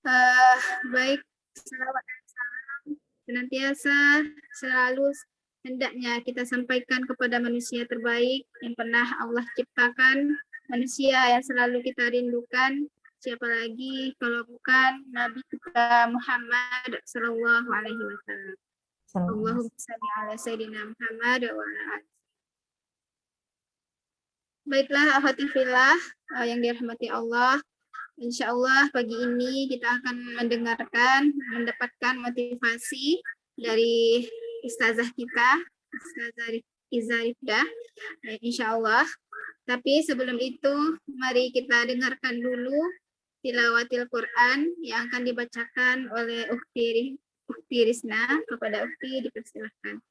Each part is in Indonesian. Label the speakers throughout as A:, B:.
A: Uh, Baik, salawat dan salam senantiasa selalu hendaknya kita sampaikan kepada manusia terbaik yang pernah Allah ciptakan, manusia yang selalu kita rindukan. Siapa lagi kalau bukan Nabi kita Muhammad Sallallahu Alaihi Wasallam. Allahumma salli ala Sayyidina Muhammad wa ala alihi. Baiklah, akhwatifillah yang dirahmati Allah. Insya Allah pagi ini kita akan mendapatkan motivasi dari Ustazah kita, Ustazah Iza Rifdah, insya Allah. Tapi sebelum itu, mari kita dengarkan dulu tilawatil Quran yang akan dibacakan oleh Ukti Risna. Kepada Ukti dipersilahkan.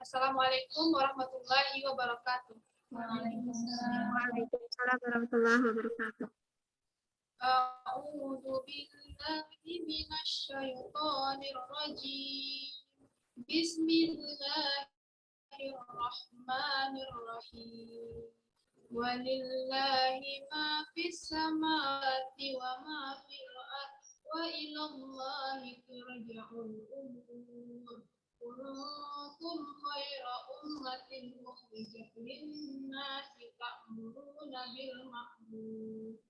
B: Assalamualaikum warahmatullahi wabarakatuh.
A: Waalaikumsalam warahmatullahi wabarakatuh.
B: A'udzu billahi minasyaitonir rajim. Bismillahirrahmanirrahim. Walillahi ma fis samawati wa ma fil ardi wa ilallahi turja'ul umur. Kuntum khaira ummatin ukhrijat lin-nasi ta'muruna bil ma'ruf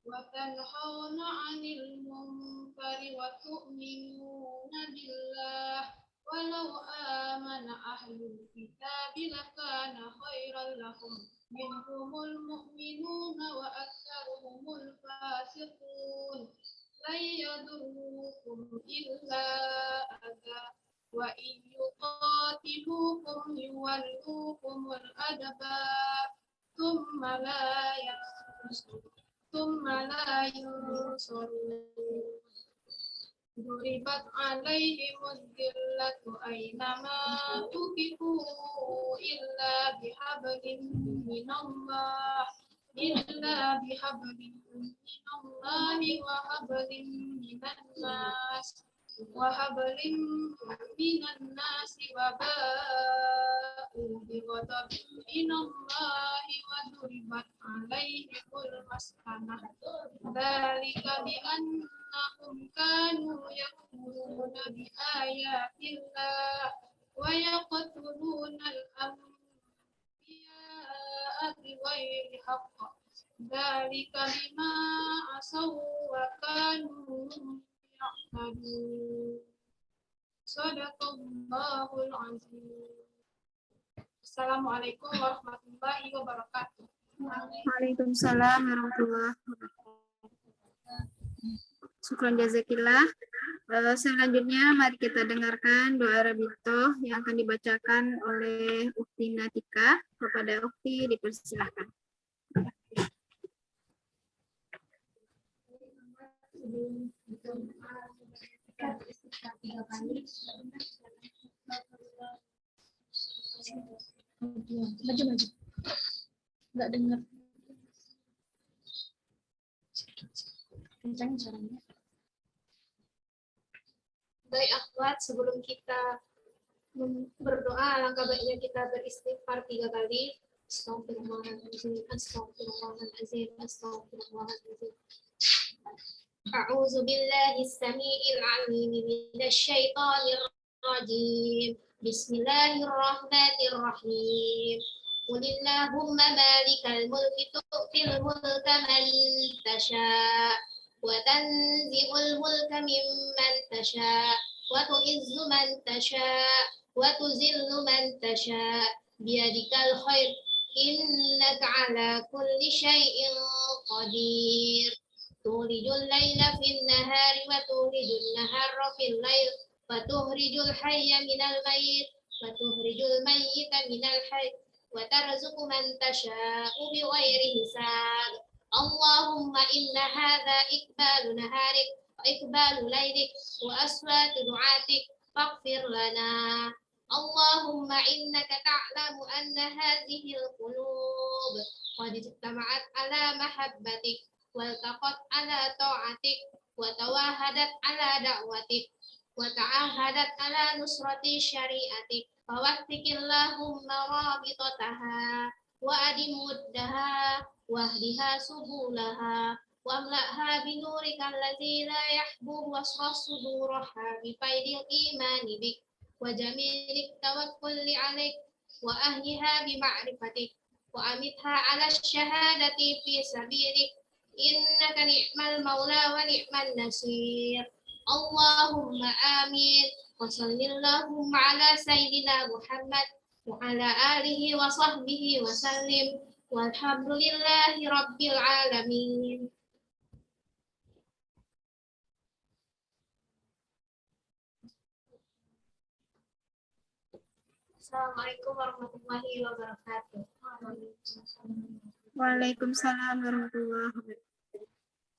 B: wa tanhauna 'anil munkari wa tu'minuna billah walau amana ahlul kitabi lakana khairan lahum minhumul mu'minuna wa aktsaruhumul fasiqun la yadurrukum illa adza wa in yuqatilukum yuwallukumul adbar thumma la yansurun duribat alaihimud dillatu aynama tuqifu illa bihablin minallah wa hablin minan nas wa ba'u bi ghadabin minallahi wa duribat alaihimul maskanah dzalika bi annahum kanu yakfuruna bi ayatillah wa yaqtuluna al-anbiya'a bighairi haqq dzalika bima asaw wa kanu ya'tadun. Shadaqallahul azim. Assalamualaikum warahmatullahi wabarakatuh.
A: Waalaikumsalam warahmatullahi wabarakatuh. Syukran jazakillah. Selanjutnya mari kita dengarkan doa Rabitoh yang akan dibacakan oleh Ukti Natika. Kepada Ukti dipersilahkan.
B: Maju. Nggak dengar. Kencang suaranya. Baik akhwat, sebelum kita berdoa, alangkah baiknya kita beristighfar 3 kali. Astagfirullahaladzim, astagfirullahaladzim, astagfirullahaladzim. A'udzu billahis samii'il 'aliim minasy syaithanir rajiim. Bismillahirrahmanirrahim. Qulillahumma malikal mulki tu'til mulka man tasha' wa tanzi'ul mulka mimman tasha' wa tu'izzu man tasha' wa tuzillu man tasha' biyadikal khair innaka 'ala kulli syai'in qadir. Tulijul laila fin nahari wa tulijul nahara fil lail wa tuhrijul hayya minal mayyit wa tuhrijul mayyita minal hayy wa tarzuqu man tasha'u bighairi hisab. Allahumma inna hadha iqbalu naharik wa iqbalu lailik wa aswatu du'atik faghfir lana. Allahumma innaka ta'lamu anna hadhihi al-qulub qad ijtama'at ala mahabbatik waltaqat ala ta'atik wa tawahadat ala da'watik wa ta'ahadat ala nusrati syariatik فوثق اللهم رابطتها وأدم ودها واهدها سبلها واملأها بنورك الذي لا يحبو واشرح صدورها بفيض الإيمان بك وجميل التوكل عليك وأهلها بمعرفتك وأمتها على الشهادة في سبيلك إنك نعم المولى ونعم النصير اللهم آمين وصل اللهم على سيدنا محمد وعلى آله وصحبه وسلم والحمد لله رب العالمين. Assalamualaikum warahmatullahi wabarakatuh.
A: Waalaikumsalam warahmatullahi wabarakatuh.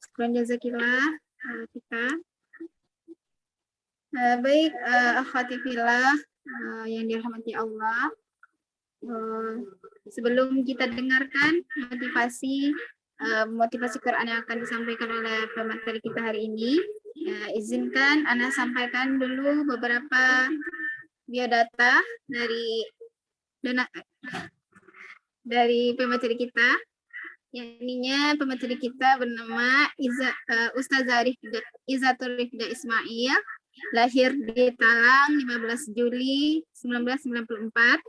A: Syukran jazakillah kita. Baik, akhwati fillah yang dirahmati Allah. Sebelum kita dengarkan motivasi Quran yang akan disampaikan oleh pemateri kita hari ini, izinkan Ana sampaikan dulu beberapa biodata dari pemateri kita. Yakninya pemateri kita bernama Ustazah Izzatur Rifdah Ismail, lahir di Talang 15 Juli 1994,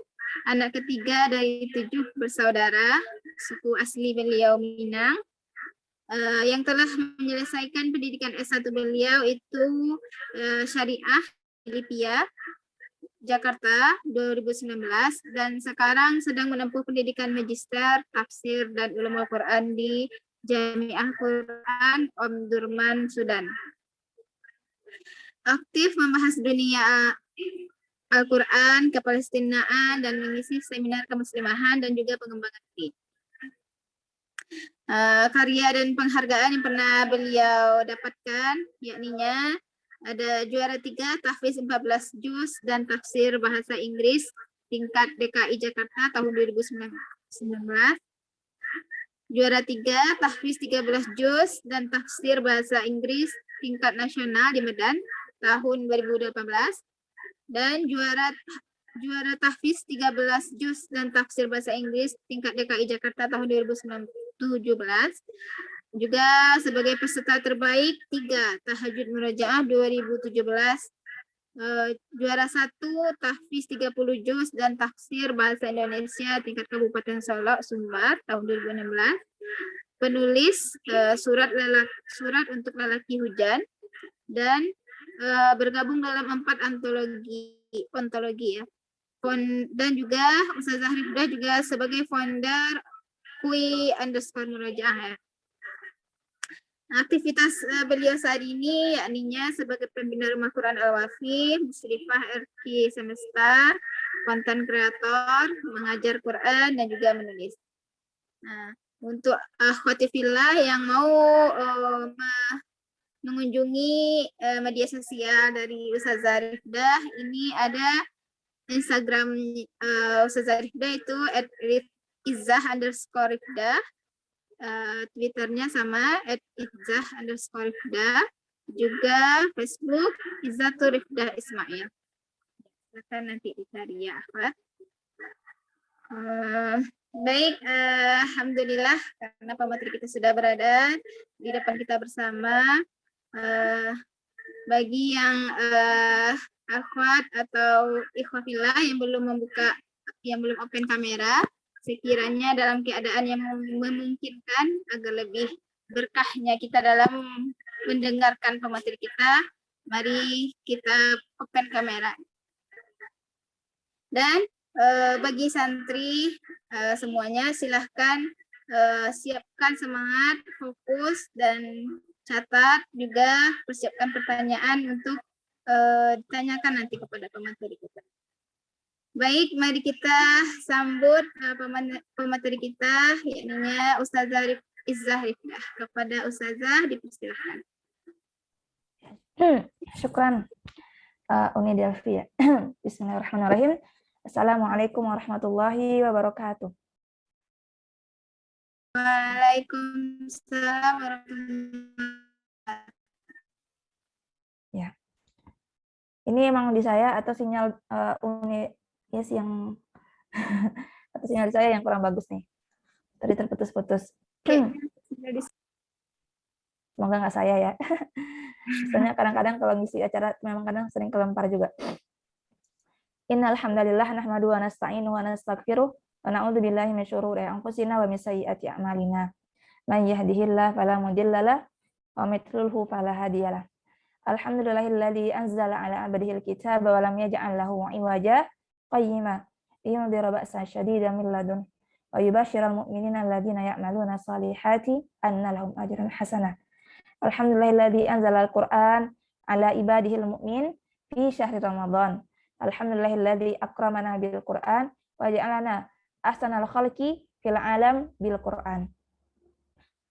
A: anak ketiga dari 7 bersaudara, suku asli beliau Minang, yang telah menyelesaikan pendidikan S1 beliau itu Syariah Lipia Jakarta 2019 dan sekarang sedang menempuh pendidikan magister tafsir dan ulumul Quran di Jamiah Quran Omdurman Sudan. Aktif membahas dunia Al-Quran, kepalestinaan, dan mengisi seminar kemuslimahan dan juga pengembangan diri. Karya dan penghargaan yang pernah beliau dapatkan yakninya ada juara 3 tahfiz 14 juz dan tafsir bahasa Inggris tingkat DKI Jakarta tahun 2019. Juara 3 tahfiz 13 juz dan tafsir bahasa Inggris tingkat nasional di Medan tahun 2018. Dan juara tahfiz 13 juz dan tafsir bahasa Inggris tingkat DKI Jakarta tahun 2017. Juga sebagai peserta terbaik 3 Tahajud Murojaah 2017, juara 1 tahfiz 30 juz dan tafsir bahasa Indonesia tingkat Kabupaten Solok Sumbar tahun 2016, penulis surat untuk lelaki hujan, dan bergabung dalam 4 ontologi ya. Dan juga Ustazah Rifdah juga sebagai founder Kui_Murojaah ya. Aktivitas beliau saat ini yakninya sebagai pembina Rumah Quran Al-Wafi, musyrifah RQ semesta, konten kreator, mengajar Quran, dan juga menulis. Nah, untuk akhwati fillah yang mau mengunjungi media sosial dari Ustazah Rifdah, ini ada Instagram Ustazah Rifdah itu @izzah_rifdah. Twitternya sama @izzah_rifdah, juga Facebook Izzatur Rifdah Ismail. Silakan nanti dicari ya, Pak. Baik, alhamdulillah karena pemateri kita sudah berada di depan kita bersama. Bagi yang akhwat atau ikhwafillah yang belum open kamera, sekiranya dalam keadaan yang memungkinkan agar lebih berkahnya kita dalam mendengarkan pemateri kita, mari kita open kamera. Dan bagi santri semuanya silahkan siapkan semangat, fokus, dan catat juga persiapkan pertanyaan untuk ditanyakan nanti kepada pemateri kita. Baik, mari kita sambut pemateri kita, yakni Ustazah Izzah Rifdah. Kepada Ustazah dipersilakan.
C: Syukran Umi Delvi ya. Bismillahirrahmanirrahim. Assalamualaikum warahmatullahi wabarakatuh.
A: Waalaikumsalam warahmatullahi wabarakatuh.
C: Ya. Ini emang di saya atau sinyal Umi Yes, yang atau sinyal saya yang kurang bagus nih. Tadi terputus-putus. Semoga nggak saya ya. Soalnya kadang-kadang kalau ngisi acara memang kadang sering kelempar juga. Innal hamdalillah nahmaduhu wa nasta'inuhu wa nastaghfiruh wa na'udzu billahi min syururi anfusina wa min sayyiati a'malina. May yahdihillahu fala mudilla lahu wa may yudlilhu fala hadiyalah. Alhamdulillahilladzi anzala 'ala 'abdihi al-kitaba wa lam yaj'al lahu 'iwaja qayyima liyundhira ba'san shadidan min ladun wa yubashshiral mu'minina alladzina ya'maluna shalihati anna lahum ajran hasanah. Alhamdulillahilladzi anzala al-Qur'an 'ala ibadihil mu'min fi syahri Ramadan. Alhamdulillahilladzi akramana bil Qur'an wa ja'alana ahsanal khalqi fil 'alam bil Qur'an.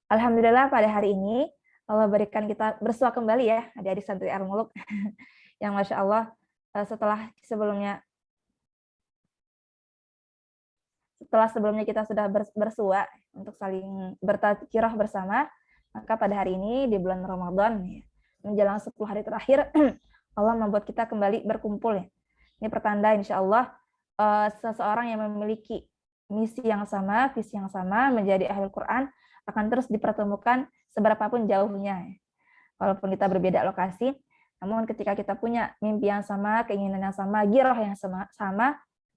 C: Alhamdulillah pada hari ini Allah berikan kita bersua kembali ya adik-adik santri Al-Muluk yang Masya Allah setelah sebelumnya kita sudah bersua untuk saling bertadzkirah bersama, maka pada hari ini di bulan Ramadan menjelang 10 hari terakhir Allah membuat kita kembali berkumpul ya. Ini pertanda insya Allah seseorang yang memiliki misi yang sama, visi yang sama menjadi ahlul Quran akan terus dipertemukan seberapapun jauhnya. Walaupun kita berbeda lokasi, namun ketika kita punya mimpi yang sama, keinginan yang sama, giroh yang sama,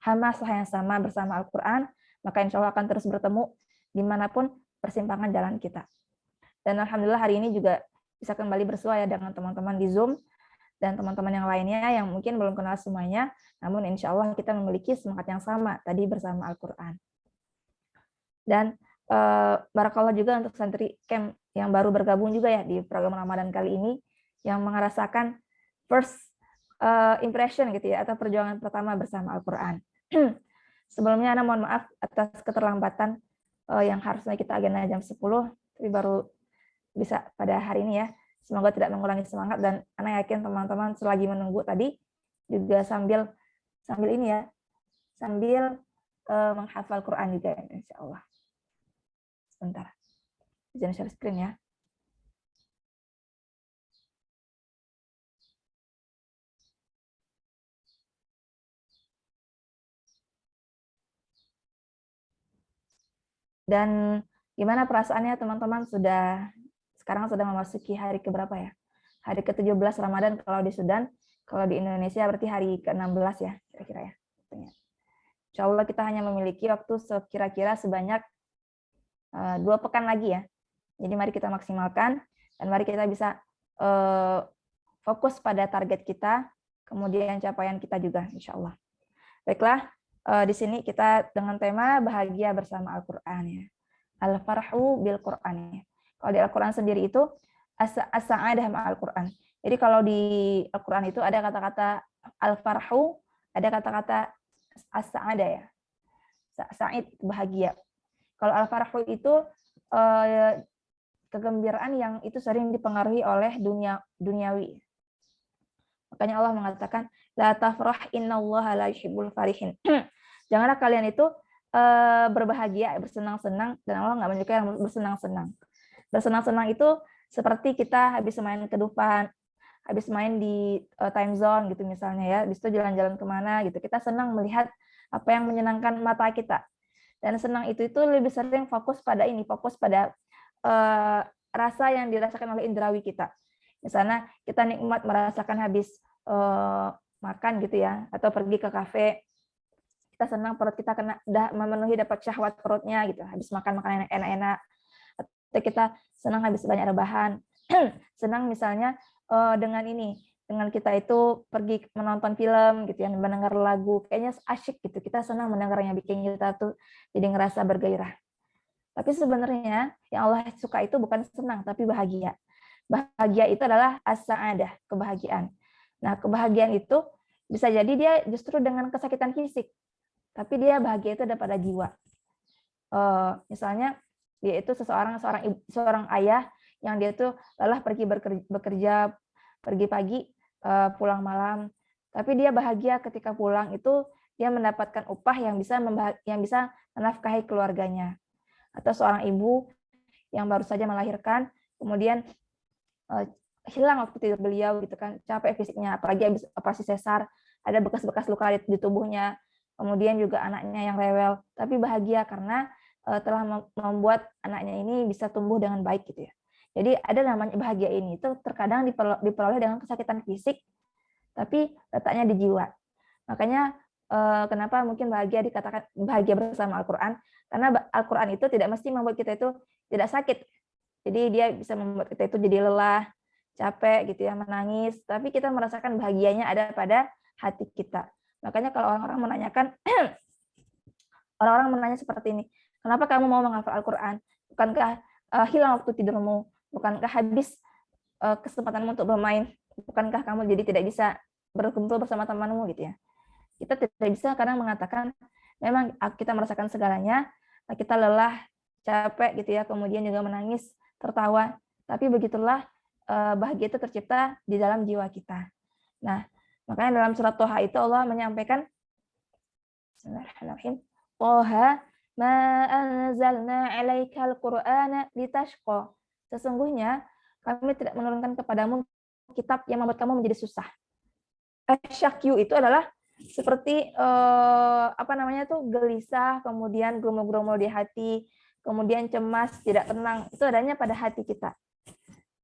C: hamasah yang sama bersama Al-Quran, maka insya Allah akan terus bertemu dimanapun persimpangan jalan kita. Dan Alhamdulillah hari ini juga bisa kembali bersua ya dengan teman-teman di Zoom, dan teman-teman yang lainnya yang mungkin belum kenal semuanya, namun insya Allah kita memiliki semangat yang sama tadi bersama Al-Quran. Dan barakallah juga untuk santri camp yang baru bergabung juga ya di program Ramadan kali ini, yang merasakan first impression gitu ya, atau perjuangan pertama bersama Al-Quran. Sebelumnya Ana mohon maaf atas keterlambatan yang harusnya kita agenda jam 10, tapi baru bisa pada hari ini ya. Semoga tidak mengurangi semangat, dan Ana yakin teman-teman selagi menunggu tadi juga sambil ini ya, sambil menghafal Quran juga insya Allah. Sebentar, izin share screen ya. Dan gimana perasaannya teman-teman, sekarang sudah memasuki hari keberapa ya? Hari ke-17 Ramadan kalau di Sudan, kalau di Indonesia berarti hari ke-16 ya, kira-kira ya. Insya Allah kita hanya memiliki waktu kira-kira sebanyak 2 pekan lagi ya. Jadi mari kita maksimalkan, dan mari kita bisa fokus pada target kita, kemudian capaian kita juga, insya Allah. Baiklah, di sini kita dengan tema bahagia bersama Al-Quran ya. Al-farhu bil Quran ya. Kalau di Al-Quran sendiri itu as-sa'adah ma'al Quran. Jadi kalau di Al-Quran itu ada kata-kata al-farhu, ada kata-kata as-sa'adah ya. Sa'id bahagia. Kalau al-farhu itu kegembiraan yang itu sering dipengaruhi oleh duniawi. Makanya Allah mengatakan la tafrah innallaha la yuhibbul farihin. Janganlah kalian itu berbahagia, bersenang-senang, dan Allah nggak menyukai yang bersenang-senang. Bersenang-senang itu seperti kita habis main ke Dufan, habis main di time zone gitu misalnya ya, habis itu jalan-jalan kemana gitu. Kita senang melihat apa yang menyenangkan mata kita. Dan senang itu lebih sering fokus pada rasa yang dirasakan oleh indrawi kita. Misalnya kita nikmat merasakan habis makan gitu ya, atau pergi ke kafe, kita senang perut kita udah memenuhi, dapat syahwat perutnya gitu, habis makan makanan yang enak-enak. Atau kita senang habis banyak rebahan. Senang misalnya dengan kita itu pergi menonton film gitu ya, mendengar lagu, kayaknya asyik gitu, kita senang mendengarnya, bikin kita tuh jadi ngerasa bergairah. Tapi sebenarnya yang Allah suka itu bukan senang, tapi bahagia. Bahagia itu adalah as-sa'adah, kebahagiaan. Nah, kebahagiaan itu bisa jadi dia justru dengan kesakitan fisik, tapi dia bahagia itu ada pada jiwa. Misalnya dia itu seorang ayah yang dia tuh lelah pergi bekerja, pergi pagi, pulang malam, tapi dia bahagia ketika pulang itu dia mendapatkan upah yang bisa menafkahi keluarganya. Atau seorang ibu yang baru saja melahirkan, kemudian hilang waktu tidur beliau gitu kan, capek fisiknya, apalagi habis operasi sesar, ada bekas-bekas luka di tubuhnya, kemudian juga anaknya yang rewel, tapi bahagia karena telah membuat anaknya ini bisa tumbuh dengan baik gitu ya. Jadi ada namanya bahagia ini itu terkadang diperoleh dengan kesakitan fisik, tapi letaknya di jiwa. Makanya kenapa mungkin bahagia dikatakan bahagia bersama Al-Quran, karena Al-Quran itu tidak mesti membuat kita itu tidak sakit. Jadi dia bisa membuat kita itu jadi lelah, capek gitu ya, menangis, tapi kita merasakan bahagianya ada pada hati kita. Makanya kalau orang-orang menanyakan, orang-orang menanya seperti ini, kenapa kamu mau menghafal Al-Quran? Bukankah hilang waktu tidurmu? Bukankah habis kesempatanmu untuk bermain? Bukankah kamu jadi tidak bisa berkumpul bersama temanmu gitu ya? Kita tidak bisa kadang mengatakan, memang kita merasakan segalanya, kita lelah, capek gitu ya, kemudian juga menangis, tertawa, tapi begitulah bahagia itu tercipta di dalam jiwa kita. Nah, makanya dalam surat Toha itu Allah menyampaikan, Bismillahirrahmanirrahim, Toha ma anzalna 'alaikal Qur'ana litashqa. Sesungguhnya kami tidak menurunkan kepadamu kitab yang membuat kamu menjadi susah. Syakyu itu adalah seperti gelisah, kemudian geromol-geromol di hati, kemudian cemas, tidak tenang, itu adanya pada hati kita.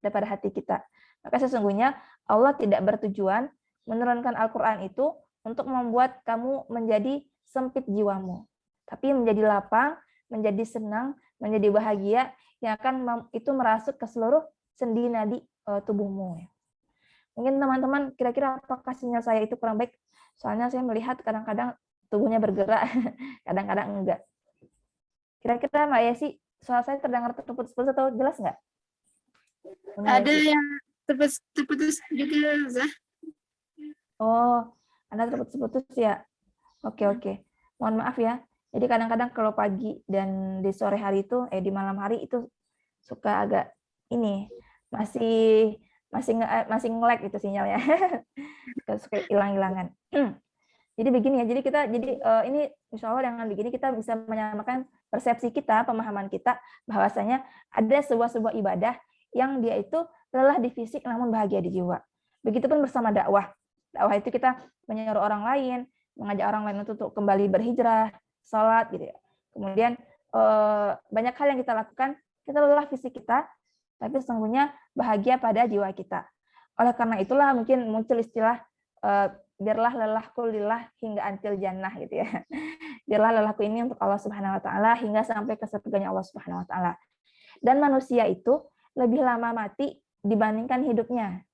C: Pada hati kita. Maka sesungguhnya Allah tidak bertujuan menurunkan Al-Quran itu untuk membuat kamu menjadi sempit jiwamu, tapi menjadi lapang, menjadi senang, menjadi bahagia, yang akan itu merasuk ke seluruh sendi nadi tubuhmu. Mungkin teman-teman kira-kira apakah sinyal saya itu kurang baik? Soalnya saya melihat kadang-kadang tubuhnya bergerak, kadang-kadang enggak. Kira-kira Mbak Yesi, suara saya terdengar terputus-putus atau jelas nggak?
A: Ada yang terputus juga, Zah.
C: Oh, Anda terputus-putus ya? Oke. Mohon maaf ya. Jadi kadang-kadang kalau pagi dan di sore hari itu, di malam hari itu suka agak ini masih nge-lag itu sinyalnya. Suka hilang-hilangan. Jadi begini ya. Jadi ini insya Allah dengan begini kita bisa menyamakan persepsi kita, pemahaman kita bahwasanya ada sebuah ibadah yang dia itu lelah di fisik namun bahagia di jiwa. Begitupun bersama dakwah. Dakwah itu kita menyuruh orang lain, mengajak orang lain untuk kembali berhijrah, sholat gitu ya. Kemudian banyak hal yang kita lakukan, kita lelah fisik kita, tapi sesungguhnya bahagia pada jiwa kita. Oleh karena itulah mungkin muncul istilah biarlah lelahku lillah hingga antil jannah gitu ya. Biarlah lelahku ini untuk Allah Subhanahu wa taala hingga sampai ke surganya Allah Subhanahu wa taala. Dan manusia itu lebih lama mati dibandingkan hidupnya.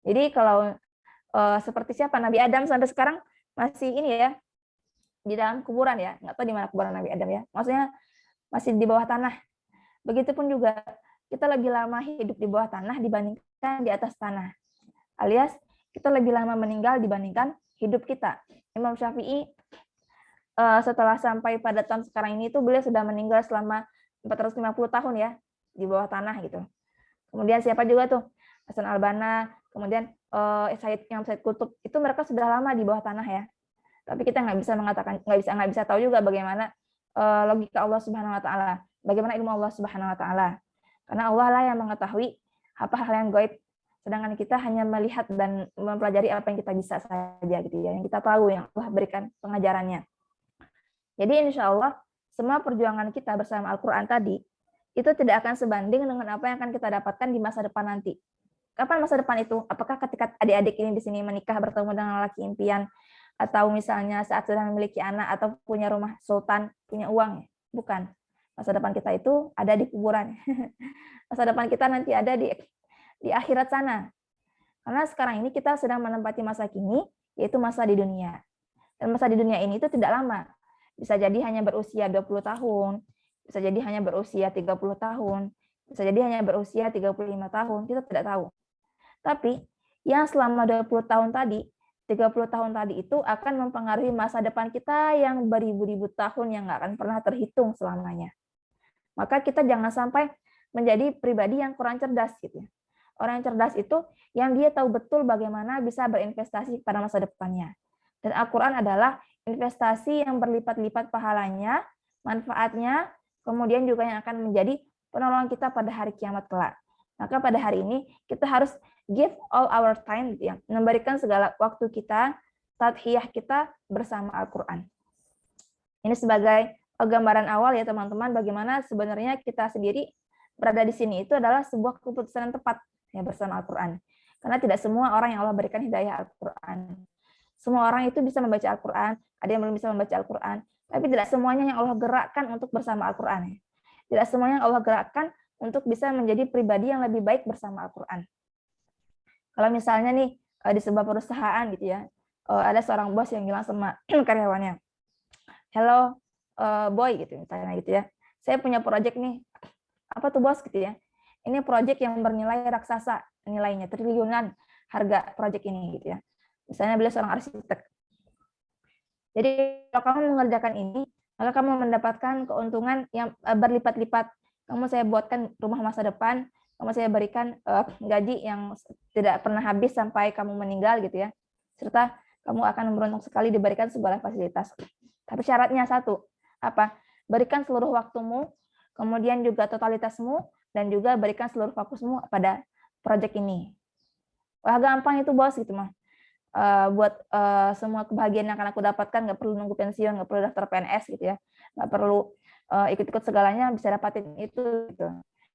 C: Jadi kalau seperti siapa Nabi Adam sampai sekarang masih ini ya di dalam kuburan ya, nggak tahu di mana kuburan Nabi Adam ya. Maksudnya masih di bawah tanah. Begitupun juga kita lebih lama hidup di bawah tanah dibandingkan di atas tanah. Alias kita lebih lama meninggal dibandingkan hidup kita. Imam Syafi'i setelah sampai pada tahun sekarang ini itu beliau sudah meninggal selama 450 tahun ya di bawah tanah gitu. Kemudian siapa juga tuh Hasan al-Banna, kemudian Imam Said Qutb, itu mereka sudah lama di bawah tanah ya. Tapi kita nggak bisa mengatakan, nggak bisa tahu juga bagaimana logika Allah Subhanahu Wa Taala, bagaimana ilmu Allah Subhanahu Wa Taala. Karena Allah lah yang mengetahui apa hal yang gaib, sedangkan kita hanya melihat dan mempelajari apa yang kita bisa saja gitu ya, yang kita tahu, yang Allah berikan pengajarannya. Jadi insya Allah semua perjuangan kita bersama Al-Quran tadi itu tidak akan sebanding dengan apa yang akan kita dapatkan di masa depan nanti. Kapan masa depan itu? Apakah ketika adik-adik ini di sini menikah bertemu dengan laki impian, atau misalnya saat sudah memiliki anak atau punya rumah sultan, punya uang? Bukan. Masa depan kita itu ada di kuburan. Masa depan kita nanti ada di akhirat sana. Karena sekarang ini kita sedang menempati masa kini, yaitu masa di dunia. Dan masa di dunia ini itu tidak lama. Bisa jadi hanya berusia 20 tahun, bisa jadi hanya berusia 30 tahun, bisa jadi hanya berusia 35 tahun, kita tidak tahu. Tapi yang selama 20 tahun tadi, 30 tahun tadi itu akan mempengaruhi masa depan kita yang beribu-ribu tahun yang nggak akan pernah terhitung selamanya. Maka kita jangan sampai menjadi pribadi yang kurang cerdas gitu ya. Orang yang cerdas itu yang dia tahu betul bagaimana bisa berinvestasi pada masa depannya. Dan Al-Quran adalah investasi yang berlipat-lipat pahalanya, manfaatnya, kemudian juga yang akan menjadi penolong kita pada hari kiamat kelak. Maka pada hari ini kita harus give all our time, ya, memberikan segala waktu kita, tadhiyah kita bersama Al-Quran. Ini sebagai gambaran awal ya teman-teman, bagaimana sebenarnya kita sendiri berada di sini itu adalah sebuah keputusan yang tepat ya bersama Al-Quran. Karena tidak semua orang yang Allah berikan hidayah Al-Quran. Semua orang itu bisa membaca Al-Quran, ada yang belum bisa membaca Al-Quran, tapi tidak semuanya yang Allah gerakkan untuk bersama Al-Quran. Tidak semuanya yang Allah gerakkan untuk bisa menjadi pribadi yang lebih baik bersama Al-Quran. Kalau misalnya nih di sebuah perusahaan gitu ya, ada seorang bos yang bilang sama karyawannya, "Hello, boy," gitu misalnya gitu ya, "saya punya proyek nih." "Apa tuh bos?" gitu ya. "Ini proyek yang bernilai raksasa, nilainya triliunan harga proyek ini," gitu ya. Misalnya beliau seorang arsitek. Jadi kalau kamu mengerjakan ini, maka kamu mendapatkan keuntungan yang berlipat-lipat. Kamu saya buatkan rumah masa depan, kamu saya berikan gaji yang tidak pernah habis sampai kamu meninggal gitu ya. Serta kamu akan beruntung sekali diberikan segala fasilitas. Tapi syaratnya satu, apa? Berikan seluruh waktumu, kemudian juga totalitasmu, dan juga berikan seluruh fokusmu pada proyek ini. Wah gampang itu bos gitu mah. Buat semua kebahagiaan yang akan aku dapatkan, nggak perlu nunggu pensiun, nggak perlu daftar PNS gitu ya, nggak perlu ikut-ikut segalanya, bisa dapatin itu gitu.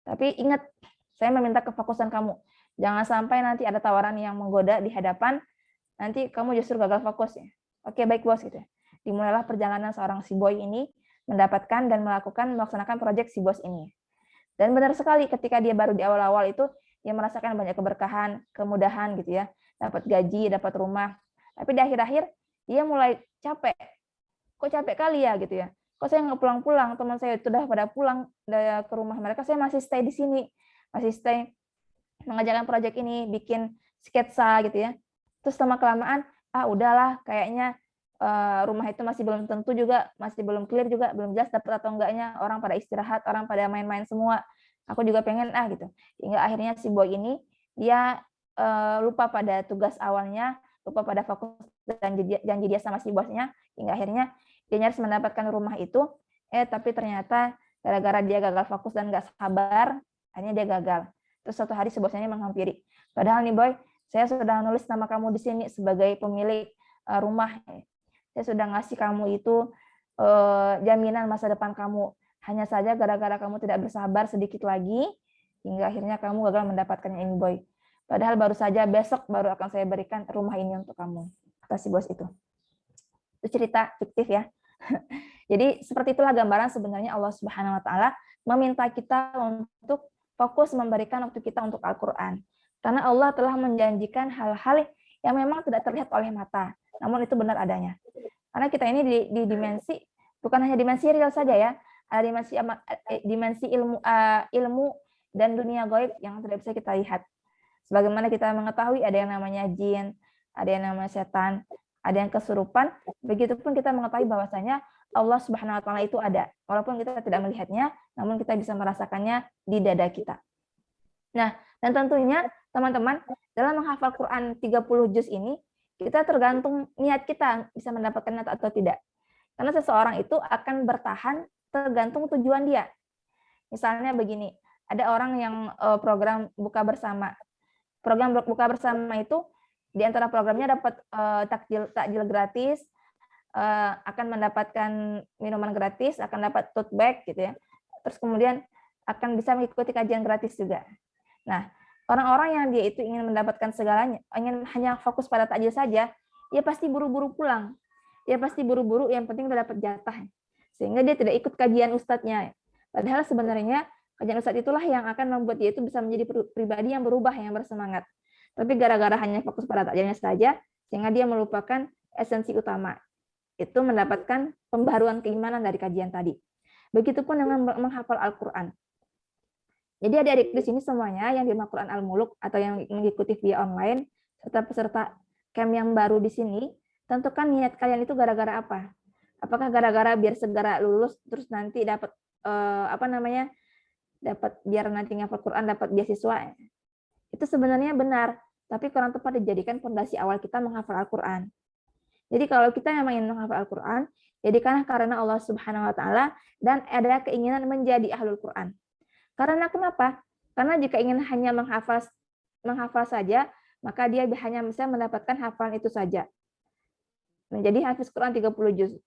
C: Tapi ingat, saya meminta kefokusan kamu. Jangan sampai nanti ada tawaran yang menggoda di hadapan, nanti kamu justru gagal fokus ya. Oke, baik bos gitu ya. Dimulailah perjalanan seorang si boy ini mendapatkan dan melaksanakan proyek si bos ini. Dan benar sekali ketika dia baru di awal-awal itu, dia merasakan banyak keberkahan, kemudahan gitu ya, dapat gaji, dapat rumah. Tapi di akhir-akhir dia mulai capek. Kok capek kali ya gitu ya? Kok saya nggak pulang-pulang? Teman saya itu udah pada pulang ke rumah mereka, saya masih stay di sini, masih stay mengerjakan proyek ini, bikin sketsa gitu ya. Terus lama kelamaan, udahlah, kayaknya rumah itu masih belum tentu juga, masih belum clear juga, belum jelas dapat atau enggaknya. Orang pada istirahat, orang pada main-main semua. Aku juga pengen gitu. Hingga akhirnya si boy ini dia lupa pada tugas awalnya, lupa pada fokus dan janji dia sama si bosnya, hingga akhirnya dia nyaris mendapatkan rumah itu, tapi ternyata gara-gara dia gagal fokus dan nggak sabar, akhirnya dia gagal. Terus suatu hari si bosnya menghampiri, "Padahal nih boy, saya sudah nulis nama kamu di sini sebagai pemilik rumah. Saya sudah ngasih kamu itu jaminan masa depan kamu. Hanya saja gara-gara kamu tidak bersabar sedikit lagi, hingga akhirnya kamu gagal mendapatkan ini boy. Padahal baru saja besok baru akan saya berikan rumah ini untuk kamu," kata si bos itu. Itu cerita fiktif ya. Jadi seperti itulah gambaran sebenarnya Allah Subhanahu wa taala meminta kita untuk fokus memberikan waktu kita untuk Al-Qur'an. Karena Allah telah menjanjikan hal-hal yang memang tidak terlihat oleh mata, namun itu benar adanya. Karena kita ini di dimensi, bukan hanya dimensi real saja ya, ada dimensi ilmu dan dunia gaib yang tidak bisa kita lihat. Sebagaimana kita mengetahui ada yang namanya jin, ada yang namanya setan, ada yang kesurupan, begitupun kita mengetahui bahwasanya Allah Subhanahu wa taala itu ada. Walaupun kita tidak melihatnya, namun kita bisa merasakannya di dada kita. Nah, dan tentunya teman-teman, dalam menghafal Quran 30 juz ini, kita tergantung niat kita bisa mendapatkan atau tidak. Karena seseorang itu akan bertahan tergantung tujuan dia. Misalnya begini, ada orang yang program buka bersama. Program buka bersama itu di antara programnya dapat takjil gratis, akan mendapatkan minuman gratis, akan dapat tote bag gitu ya. Terus kemudian akan bisa mengikuti kajian gratis juga. Nah, orang-orang yang dia itu ingin mendapatkan segalanya, ingin hanya fokus pada takjil saja, dia pasti buru-buru pulang. Dia pasti buru-buru, yang penting udah dapat jatah. Sehingga dia tidak ikut kajian ustadznya. Padahal sebenarnya kajian ustadz itulah yang akan membuat dia itu bisa menjadi pribadi yang berubah, yang bersemangat. Tapi gara-gara hanya fokus pada takjilnya saja, sehingga dia melupakan esensi utama, itu mendapatkan pembaruan keimanan dari kajian tadi. Begitupun dengan menghafal Al-Quran. Jadi adik-adik di sini semuanya yang di Al-Quran Al-Muluk atau yang mengikuti via online, serta peserta camp yang baru di sini, tentukan niat kalian itu gara-gara apa? Apakah gara-gara biar segera lulus, terus nanti dapat dapat biar nanti ngapal Quran dapat beasiswa? Itu sebenarnya benar, tapi kurang tepat dijadikan fondasi awal kita menghafal Al-Quran. Jadi kalau kita memang ingin menghafal Al-Quran, jadikanlah karena Allah Subhanahu wa taala dan ada keinginan menjadi ahlul Quran. Karena kenapa? Karena jika ingin hanya menghafal saja, maka dia hanya bisa mendapatkan hafalan itu saja. menjadi hafiz Quran 30 juz.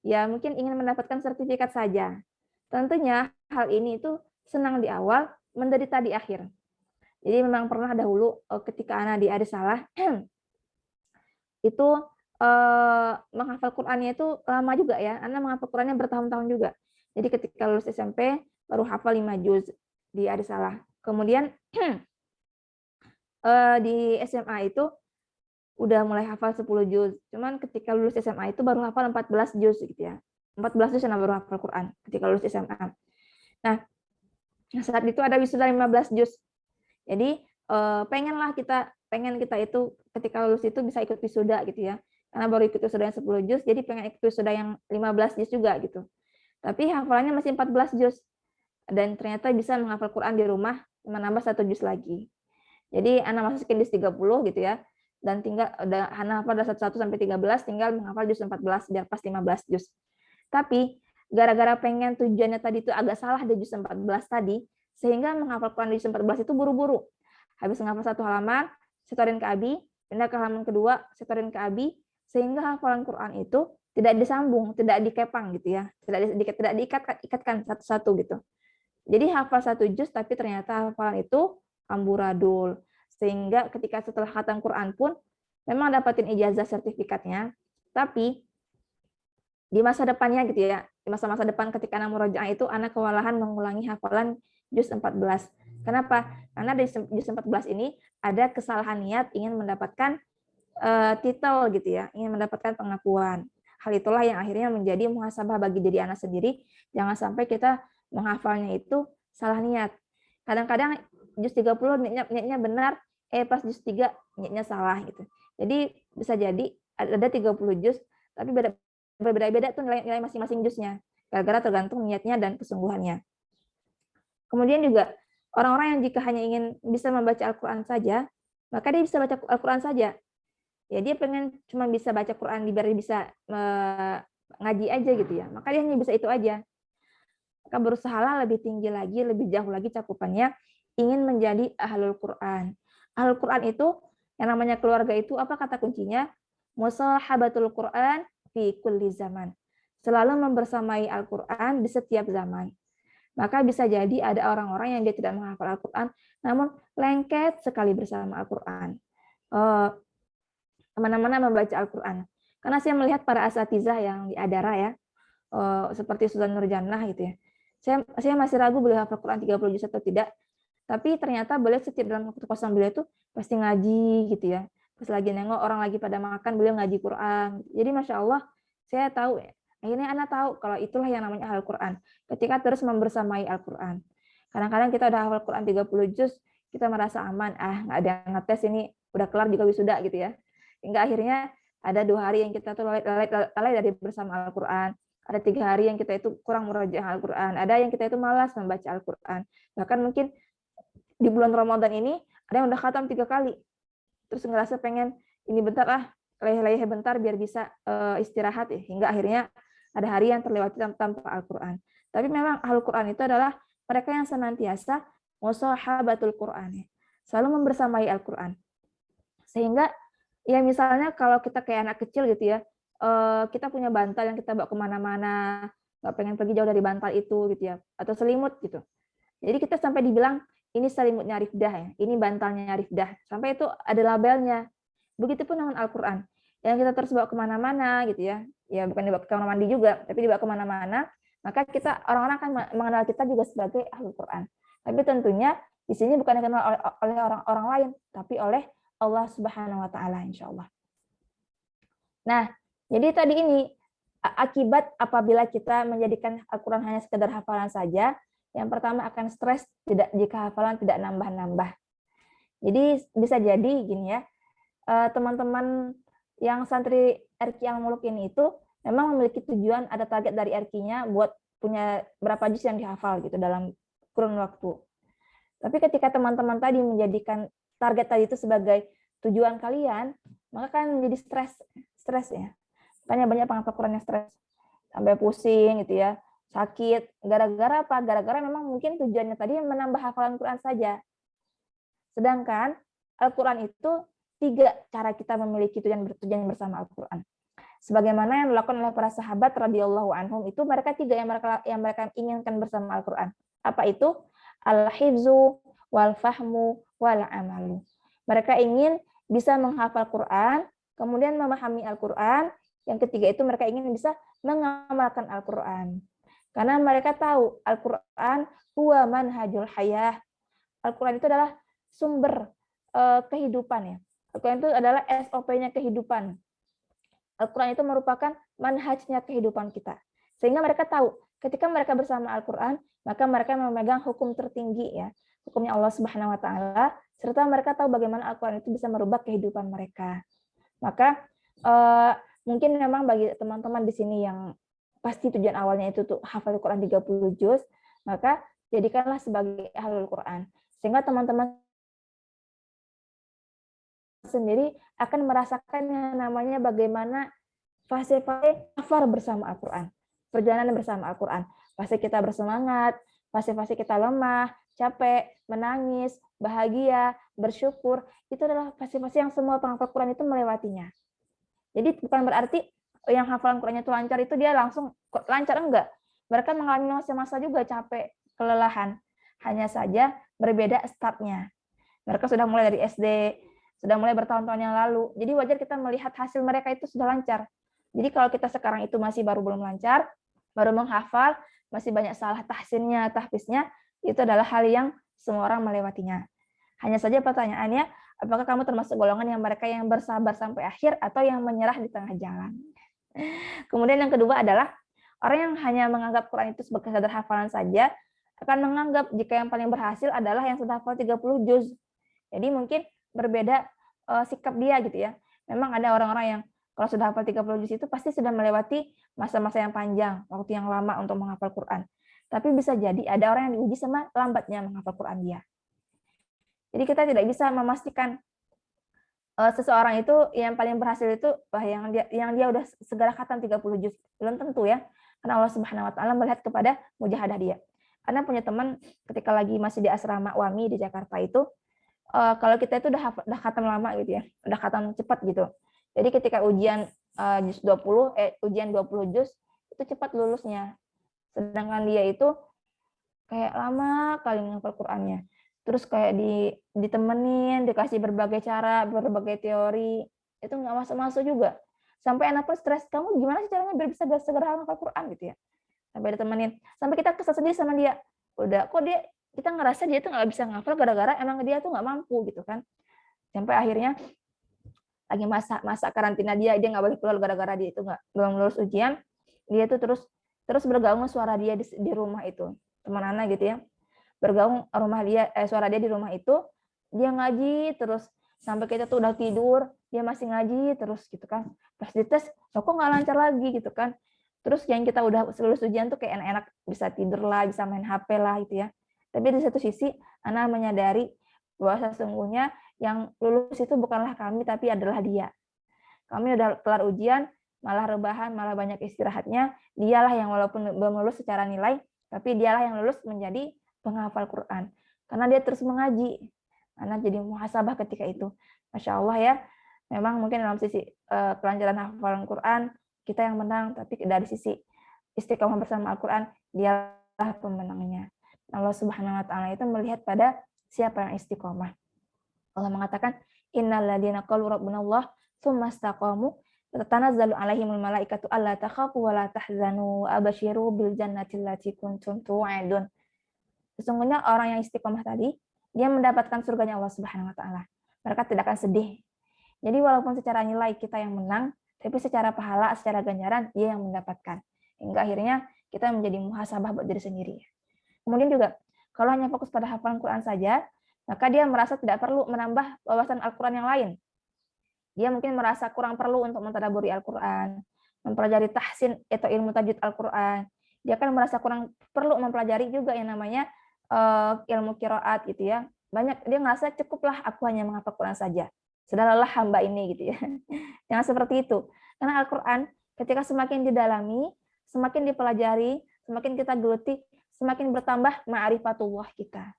C: Ya, mungkin ingin mendapatkan sertifikat saja. Tentunya hal ini itu senang di awal, menderita di akhir. Jadi memang pernah dahulu ketika anak di Arisalah itu menghafal Qur'annya itu lama juga ya. Anak menghafal Qur'annya bertahun-tahun juga. Jadi ketika lulus SMP baru hafal 5 juz di Arisalah. Kemudian di SMA itu udah mulai hafal 10 juz. Cuman ketika lulus SMA itu baru hafal 14 juz gitu ya. 14 juz yang baru hafal Quran ketika lulus SMA. Nah, saat itu ada wisuda 15 juz. Jadi pengen kita itu ketika lulus itu bisa ikut wisuda gitu ya. Karena baru ikut wisuda yang 10 juz, jadi pengen ikut wisuda yang 15 juz juga gitu. Tapi hafalannya masih 14 juz. Dan ternyata bisa menghafal Quran di rumah, menambah 1 juz lagi. Jadi anak masukin juz 30 gitu ya. Dan tinggal anak hafal dari 1 sampai 13, tinggal menghafal juz 14 biar pas 15 juz. Tapi gara-gara pengen tujuannya tadi itu agak salah di juz 14 tadi, sehingga menghafal Quran di juz 14 itu buru-buru. Habis menghafal 1 halaman, setorin ke Abi, pindah ke halaman kedua, setorin ke Abi, sehingga hafalan Quran itu tidak disambung, tidak dikepang gitu ya, tidak diikatkan satu-satu gitu. Jadi hafal 1 juz, tapi ternyata hafalan itu amburadul, sehingga ketika setelah khatam Quran pun memang dapatin ijazah sertifikatnya, tapi di masa depannya gitu ya, di masa-masa depan ketika anak murojaah itu anak kewalahan mengulangi hafalan juz 14. Kenapa? Karena di juz 14 ini ada kesalahan niat ingin mendapatkan titel gitu ya, ingin mendapatkan pengakuan. Hal itulah yang akhirnya menjadi muhasabah bagi diri anak sendiri. Jangan sampai kita menghafalnya itu salah niat. Kadang-kadang juz 30 niatnya benar, pas juz 3 niatnya salah gitu. Jadi bisa jadi ada 30 juz, tapi berbeda-beda tuh nilai masing-masing juznya. Gara-gara tergantung niatnya dan kesungguhannya. Kemudian juga orang-orang yang jika hanya ingin bisa membaca Al-Quran saja, maka dia bisa baca Al-Quran saja. Ya dia pengen cuma bisa baca Quran biar bisa ngaji aja gitu ya. Maka dia hanya bisa itu aja. Maka berusahalah lebih tinggi lagi, lebih jauh lagi cakupannya, ingin menjadi ahlul Quran. Ahlul Quran itu yang namanya keluarga itu apa kata kuncinya? Musahabatul Quran fi kulli zaman. Selalu membersamai Al-Quran di setiap zaman. Maka bisa jadi ada orang-orang yang dia tidak menghafal Al-Quran, namun lengket sekali bersama Al-Quran. Kemana-mana membaca Al-Quran. Karena saya melihat para asatizah yang di Adara ya, seperti Suzan Nurjannah gitu ya. Saya masih ragu beliau hafal Quran 30 juz atau tidak, tapi ternyata beliau setiap dalam waktu kosong beliau itu pasti ngaji gitu ya. Pas lagi nengok orang lagi pada makan, beliau ngaji Quran. Jadi Masya Allah, saya tahu ya. Akhirnya anak tahu kalau itulah yang namanya Al-Quran. Ketika terus membersamai Al-Quran. Kadang-kadang kita udah hafal Quran 30 juz, kita merasa aman. Nggak ada yang ngetes ini, udah kelar juga wisuda gitu ya. Hingga akhirnya ada 2 hari yang kita tuh lalai dari bersama Al-Quran. Ada 3 hari yang kita itu kurang murojaah Al-Quran. Ada yang kita itu malas membaca Al-Quran. Bahkan mungkin di bulan Ramadan ini, ada yang udah khatam 3 kali. Terus ngerasa pengen, ini bentar leleh-leleh bentar biar bisa istirahat ya. Hingga akhirnya ada hari yang terlewati tanpa Al-Quran. Tapi memang Al-Quran itu adalah mereka yang senantiasa musahabatul Quran. Selalu membersamai Al-Quran. Sehingga ya misalnya kalau kita kayak anak kecil gitu ya, kita punya bantal yang kita bawa kemana-mana, nggak pengen pergi jauh dari bantal itu gitu ya, atau selimut gitu. Jadi kita sampai dibilang ini selimutnya Rifdah ya, ini bantalnya Rifdah, sampai itu ada labelnya. Begitupun dengan Al-Quran, yang kita terus bawa kemana-mana gitu ya, ya bukan dibawa ke kamar mandi juga, tapi dibawa kemana-mana, maka kita orang-orang akan mengenal kita juga sebagai Al-Quran. Tapi tentunya di sini bukan dikenal oleh orang lain, tapi oleh Allah Subhanahu wa taala insyaallah. Nah, jadi tadi ini akibat apabila kita menjadikan Al-Qur'an hanya sekedar hafalan saja, yang pertama akan stres jika hafalan tidak nambah-nambah. Jadi bisa jadi gini ya, teman-teman yang santri RQ Al-Muluk ini itu memang memiliki tujuan, ada target dari RQ-nya buat punya berapa juz yang dihafal gitu dalam kurun waktu. Tapi ketika teman-teman tadi menjadikan target tadi itu sebagai tujuan kalian, maka kan menjadi stres ya. Makanya banyak penghafal Quran yang stres, sampai pusing gitu ya, sakit. Gara-gara apa? Gara-gara memang mungkin tujuannya tadi menambah hafalan Quran saja. Sedangkan Al-Quran itu 3 cara kita memiliki tujuan bersama Al-Quran. Sebagaimana yang dilakukan oleh para sahabat radhiyallahu anhum, itu mereka tiga yang mereka inginkan bersama Al-Qur'an. Apa itu? Al-hifzu wal fahmu wal amalu. Mereka ingin bisa menghafal Quran, kemudian memahami Al-Qur'an. Yang ketiga itu mereka ingin bisa mengamalkan Al-Qur'an. Karena mereka tahu Al-Qur'an huwa manhajul hayah. Al-Qur'an itu adalah sumber kehidupan ya. Al-Qur'an itu adalah SOP-nya kehidupan. Al-Quran itu merupakan manhajnya kehidupan kita. Sehingga mereka tahu, ketika mereka bersama Al-Quran, maka mereka memegang hukum tertinggi ya, hukumnya Allah Subhanahu wa taala, serta mereka tahu bagaimana Al-Quran itu bisa merubah kehidupan mereka. Maka mungkin memang bagi teman-teman di sini yang pasti tujuan awalnya itu tuh hafal Al-Quran 30 juz, maka jadikanlah sebagai ahlul Quran. Sehingga teman-teman sendiri akan merasakan yang namanya bagaimana fase-fase safar bersama Al-Quran, perjalanan bersama Al-Quran. Fase kita bersemangat, fase-fase kita lemah, capek, menangis, bahagia, bersyukur, itu adalah fase-fase yang semua penghafal Quran itu melewatinya. Jadi bukan berarti yang hafalan Qurannya itu lancar itu dia langsung lancar, enggak. Mereka mengalami masa-masa juga capek, kelelahan. Hanya saja berbeda startnya. Mereka sudah mulai dari SD, sudah mulai bertahun-tahun yang lalu. Jadi wajar kita melihat hasil mereka itu sudah lancar. Jadi kalau kita sekarang itu masih belum lancar, baru menghafal, masih banyak salah tahsinnya, tahfiznya, itu adalah hal yang semua orang melewatinya. Hanya saja pertanyaannya, apakah kamu termasuk golongan yang mereka yang bersabar sampai akhir atau yang menyerah di tengah jalan? Kemudian yang kedua adalah orang yang hanya menganggap Quran itu sebagai sekadar hafalan saja, akan menganggap jika yang paling berhasil adalah yang sudah hafal 30 juz. Jadi mungkin berbeda sikap dia gitu ya. Memang ada orang-orang yang kalau sudah hafal 30 juz itu pasti sudah melewati masa-masa yang panjang, waktu yang lama untuk menghafal Quran. Tapi bisa jadi ada orang yang diuji sama lambatnya menghafal Quran dia. Jadi kita tidak bisa memastikan seseorang itu yang paling berhasil itu yang dia udah segera khatam 30 juz. Belum tentu ya. Karena Allah Subhanahu wa taala melihat kepada mujahadah dia. Karena punya teman ketika lagi masih di asrama Wami di Jakarta itu, kalau kita itu udah khatam lama gitu ya, udah khatam cepat gitu. Jadi ketika ujian ujian 20 juz itu cepat lulusnya. Sedangkan dia itu kayak lama kali menghafal Qur'annya. Terus kayak ditemenin, dikasih berbagai cara, berbagai teori, itu nggak masuk-masuk juga. Sampai anak pun stres, kamu gimana sih caranya biar bisa segera menghafal Qur'an gitu ya. Sampai ditemenin, sampai kita kesal sendiri sama dia. Udah, kok kita ngerasa dia tuh nggak bisa ngafal gara-gara emang dia tuh nggak mampu gitu kan. Sampai akhirnya lagi masa karantina dia nggak boleh keluar gara-gara dia itu belum lulus ujian, dia tuh terus bergaung suara dia di rumah itu, teman anak gitu ya, bergaung suara dia di rumah itu, dia ngaji terus sampai kita tuh udah tidur dia masih ngaji terus gitu kan. Pas dites kok nggak lancar lagi gitu kan. Terus yang kita udah lulus ujian tuh kayak enak-enak bisa tidur lah, bisa main HP lah gitu ya. Tapi di satu sisi anak menyadari bahwa sesungguhnya yang lulus itu bukanlah kami, tapi adalah dia. Kami udah kelar ujian, malah rebahan, malah banyak istirahatnya. Dialah yang walaupun belum lulus secara nilai, tapi dialah yang lulus menjadi penghafal Quran. Karena dia terus mengaji. Anak jadi muhasabah ketika itu. Masya Allah ya. Memang mungkin dalam sisi kelancaran hafalan Quran, kita yang menang, tapi dari sisi istiqomah bersama Al-Quran, dialah pemenangnya. Allah Subhanahu wa taala itu melihat pada siapa yang istiqomah. Allah mengatakan, innal ladzina qalu rabbunallah tsumma istaqamu tatanazzalu alaihimul malaikatu alla takhafu wa la tahzanu abasyiru bil jannati allati kuntum tu'adun. Sesungguhnya orang yang istiqomah tadi, dia mendapatkan surganya Allah Subhanahu wa taala. Mereka tidak akan sedih. Jadi walaupun secara nilai kita yang menang, tapi secara pahala, secara ganjaran dia yang mendapatkan. Hingga akhirnya kita menjadi muhasabah buat diri sendiri. Kemudian juga kalau hanya fokus pada hafalan Quran saja, maka dia merasa tidak perlu menambah wawasan Al-Quran yang lain. Dia mungkin merasa kurang perlu untuk mentadaburi Al-Quran, mempelajari tahsin atau ilmu tajwid Al-Quran. Dia kan merasa kurang perlu mempelajari juga yang namanya ilmu qiraat gitu ya. Banyak dia merasa cukuplah aku hanya menghafal Quran saja. Sudah lelah hamba ini gitu ya. Jangan seperti itu. Karena Al-Quran ketika semakin didalami, semakin dipelajari, semakin kita geluti, semakin bertambah ma'rifatullah kita.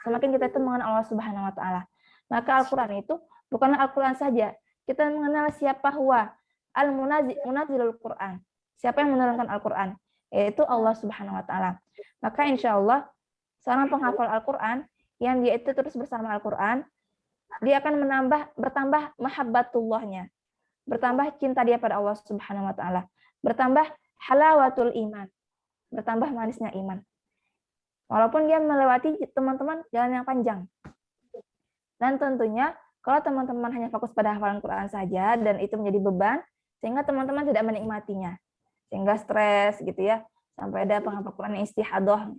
C: Semakin kita itu mengenal Allah Subhanahu wa taala. Maka Al-Qur'an itu bukanlah Al-Qur'an saja. Kita mengenal siapa huwa. Al-Munazzilul Quran. Siapa yang menurunkan Al-Quran? Yaitu Allah Subhanahu wa taala. Maka insya Allah seorang penghafal Al-Quran yang dia itu terus bersama Al-Quran, dia akan bertambah mahabbatullahnya, bertambah cinta dia pada Allah Subhanahu wa taala, bertambah halawatul iman, bertambah manisnya iman. Walaupun dia melewati teman-teman jalan yang panjang. Dan tentunya kalau teman-teman hanya fokus pada hafalan Quran saja dan itu menjadi beban, sehingga teman-teman tidak menikmatinya, sehingga stres gitu ya, sampai ada penghafal Quran yang istihadah.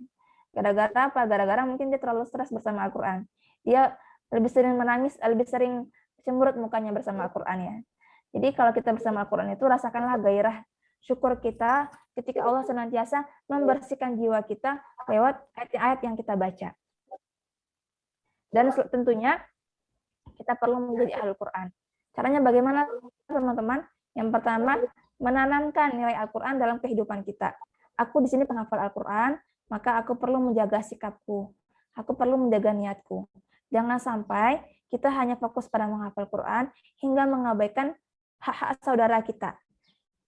C: Gara-gara apa? Gara-gara mungkin dia terlalu stres bersama Al-Quran. Dia lebih sering menangis, lebih sering cemberut mukanya bersama Al-Quran ya. Jadi kalau kita bersama Al-Quran itu rasakanlah gairah syukur kita ketika Allah senantiasa membersihkan jiwa kita lewat ayat-ayat yang kita baca. Dan tentunya kita perlu menjadi ahli Quran. Caranya bagaimana teman-teman? Yang pertama, menanamkan nilai Al-Quran dalam kehidupan kita. Aku di sini penghafal Al-Quran, maka aku perlu menjaga sikapku. Aku perlu menjaga niatku. Jangan sampai kita hanya fokus pada menghafal Quran hingga mengabaikan hak-hak saudara kita.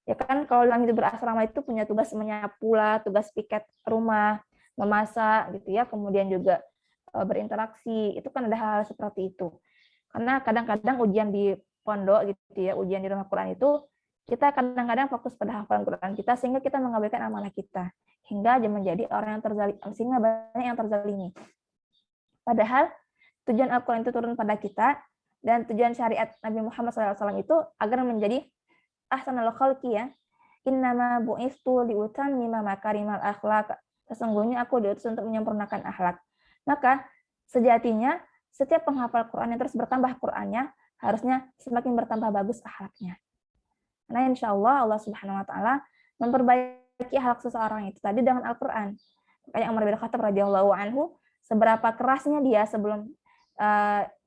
C: Ya kan, kalau dalam hidup berasrama itu punya tugas menyapu lah, tugas piket rumah, memasak gitu ya, kemudian juga berinteraksi. Itu kan ada hal seperti itu. Karena kadang-kadang ujian di pondok gitu ya, ujian di rumah Quran itu kita kadang-kadang fokus pada hafalan Quran kita sehingga kita mengabaikan amanah kita, hingga menjadi orang yang terzalimi, sehingga banyak yang terzalimi. Padahal tujuan Al-Quran itu turun pada kita dan tujuan syariat Nabi Muhammad SAW itu agar menjadi ahsanul khalqi ya. Innama bu'istu liutammima makarimal akhlaq. Sesungguhnya aku diutus untuk menyempurnakan akhlak. Maka sejatinya setiap penghafal Quran yang terus bertambah Qurannya harusnya semakin bertambah bagus akhlaknya. Karena insya Allah Subhanahu Wa Taala memperbaiki akhlak seseorang itu tadi dengan Al-Quran. Kayak Umar bin Khattab radhiyallahu anhu, seberapa kerasnya dia sebelum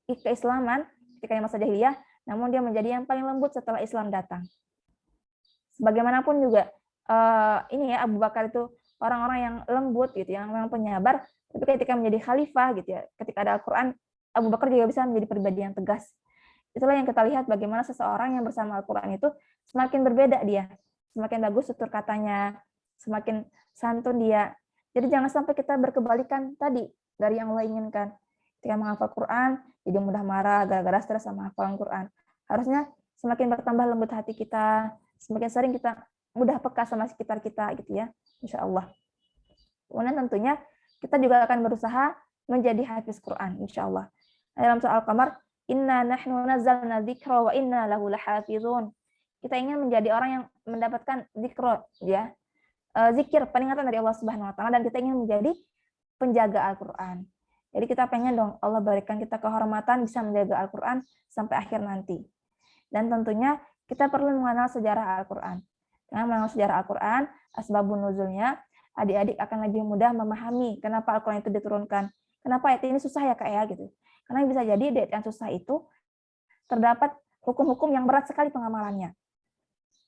C: keislaman ketika masa jahiliyah, namun dia menjadi yang paling lembut setelah Islam datang. Bagaimanapun juga ini ya, Abu Bakar itu orang-orang yang lembut gitu, yang memang penyabar, tapi ketika menjadi khalifah gitu ya, ketika ada Al-Quran, Abu Bakar juga bisa menjadi pribadi yang tegas. Itulah yang kita lihat bagaimana seseorang yang bersama Al-Quran itu semakin berbeda dia, semakin bagus tutur katanya, semakin santun dia. Jadi jangan sampai kita berkebalikan tadi dari yang Allah inginkan. Ketika menghafal Quran, jadi mudah marah gara-gara stres sama hafalan Quran. Harusnya semakin bertambah lembut hati kita, semakin sering kita mudah peka sama sekitar kita gitu ya, insya Allah. Kemudian tentunya kita juga akan berusaha menjadi hafiz Quran, insya Allah. Dalam surah Al-Qamar, Inna nahnu nazzalna dzikra wa inna lahu lahafizun. Kita ingin menjadi orang yang mendapatkan dzikra ya. Zikir, peringatan dari Allah Subhanahu wa taala, dan kita ingin menjadi penjaga Al-Qur'an. Jadi kita pengen dong Allah berikan kita kehormatan bisa menjaga Al-Qur'an sampai akhir nanti. Dan tentunya kita perlu mengenal sejarah Al-Qur'an. Dengan mengenal sejarah Al-Qur'an, asbabun nuzulnya, adik-adik akan lebih mudah memahami kenapa Al-Qur'an itu diturunkan. Kenapa ayat ini susah ya Kak ya gitu. Karena bisa jadi di ayat yang susah itu terdapat hukum-hukum yang berat sekali pengamalannya.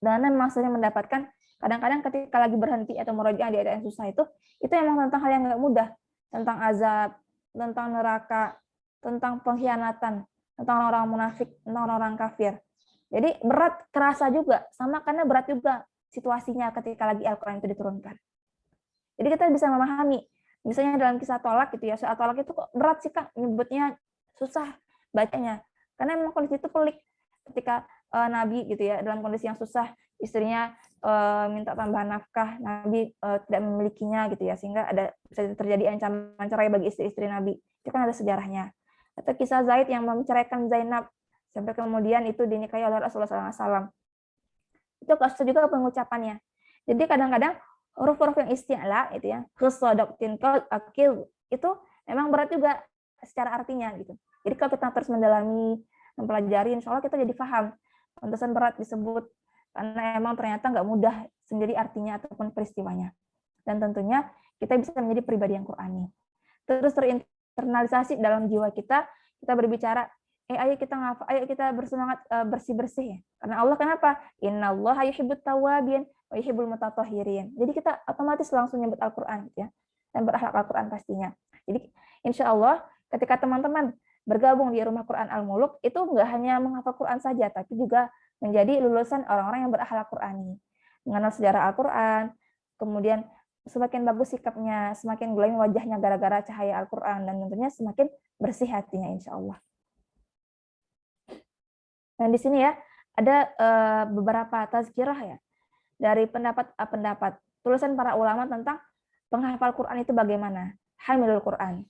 C: Dan maksudnya mendapatkan kadang-kadang ketika lagi berhenti atau murojaah di ayat yang susah itu memang tentang hal yang nggak mudah, tentang azab, tentang neraka, tentang pengkhianatan, tentang orang-orang munafik, tentang orang-orang kafir. Jadi berat, kerasa juga, sama karena berat juga situasinya ketika lagi Al-Quran itu diturunkan. Jadi kita bisa memahami, misalnya dalam kisah tolak gitu ya, soal tolak itu kok berat sih Kak, nyebutnya susah bacanya, karena memang kondisi itu pelik ketika Nabi gitu ya dalam kondisi yang susah, istrinya minta tambahan nafkah, Nabi tidak memilikinya gitu ya, sehingga bisa terjadi ancaman cerai bagi istri-istri Nabi. Itu kan ada sejarahnya. Atau kisah Zaid yang menceraikan Zainab sampai kemudian itu dinikahi oleh Rasulullah SAW. Itu kasus juga pengucapannya. Jadi kadang-kadang huruf-huruf yang isti'la itu ya, khusodoktin akil itu memang berat juga secara artinya gitu. Jadi kalau kita terus mendalami, mempelajari, insya Allah kita jadi paham. Pantesan berat disebut karena emang ternyata nggak mudah sendiri artinya ataupun peristiwanya. Dan tentunya kita bisa menjadi pribadi yang Qur'ani. Terus terinternalisasi dalam jiwa kita berbicara, ayo kita bersemangat bersih-bersih ya. Karena Allah kenapa? Innallaha yuhibbut tawwabin wa yuhibbul mutatahhirin. Jadi kita otomatis langsung nyebut Al-Qur'an ya. Dan berakhlak Al-Qur'an pastinya. Jadi insya Allah ketika teman-teman bergabung di Rumah Quran Al-Muluk itu nggak hanya menghafal Quran saja, tapi juga menjadi lulusan orang-orang yang berakhlak Qur'ani, mengenal sejarah Al-Qur'an, kemudian semakin bagus sikapnya, semakin glowing wajahnya gara-gara cahaya Al-Qur'an, dan tentunya semakin bersih hatinya insya Allah. Dan di sini ya ada beberapa tazkirah ya dari pendapat tulisan para ulama tentang penghafal Quran itu bagaimana. Hamilul Quran.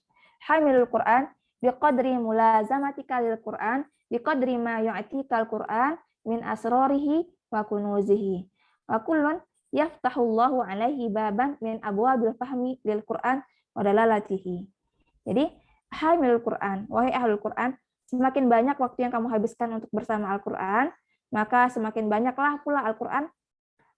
C: Hamilul Quran biqadri mulazamatika lil Quran biqadri ma yu'tikal Quran min asrarihi wa kunuzihi. Wa kullun yaftahullahu alaihi baban min abwabil fahmi lil Quran wa dalalatihi. Jadi, hamilul Quran, wahai ahlul Quran, semakin banyak waktu yang kamu habiskan untuk bersama Al-Quran, maka semakin banyaklah pula Al-Quran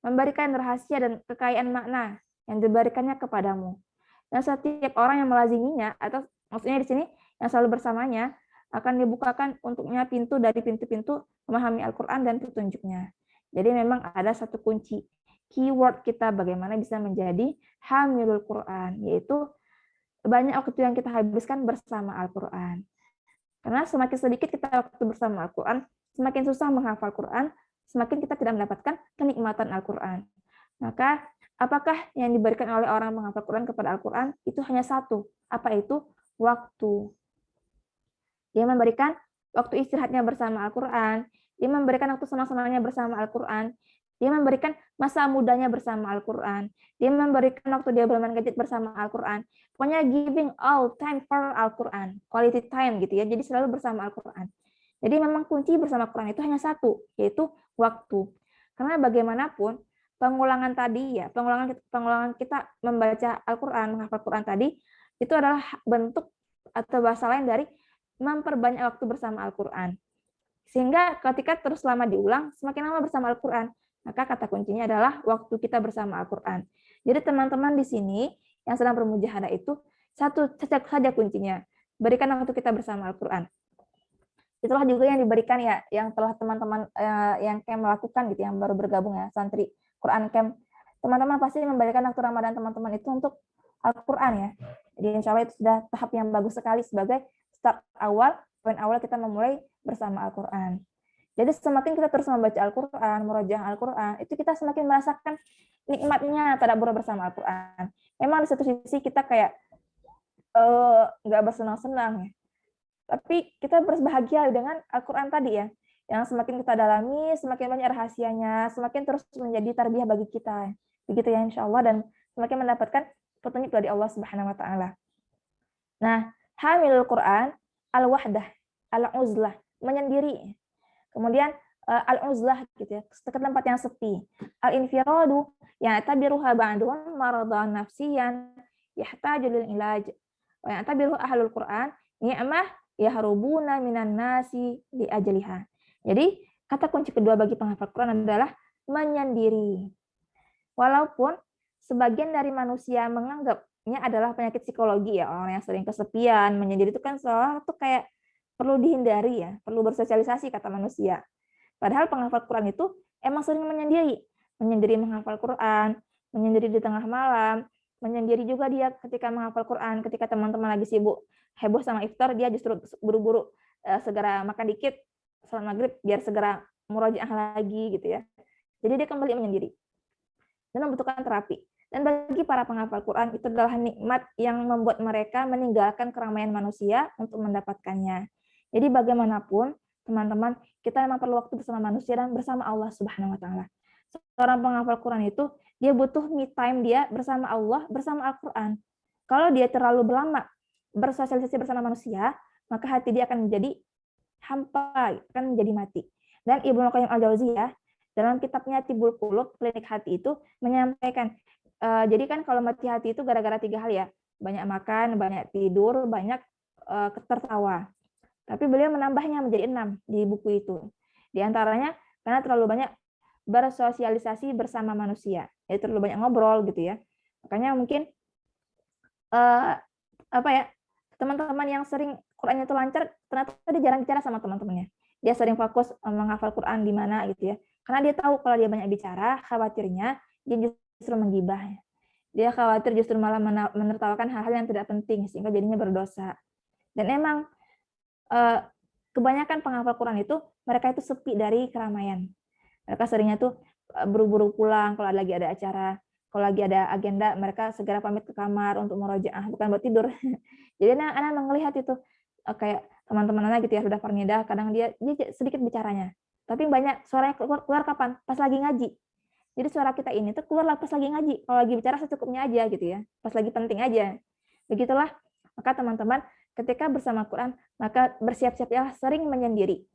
C: memberikan rahasia dan kekayaan makna yang diberikannya kepadamu. Dan setiap orang yang melaziminya, atau maksudnya di sini yang selalu bersamanya, akan dibukakan untuknya pintu dari pintu-pintu memahami Al-Quran dan petunjuknya. Jadi memang ada satu kunci, keyword kita bagaimana bisa menjadi hamilul Quran, yaitu banyak waktu yang kita habiskan bersama Al-Quran. Karena semakin sedikit kita waktu bersama Al-Quran, semakin susah menghafal Quran, semakin kita tidak mendapatkan kenikmatan Al-Quran. Maka, apakah yang diberikan oleh orang menghafal Quran kepada Al-Quran? Itu hanya satu. Apa itu? Waktu. Dia memberikan waktu istirahatnya bersama Al-Quran, dia memberikan waktu senang-senangnya bersama Al-Quran, dia memberikan masa mudanya bersama Al-Quran, dia memberikan waktu dia bermain gadget bersama Al-Quran. Pokoknya giving all time for Al-Quran, quality time gitu ya. Jadi selalu bersama Al-Quran. Jadi memang kunci bersama Quran itu hanya satu, yaitu waktu. Karena bagaimanapun pengulangan tadi ya, pengulangan kita membaca Al-Quran, menghafal Quran tadi, itu adalah bentuk atau bahasa lain dari memperbanyak waktu bersama Al-Quran. Sehingga ketika terus lama diulang, semakin lama bersama Al-Quran. Maka kata kuncinya adalah waktu kita bersama Al-Quran. Jadi teman-teman di sini yang sedang bermujahadah itu satu saja kuncinya, berikan waktu kita bersama Al-Quran. Itulah juga yang diberikan ya, yang telah teman-teman yang camp melakukan gitu, yang baru bergabung ya, santri Quran camp. Teman-teman pasti memberikan waktu Ramadan teman-teman itu untuk Al-Quran ya. Jadi insya Allah itu sudah tahap yang bagus sekali sebagai start awal, poin awal kita memulai bersama Al-Quran. Jadi semakin kita terus membaca Al-Quran, murojaah Al-Quran, itu kita semakin merasakan nikmatnya tadabbur bersama Al-Quran. Memang di satu sisi kita kayak nggak bersenang-senang ya. Tapi kita berbahagia dengan Al-Quran tadi ya, yang semakin kita dalami, semakin banyak rahasianya, semakin terus menjadi tarbiyah bagi kita. Begitu ya insya Allah, dan semakin mendapatkan petunjuk dari Allah Subhanahu wa Ta'ala. Nah, hamilul Quran, al-wahdah, al-uzlah, menyendiri. Kemudian al-uzlah gitu ya, ke tempat yang sepi. Al-infiradu, yang tabiruha ba'dun maradan nafsiyan yahtaju lil ilaj. Wa yang tabiruha ahlul Quran ni'mah yahrubuna minan nasi li ajliha. Jadi, kata kunci kedua bagi penghafal Quran adalah menyendiri. Walaupun sebagian dari manusia menganggapnya adalah penyakit psikologi ya, orang yang sering kesepian, menyendiri itu kan seolah tuh kayak perlu dihindari ya, perlu bersosialisasi kata manusia. Padahal penghafal Quran itu emang sering menyendiri menghafal Quran, menyendiri di tengah malam, menyendiri juga dia ketika menghafal Quran, ketika teman-teman lagi sibuk heboh sama iftar, dia justru buru-buru segera makan dikit salat maghrib biar segera murojaah lagi gitu ya. Jadi dia kembali menyendiri dan membutuhkan terapi. Dan bagi para penghafal Quran itu adalah nikmat yang membuat mereka meninggalkan keramaian manusia untuk mendapatkannya. Jadi bagaimanapun teman-teman, kita memang perlu waktu bersama manusia dan bersama Allah Subhanahu wa Ta'ala. Seorang penghafal Quran itu dia butuh me time dia bersama Allah, bersama Al-Quran. Kalau dia terlalu lama bersosialisasi bersama manusia, maka hati dia akan menjadi hampa, akan menjadi mati. Dan Ibnu Qayyim al-Jauziyah dalam kitabnya Tibbul Qulub, klinik hati itu menyampaikan, jadi kan kalau mati hati itu gara-gara 3 hal ya, banyak makan, banyak tidur, banyak tertawa. Tapi beliau menambahnya menjadi 6 di buku itu. Di antaranya karena terlalu banyak bersosialisasi bersama manusia, yaitu terlalu banyak ngobrol gitu ya. Makanya mungkin teman-teman yang sering Qurannya itu lancar, ternyata dia jarang bicara sama teman-temannya. Dia sering fokus menghafal Quran di mana gitu ya. Karena dia tahu kalau dia banyak bicara, khawatirnya dia justru menggibah. Dia khawatir justru malah menertawakan hal-hal yang tidak penting sehingga jadinya berdosa. Dan emang kebanyakan penghafal Quran itu mereka itu sepi dari keramaian. Mereka seringnya tuh buru-buru pulang kalau lagi ada acara, kalau lagi ada agenda, mereka segera pamit ke kamar untuk murojaah, bukan buat tidur. Jadi anak melihat itu kayak teman-teman anak gitu ya sudah farnidah, kadang dia sedikit bicaranya, tapi banyak suaranya keluar kapan? Pas lagi ngaji. Jadi suara kita ini tuh keluar pas lagi ngaji. Kalau lagi bicara secukupnya aja gitu ya, pas lagi penting aja. Begitulah, maka teman-teman ketika bersama Quran, maka bersiap-siaplah sering menyendiri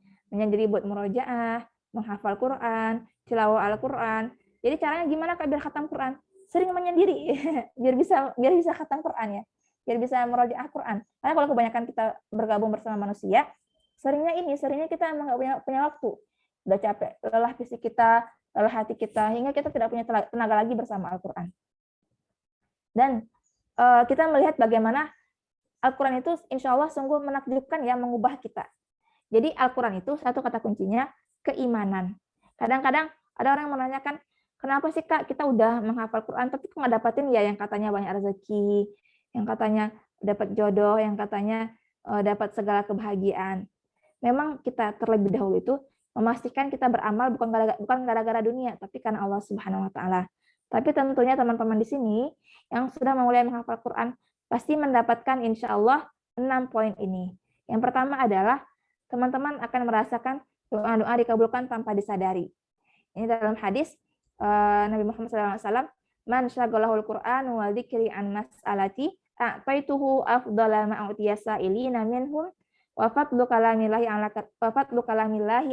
C: buat murojaah, menghafal Quran, tilawah Al-Quran. Jadi caranya gimana Kak biar khatam Quran? Sering menyendiri biar bisa khatam Quran ya. Biar bisa murojaah Quran. Karena kalau kebanyakan kita bergabung bersama manusia, seringnya kita emang nggak punya waktu. Udah capek, lelah fisik kita, lelah hati kita, hingga kita tidak punya tenaga lagi bersama Al-Quran. Dan kita melihat bagaimana Al-Quran itu insya Allah sungguh menakjubkan ya, mengubah kita. Jadi Al-Quran itu satu kata kuncinya keimanan. Kadang-kadang ada orang yang menanyakan, kenapa sih Kak kita udah menghafal Quran tapi kok nggak dapatin ya yang katanya banyak rezeki, yang katanya dapat jodoh, yang katanya dapat segala kebahagiaan. Memang kita terlebih dahulu itu memastikan kita beramal bukan gara-gara dunia, tapi karena Allah Subhanahu wa taala. Tapi tentunya teman-teman di sini yang sudah memulai menghafal Quran pasti mendapatkan insya Allah 6 poin ini. Yang pertama adalah teman-teman akan merasakan doa-doa dikabulkan tanpa disadari. Ini dalam hadis Nabi Muhammad SAW, man syaghalahul Quran wa dzikri an mas'alati a'taituhu afdhala ma utiya sa'ilina minhum wa fadlu kalamillahi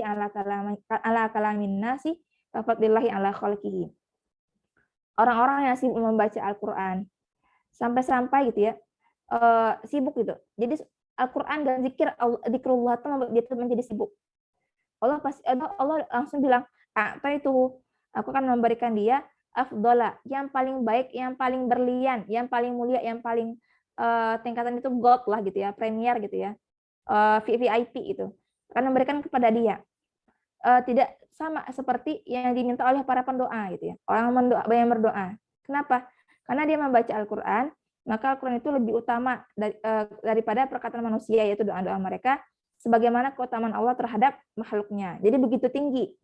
C: ala kalamin nasi wa fadlillahi ala khalqihi. Orang-orang yang sibuk membaca Al-Quran sampai-sampai gitu ya, sibuk gitu. Jadi Al-Quran dan zikrullah itu membuat dia menjadi sibuk. Allah langsung bilang, apa itu? Aku akan memberikan dia afdola, yang paling baik, yang paling berlian, yang paling mulia, yang paling tingkatan itu gold lah gitu ya, premier gitu ya, VIP itu. Akan memberikan kepada dia. Tidak sama seperti yang diminta oleh para pendoa gitu ya. Orang yang berdoa. Kenapa? Karena dia membaca Al-Quran, maka Al-Quran itu lebih utama daripada perkataan manusia, yaitu doa-doa mereka, sebagaimana keutamaan Allah terhadap makhluknya. Jadi begitu tinggi.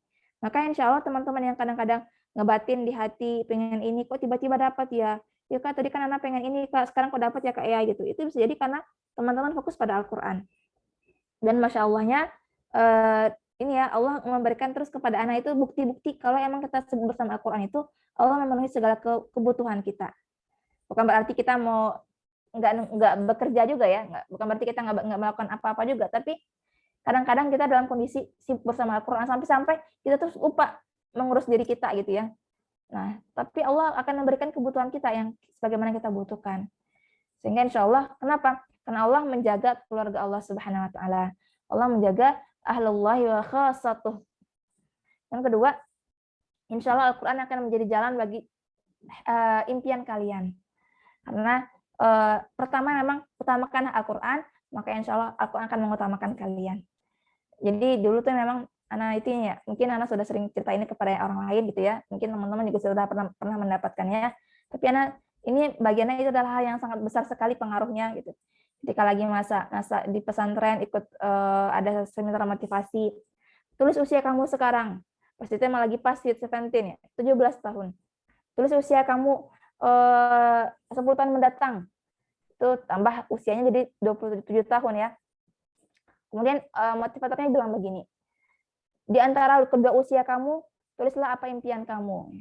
C: Maka insya Allah teman-teman yang kadang-kadang ngebatin di hati, pengen ini, kok tiba-tiba dapat ya? Ya Kak, tadi kan anak pengen ini, Kak, sekarang kok dapat ya Kak ya gitu. Itu bisa jadi karena teman-teman fokus pada Al-Quran. Dan Masya Allahnya, ini ya, Allah memberikan terus kepada anak itu bukti-bukti kalau emang kita bersama Al-Quran itu, Allah memenuhi segala kebutuhan kita. Bukan berarti kita mau nggak bekerja juga ya, bukan berarti kita nggak melakukan apa-apa juga, tapi kadang-kadang kita dalam kondisi sibuk bersama Al-Quran sampai kita terus lupa mengurus diri kita gitu ya. Nah, tapi Allah akan memberikan kebutuhan kita yang sebagaimana kita butuhkan. Sehingga insya Allah, kenapa? Karena Allah menjaga keluarga Allah Subhanahu wa taala. Allah menjaga ahlullahi wa khassatuh. Yang kedua, insya Allah Al-Quran akan menjadi jalan bagi impian kalian. Karena pertama memang utamakan Al-Quran, maka insya Allah Al-Quran akan mengutamakan kalian. Jadi dulu tuh memang anak itu ya, mungkin anak sudah sering cerita ini kepada orang lain gitu ya, mungkin teman-teman juga sudah pernah mendapatkannya, tapi anak ini bagiannya itu adalah hal yang sangat besar sekali pengaruhnya gitu. Ketika lagi masa di pesantren ikut ada seminar motivasi, tulis usia kamu sekarang, pasti itu emang lagi pas hit 17 ya, 17 tahun. Tulis usia kamu 10 tahun mendatang, itu tambah usianya jadi 27 tahun ya. Kemudian motivatornya bilang begini, di antara kedua usia kamu, tulislah apa impian kamu.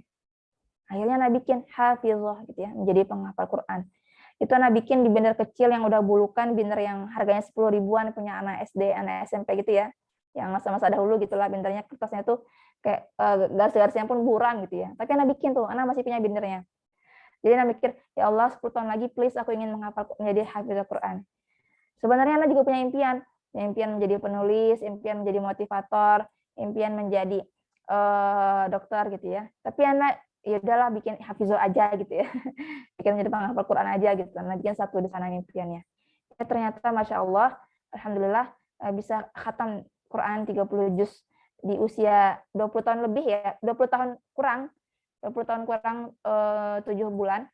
C: Akhirnya Nabi bikin hafizah gitu ya, menjadi penghafal Quran. Itu Nabi bikin di binder kecil yang udah bulukan, binder yang harganya 10 ribuan, punya anak SD, anak SMP gitu ya, yang masa-masa dahulu gitulah, bindernya kertasnya tuh kayak garis-garisnya pun buram gitu ya. Tapi Nabi bikin tuh, anak masih punya bindernya. Jadi Nabi mikir, ya Allah 10 tahun lagi please aku ingin menghafal menjadi hafizah Quran. Sebenarnya anak juga punya impian menjadi penulis, impian menjadi motivator, impian menjadi dokter gitu ya. Tapi anak ya udahlah bikin hafizul aja gitu ya. Bikin menjadi penghafal Quran aja gitu. Nah, bikin satu di sana impiannya. Ya, ternyata Masya Allah, Alhamdulillah bisa khatam Quran 30 juz di usia 20 tahun lebih ya, 20 tahun kurang 7 bulan.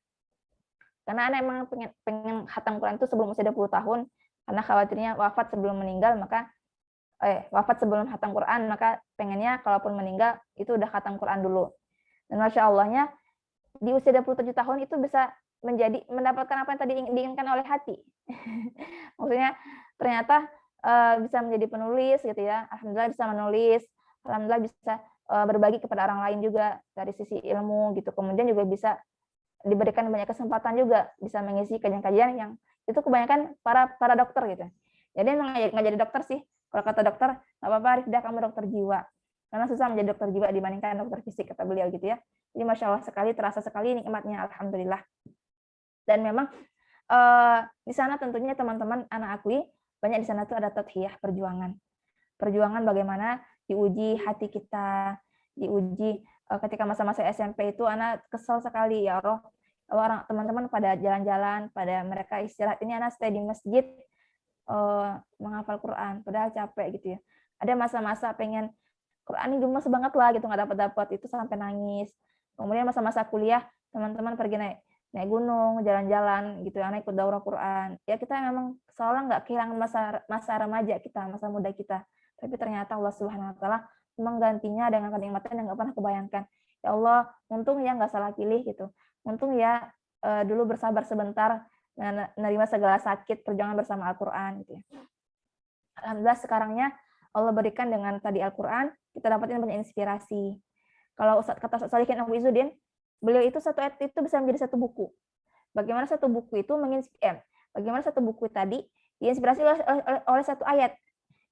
C: Karena anak emang pengen khatam Quran itu sebelum usia 20 tahun, karena khawatirnya wafat sebelum meninggal, maka wafat sebelum khatam Quran, maka pengennya kalaupun meninggal itu udah khatam Quran dulu. Dan Masya Allahnya di usia 27 tahun itu bisa mendapatkan apa yang tadi diinginkan oleh hati. Maksudnya ternyata bisa menjadi penulis gitu ya. Alhamdulillah bisa menulis, alhamdulillah bisa berbagi kepada orang lain juga dari sisi ilmu gitu. Kemudian juga bisa diberikan banyak kesempatan juga bisa mengisi kajian-kajian yang itu kebanyakan para dokter gitu. Jadi emang nggak jadi dokter sih. Kalau kata dokter, nggak apa-apa Rifda, kamu dokter jiwa. Karena susah menjadi dokter jiwa dibandingkan dokter fisik, kata beliau gitu ya. Jadi Masya Allah sekali, terasa sekali nikmatnya, alhamdulillah. Dan memang di sana tentunya teman-teman anak akui, banyak di sana tuh ada tadhiyah, perjuangan. Perjuangan bagaimana diuji hati kita, diuji ketika masa-masa SMP itu anak kesel sekali, ya Allah, orang teman-teman pada jalan-jalan, pada mereka istirahat, ini anak stay di masjid menghafal Quran, padahal capek gitu ya. Ada masa-masa pengen Quran ini gemes banget lah gitu, nggak dapat itu sampai nangis. Kemudian masa-masa kuliah, teman-teman pergi naik gunung, jalan-jalan gitu, anak ikut daurah Quran. Ya kita memang seolah nggak kehilangan masa remaja kita, masa muda kita. Tapi ternyata Allah Subhanahu Wa Taala menggantinya dengan kenikmatan yang nggak pernah kebayangkan. Ya Allah, untung ya nggak salah pilih gitu. Untung ya dulu bersabar sebentar, menerima segala sakit perjuangan bersama Al-Quran gitu ya. Alhamdulillah sekarangnya Allah berikan dengan tadi Al-Quran, kita dapatin banyak inspirasi. Kalau kata Ustaz Shalihin Abu Izzuddin, beliau itu satu ayat itu bisa menjadi satu buku. Bagaimana satu buku itu bagaimana satu buku tadi diinspirasi oleh satu ayat.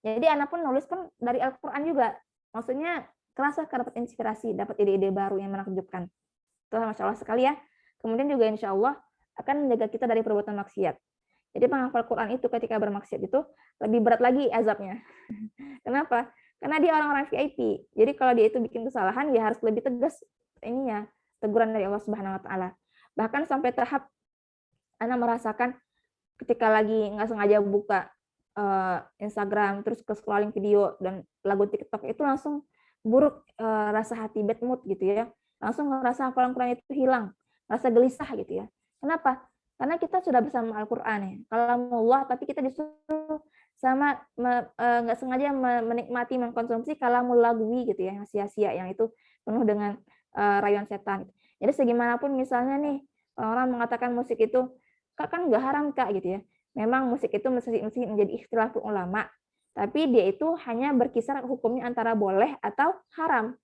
C: Jadi anak pun nulis pun dari Al-Quran juga. Maksudnya kerasa dapat inspirasi, dapat ide-ide baru yang menakjubkan. Itu Masya Allah sekali ya. Kemudian juga insya Allah akan menjaga kita dari perbuatan maksiat. Jadi penghafal Quran itu ketika bermaksiat itu lebih berat lagi azabnya. Kenapa? Karena dia orang-orang VIP. Jadi kalau dia itu bikin kesalahan, ya harus lebih tegas ininya, teguran dari Allah Subhanahu Wa Taala. Bahkan sampai tahap Ana merasakan ketika lagi nggak sengaja buka Instagram, terus ke scrolling video dan lagu TikTok itu langsung buruk rasa hati, bad mood gitu ya. Langsung ngerasa hafalan Quran itu hilang, rasa gelisah gitu ya. Kenapa? Karena kita sudah bersama Al-Quran ya. Kalamullah, tapi kita disuruh sama nggak sengaja menikmati, mengkonsumsi kalamul lagwi gitu ya, yang sia-sia, yang itu penuh dengan rayuan setan. Jadi segimanapun misalnya nih orang mengatakan musik itu Kak kan nggak haram Kak gitu ya. Memang musik itu mesti menjadi istilah ulama, tapi dia itu hanya berkisar hukumnya antara boleh atau haram,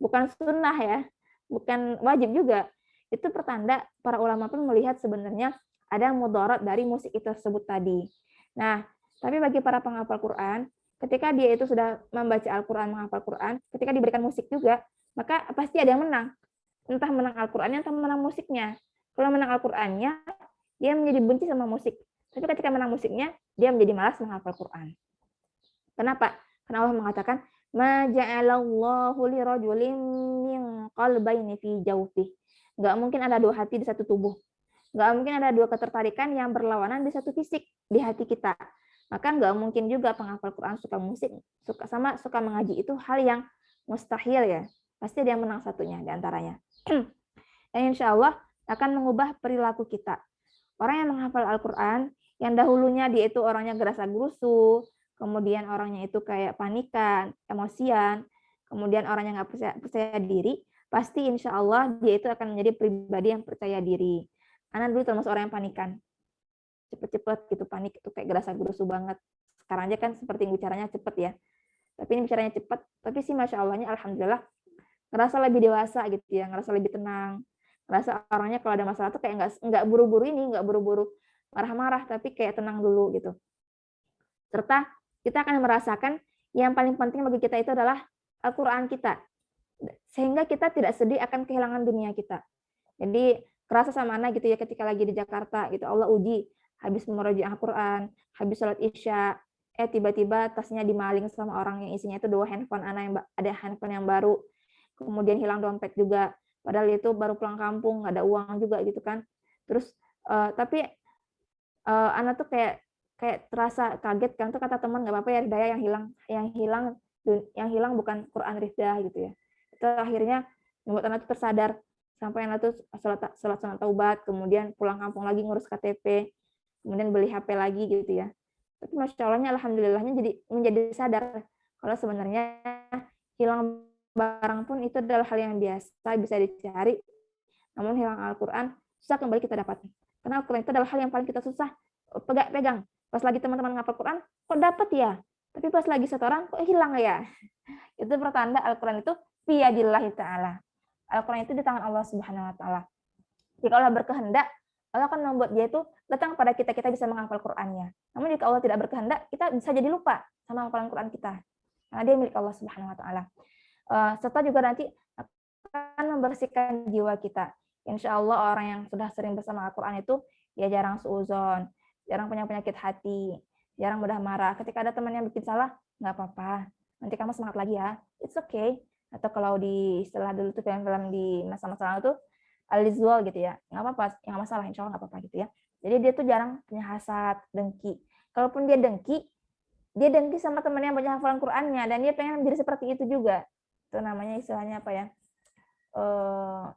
C: bukan sunnah ya, bukan wajib juga. Itu pertanda para ulama pun melihat sebenarnya ada mudarat dari musik itu tersebut tadi. Nah, tapi bagi para penghafal Quran, ketika dia itu sudah membaca Al-Quran, menghafal Quran, ketika diberikan musik juga, maka pasti ada yang menang. Entah menang Al-Qurannya, atau menang musiknya. Kalau menang Al-Qurannya, dia menjadi benci sama musik. Tapi ketika menang musiknya, dia menjadi malas menghafal Quran. Kenapa? Karena Allah mengatakan, ma ja'alallahu lirajulin min qalbayni fi jawfihi. Nggak mungkin ada dua hati di satu tubuh. Nggak mungkin ada dua ketertarikan yang berlawanan di satu fisik, di hati kita. Maka nggak mungkin juga penghafal Quran suka musik, suka mengaji, itu hal yang mustahil ya. Pasti dia menang satunya di antaranya. Dan insya Allah akan mengubah perilaku kita. Orang yang menghafal Al-Quran, yang dahulunya dia itu orangnya gerasa-gerusu, kemudian orangnya itu kayak panikan, emosian, kemudian orangnya nggak percaya diri, pasti insya Allah dia itu akan menjadi pribadi yang percaya diri. Anak dulu termasuk orang yang panikan. Cepet-cepet gitu, panik itu kayak gerasa-gerusu banget. Sekarang aja kan seperti bicaranya cepet ya. Tapi ini bicaranya cepet, tapi sih Masya Allahnya Alhamdulillah ngerasa lebih dewasa gitu ya, ngerasa lebih tenang. Ngerasa orangnya kalau ada masalah tuh kayak nggak buru-buru nggak buru-buru marah-marah, tapi kayak tenang dulu gitu. Serta kita akan merasakan yang paling penting bagi kita itu adalah Al-Quran kita. Sehingga kita tidak sedih akan kehilangan dunia kita. Jadi kerasa sama anak gitu ya ketika lagi di Jakarta gitu, Allah uji habis memurojaah Al-Quran, habis sholat Isya, tiba-tiba tasnya dimaling sama orang yang isinya itu 2 handphone anak, yang ada handphone yang baru, kemudian hilang dompet juga, padahal itu baru pulang kampung, nggak ada uang juga gitu kan. Terus tapi anak tuh kayak terasa kaget kan, tuh kata teman, nggak apa-apa ya Ridaya, yang hilang bukan Quran Rifda gitu ya. Itu akhirnya membuat anak tuh tersadar, sampai anak tuh sholat taubat, kemudian pulang kampung lagi ngurus KTP, kemudian beli HP lagi gitu ya. Tapi masya Allahnya, alhamdulillahnya menjadi sadar kalau sebenarnya hilang barang pun itu adalah hal yang biasa, bisa dicari. Namun hilang Al-Quran susah kembali kita dapat. Karena Al-Quran itu adalah hal yang paling kita susah pegang. Pas lagi teman-teman ngapal Quran, kok dapat ya? Tapi pas lagi setoran, kok hilang ya? Itu pertanda Al-Quran itu biyadillahi ta'ala. Al-Quran itu di tangan Allah Subhanahu wa Ta'ala. Jika Allah berkehendak, Allah akan membuat dia itu datang pada kita bisa menghafal Qur'annya. Namun jika Allah tidak berkehendak, kita bisa jadi lupa sama hafalan Qur'an kita. Karena dia milik Allah Subhanahu wa Ta'ala. Serta juga nanti akan membersihkan jiwa kita. Insya Allah orang yang sudah sering bersama Al-Quran itu ya jarang suuzon, jarang punya penyakit hati, jarang mudah marah. Ketika ada teman yang bikin salah, nggak apa-apa. Nanti kamu semangat lagi ya. It's okay. Atau kalau di istilah dulu tuh film-film di masa-masa lalu tuh alizwal gitu ya, nggak apa-apa, nggak masalah, insya Allah nggak apa-apa gitu ya. Jadi dia tuh jarang punya hasad, dengki. Kalaupun dia dengki sama teman yang banyak hafalan Qur'annya, dan dia pengen menjadi seperti itu juga. Itu namanya istilahnya apa ya?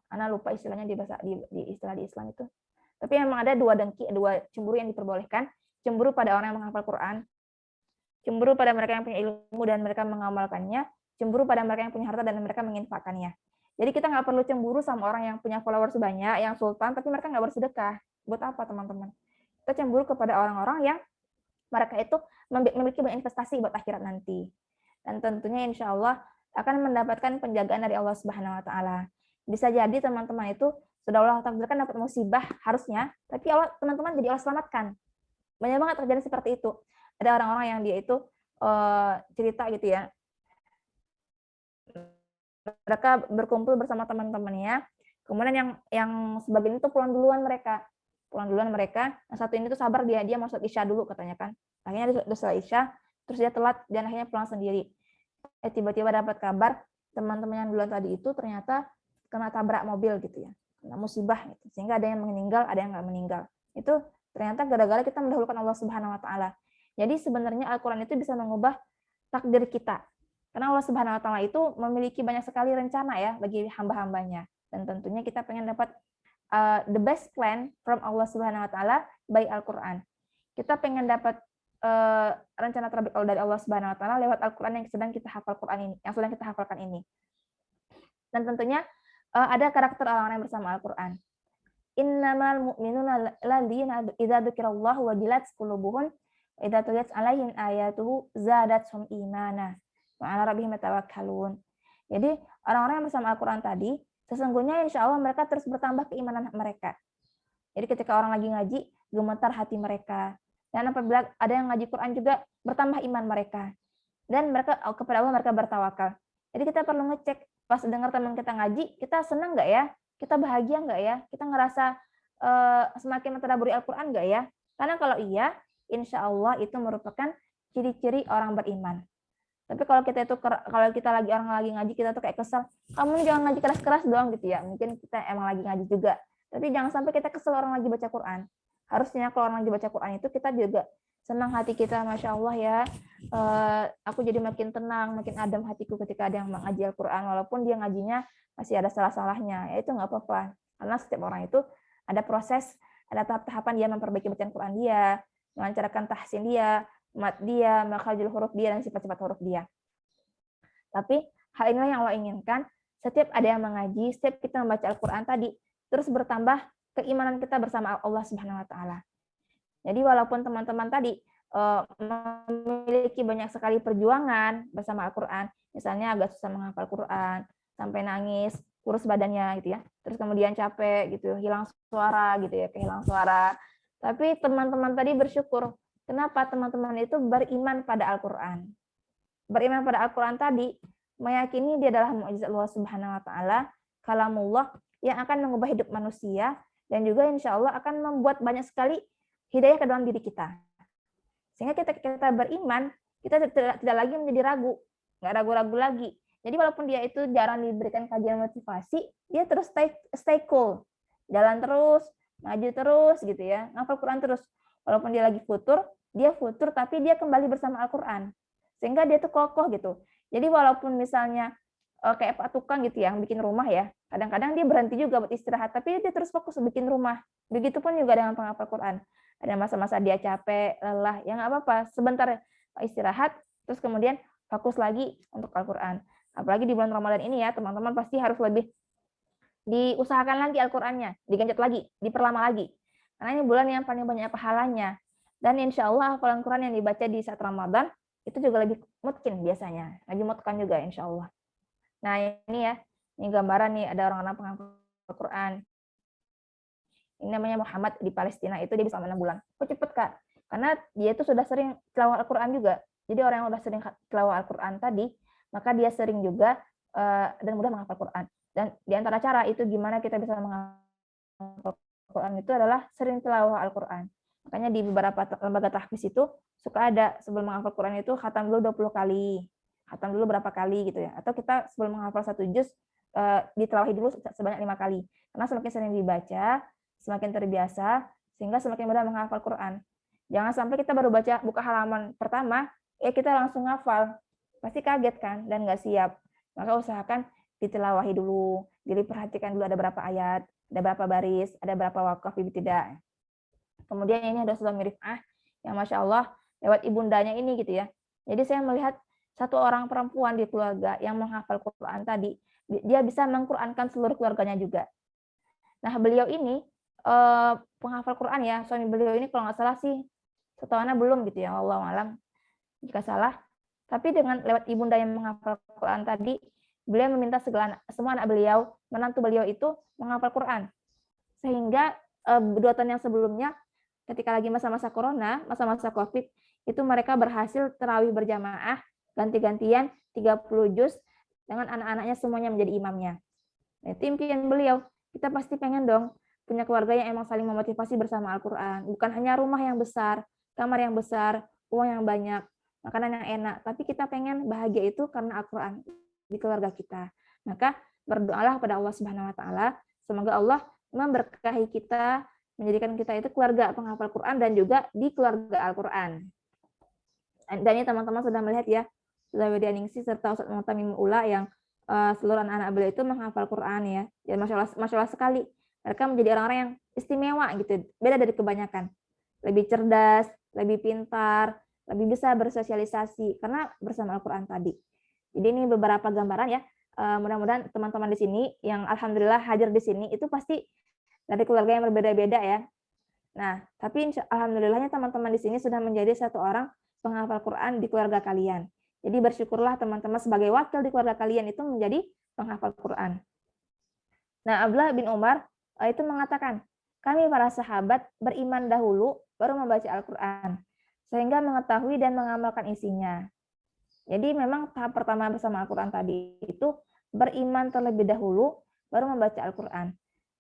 C: Ana lupa istilahnya di bahasa di istilah di Islam itu. Tapi memang ada dua cemburu yang diperbolehkan. Cemburu pada orang yang menghafal Qur'an, cemburu pada mereka yang punya ilmu dan mereka mengamalkannya, cemburu pada mereka yang punya harta dan mereka menginfakkannya. Jadi kita nggak perlu cemburu sama orang yang punya followers banyak, yang sultan, tapi mereka nggak bersedekah. Buat apa, teman-teman? Kita cemburu kepada orang-orang yang mereka itu memiliki banyak investasi buat akhirat nanti. Dan tentunya insya Allah akan mendapatkan penjagaan dari Allah Subhanahu wa Ta'ala. Bisa jadi teman-teman itu sudah Allah takdirkan dapat musibah harusnya, tapi Allah, teman-teman, jadi Allah selamatkan. Banyak banget terjadi seperti itu. Ada orang-orang yang dia itu cerita gitu ya, mereka berkumpul bersama teman-temannya, kemudian yang sebagian itu pulang duluan mereka, yang satu ini tuh sabar, dia masuk isya dulu katanya kan, akhirnya dia selesai isya, terus dia telat dan akhirnya pulang sendiri. Tiba-tiba dapat kabar teman-teman yang duluan tadi itu ternyata kena tabrak mobil gitu ya, kena musibah gitu. Sehingga ada yang meninggal, ada yang nggak meninggal. Itu ternyata gara-gara kita mendahulukan Allah Subhanahu wa Ta'ala. Jadi sebenarnya Al-Quran itu bisa mengubah takdir kita. Karena Allah Subhanahu wa Ta'ala itu memiliki banyak sekali rencana ya bagi hamba-hambanya. Dan tentunya kita pengen dapat the best plan from Allah Subhanahu wa Ta'ala by Al-Quran. Kita pengen dapat rencana terbaik dari Allah Subhanahu wa Ta'ala lewat Al-Quran yang sedang kita hafalkan ini. Dan tentunya ada karakter orang-orang yang bersama Al-Quran. Innamal mu'minuna alladzina idza dzukirallahu wajilat qulubuhum wa idza tuliyat 'alaihim ayatuhu zadatuhum imana wa 'ala rabbihim yatawakkalun. Jadi orang-orang yang bersama Al-Quran tadi sesungguhnya insya Allah mereka terus bertambah keimanan mereka. Jadi ketika orang lagi ngaji, gemetar hati mereka. Dan apabila ada yang ngaji Quran juga bertambah iman mereka. Dan mereka kepada Allah mereka bertawakal. Jadi kita perlu ngecek pas dengar teman kita ngaji, kita senang nggak ya? Kita bahagia nggak ya? Kita ngerasa semakin mentadabburi Al-Quran nggak ya? Karena kalau iya, insya Allah itu merupakan ciri-ciri orang beriman. Tapi kalau kita orang lagi ngaji, kita tuh kayak kesel, kamu jangan ngaji keras-keras doang gitu ya. Mungkin kita emang lagi ngaji juga. Tapi jangan sampai kita kesel orang lagi baca Quran. Harusnya kalau orang lagi baca Quran itu kita juga senang hati kita, Masya Allah ya. Aku jadi makin tenang, makin adem hatiku ketika ada yang mengaji Al-Quran. Walaupun dia ngajinya masih ada salah-salahnya. Ya itu nggak apa-apa. Karena setiap orang itu ada proses, ada tahap-tahapan dia memperbaiki bacaan Quran dia, melancarkan tahsin dia, mat dia, makhrajul huruf dia, dan sifat-sifat huruf dia. Tapi hal inilah yang Allah inginkan. Setiap ada yang mengaji, setiap kita membaca Al-Quran tadi, terus bertambah keimanan kita bersama Allah Subhanahu wa Ta'ala. Jadi walaupun teman-teman tadi memiliki banyak sekali perjuangan bersama Al-Quran, misalnya agak susah menghafal Quran, sampai nangis, kurus badannya gitu ya, terus kemudian capek gitu, hilang suara gitu ya, kehilangan suara. Tapi teman-teman tadi bersyukur. Kenapa? Teman-teman itu beriman pada Al-Quran. Beriman pada Al-Quran tadi, meyakini dia adalah mukjizat Allah Subhanahu wa Ta'ala, kalamullah yang akan mengubah hidup manusia, dan juga insya Allah akan membuat banyak sekali hidayah ke dalam diri kita. Sehingga kita beriman, kita tidak lagi menjadi ragu, nggak ragu-ragu lagi. Jadi walaupun dia itu jarang diberikan kajian motivasi, dia terus stay cool, jalan terus, maju terus gitu ya, ngapal Quran terus. Walaupun dia lagi futur, tapi dia kembali bersama Al-Quran. Sehingga dia tuh kokoh gitu. Jadi walaupun misalnya kayak Pak Tukang gitu ya, yang bikin rumah ya, kadang-kadang dia berhenti juga buat istirahat, tapi dia terus fokus bikin rumah. Begitupun juga dengan penghafal Quran. ada masa-masa dia capek, lelah, ya nggak apa-apa, sebentar istirahat, terus kemudian fokus lagi untuk Al-Quran. Apalagi di bulan Ramadan ini ya, teman-teman pasti harus lebih diusahakan lagi Al-Qur'annya, digenjot lagi, diperlama lagi. Karena ini bulan yang paling banyak pahalanya. Dan insya Allah hafalan Quran yang dibaca di saat Ramadan itu juga lebih mutkin biasanya, lebih mutkan juga insya Allah. Nah ini ya, ini gambaran nih ada orang-orang penghafal Al-Quran. Ini namanya Muhammad di Palestina, itu dia bisa 6 bulan. Kok cepet Kak? Karena dia itu sudah sering tilawah Al-Quran juga. Jadi orang yang sudah sering tilawah Al-Quran tadi, maka dia sering juga dan mudah menghafal Quran. Dan di antara cara itu gimana kita bisa menghafal Quran itu adalah sering tilawah Al-Quran. Makanya di beberapa lembaga tahfiz itu suka ada sebelum menghafal Quran itu khatam dulu 20 kali. Khatam dulu berapa kali gitu ya. Atau kita sebelum menghafal 1 juz ditelawahi dulu sebanyak 5 kali. Karena semakin sering dibaca, semakin terbiasa, sehingga semakin mudah menghafal Quran. Jangan sampai kita baru baca buka halaman pertama, kita langsung hafal. Pasti kaget kan dan nggak siap. Maka usahakan ditelawahi dulu, diperhatikan dulu ada berapa ayat, ada berapa baris, ada berapa wakaf, tidak. Kemudian ini ada surah Rif'ah yang Masya Allah lewat ibundanya ini gitu ya. Jadi saya melihat satu orang perempuan di keluarga yang menghafal Quran tadi, dia bisa mengqurankan seluruh keluarganya juga. Nah beliau ini penghafal Quran ya, suami beliau ini kalau nggak salah sih setahunan belum gitu ya, Wallahu a'lam jika salah. Tapi dengan lewat ibunda yang menghafal Quran tadi, beliau meminta semua anak beliau, menantu beliau itu menghafal Quran. Sehingga 2 tahun yang sebelumnya, ketika lagi masa-masa corona, masa-masa COVID, itu mereka berhasil tarawih berjamaah, ganti-gantian 30 juz, dengan anak-anaknya semuanya menjadi imamnya. Nah, itu impian beliau. Kita pasti pengen dong punya keluarga yang emang saling memotivasi bersama Al-Quran. Bukan hanya rumah yang besar, kamar yang besar, uang yang banyak, makanan yang enak, tapi kita pengen bahagia itu karena Al-Quran di keluarga kita. Maka berdoalah kepada Allah Subhanahu wa taala, semoga Allah memberkahi kita, menjadikan kita itu keluarga penghafal Quran dan juga di keluarga Al-Quran. Dan ini teman-teman sudah melihat ya, Zawadi Aningsi serta Ustaz Muhtamim Ula yang seluruh anak-anak beliau itu menghafal Quran ya. Ya Masya Allah sekali. Mereka menjadi orang-orang yang istimewa gitu, beda dari kebanyakan. Lebih cerdas, lebih pintar, lebih bisa bersosialisasi karena bersama Al-Quran tadi. Jadi ini beberapa gambaran ya. Mudah-mudahan teman-teman di sini yang alhamdulillah hadir di sini itu pasti dari keluarga yang berbeda-beda ya. Nah, tapi alhamdulillahnya teman-teman di sini sudah menjadi satu orang penghafal Quran di keluarga kalian. Jadi bersyukurlah teman-teman sebagai wakil di keluarga kalian itu menjadi penghafal Quran. Nah, Abdullah bin Umar itu mengatakan, kami para sahabat beriman dahulu baru membaca Al-Quran, sehingga mengetahui dan mengamalkan isinya. Jadi memang tahap pertama bersama Al-Quran tadi itu beriman terlebih dahulu baru membaca Al-Quran.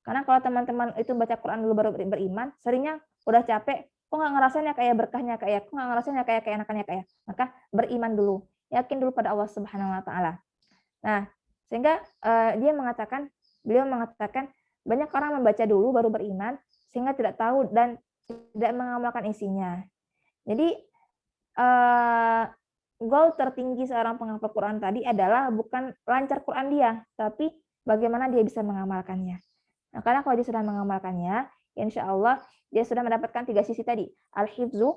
C: Karena kalau teman-teman itu baca Quran dulu baru beriman, seringnya udah capek, kok nggak ngerasainnya kayak berkahnya kayak, kok nggak ngerasainnya kayak keenakannya kayak. Maka beriman dulu, yakin dulu pada Allah Subhanahu wa taala. Nah, sehingga beliau mengatakan banyak orang membaca dulu baru beriman sehingga tidak tahu dan tidak mengamalkan isinya. Jadi goal tertinggi seorang penghafal Quran tadi adalah bukan lancar Quran dia, tapi bagaimana dia bisa mengamalkannya. Nah, karena kalau dia sudah mengamalkannya, insya Allah dia sudah mendapatkan 3 sisi tadi. Al-hifzu,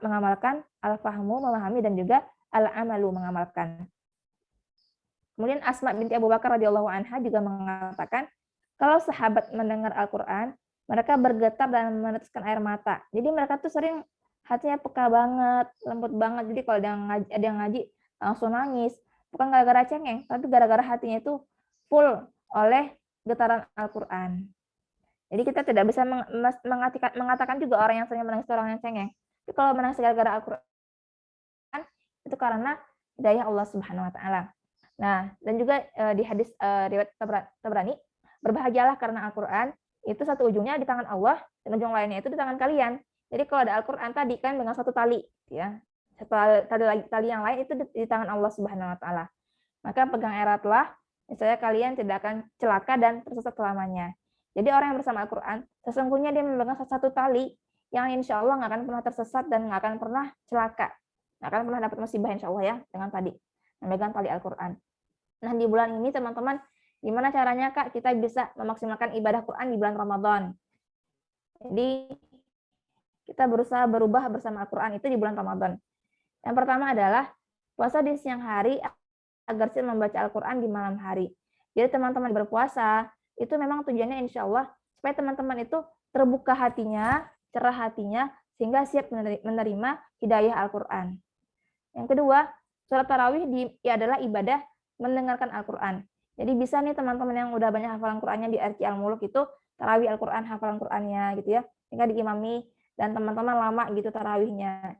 C: mengamalkan, al-fahmu, memahami, dan juga al-amalu, mengamalkan. Kemudian Asma binti Abu Bakar radhiyallahu anha juga mengatakan, kalau sahabat mendengar Al-Quran, mereka bergetar dan meneteskan air mata. Jadi mereka tuh sering hatinya peka banget, lembut banget. Jadi kalau ada yang ngaji langsung nangis. Bukan gara-gara cengeng, tapi gara-gara hatinya itu full oleh getaran Al-Quran. Jadi kita tidak bisa mengatakan juga orang yang sering menangis orang yang cengeng. Tapi kalau menangis gara-gara Al-Quran, itu karena hidayah Allah Subhanahu wa taala. Nah, dan juga di hadis riwayat Tabrani, berbahagialah karena Al-Quran, itu satu ujungnya di tangan Allah, dan ujung lainnya itu di tangan kalian. Jadi kalau ada Al-Quran tadi kan dengan satu tali, ya, tali yang lain itu di tangan Allah Subhanahu wa taala. Maka pegang eratlah, misalnya kalian tidak akan celaka dan tersesat selamanya. Jadi orang yang bersama Al-Quran, sesungguhnya dia memegang satu tali yang insya Allah nggak akan pernah tersesat dan nggak akan pernah celaka. Nggak akan pernah dapat musibah insya Allah ya, dengan tadi. Memegang tali Al-Quran. Nah di bulan ini teman-teman, gimana caranya Kak kita bisa memaksimalkan ibadah Quran di bulan Ramadan? Jadi kita berusaha berubah bersama Al-Quran itu di bulan Ramadan. Yang pertama adalah puasa di siang hari agar siap membaca Al-Quran di malam hari. Jadi teman-teman berpuasa, itu memang tujuannya insya Allah supaya teman-teman itu terbuka hatinya, cerah hatinya, sehingga siap menerima hidayah Al-Quran. Yang kedua, sholat tarawih adalah ibadah mendengarkan Al-Quran. Jadi bisa nih teman-teman yang udah banyak hafalan Qurannya di RQ Al-Muluk itu tarawih Al-Quran, hafalan Qurannya gitu ya, sehingga diimami dan teman-teman lama gitu tarawihnya.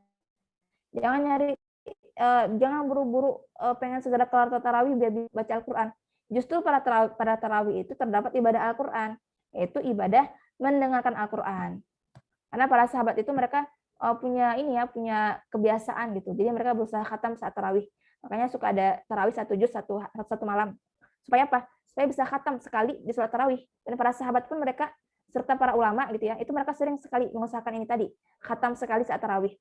C: Jangan buru-buru pengen segera kelar tarawih biar baca Al-Quran. Justru pada tarawih itu terdapat ibadah Al-Quran, yaitu ibadah mendengarkan Al-Quran. Karena para sahabat itu mereka punya kebiasaan gitu. Jadi mereka berusaha khatam saat tarawih. Makanya suka ada tarawih satu juz satu malam. Supaya apa? Supaya bisa khatam sekali di sholat tarawih. Dan para sahabat pun mereka serta para ulama gitu ya, itu mereka sering sekali mengusahakan ini tadi, khatam sekali saat tarawih.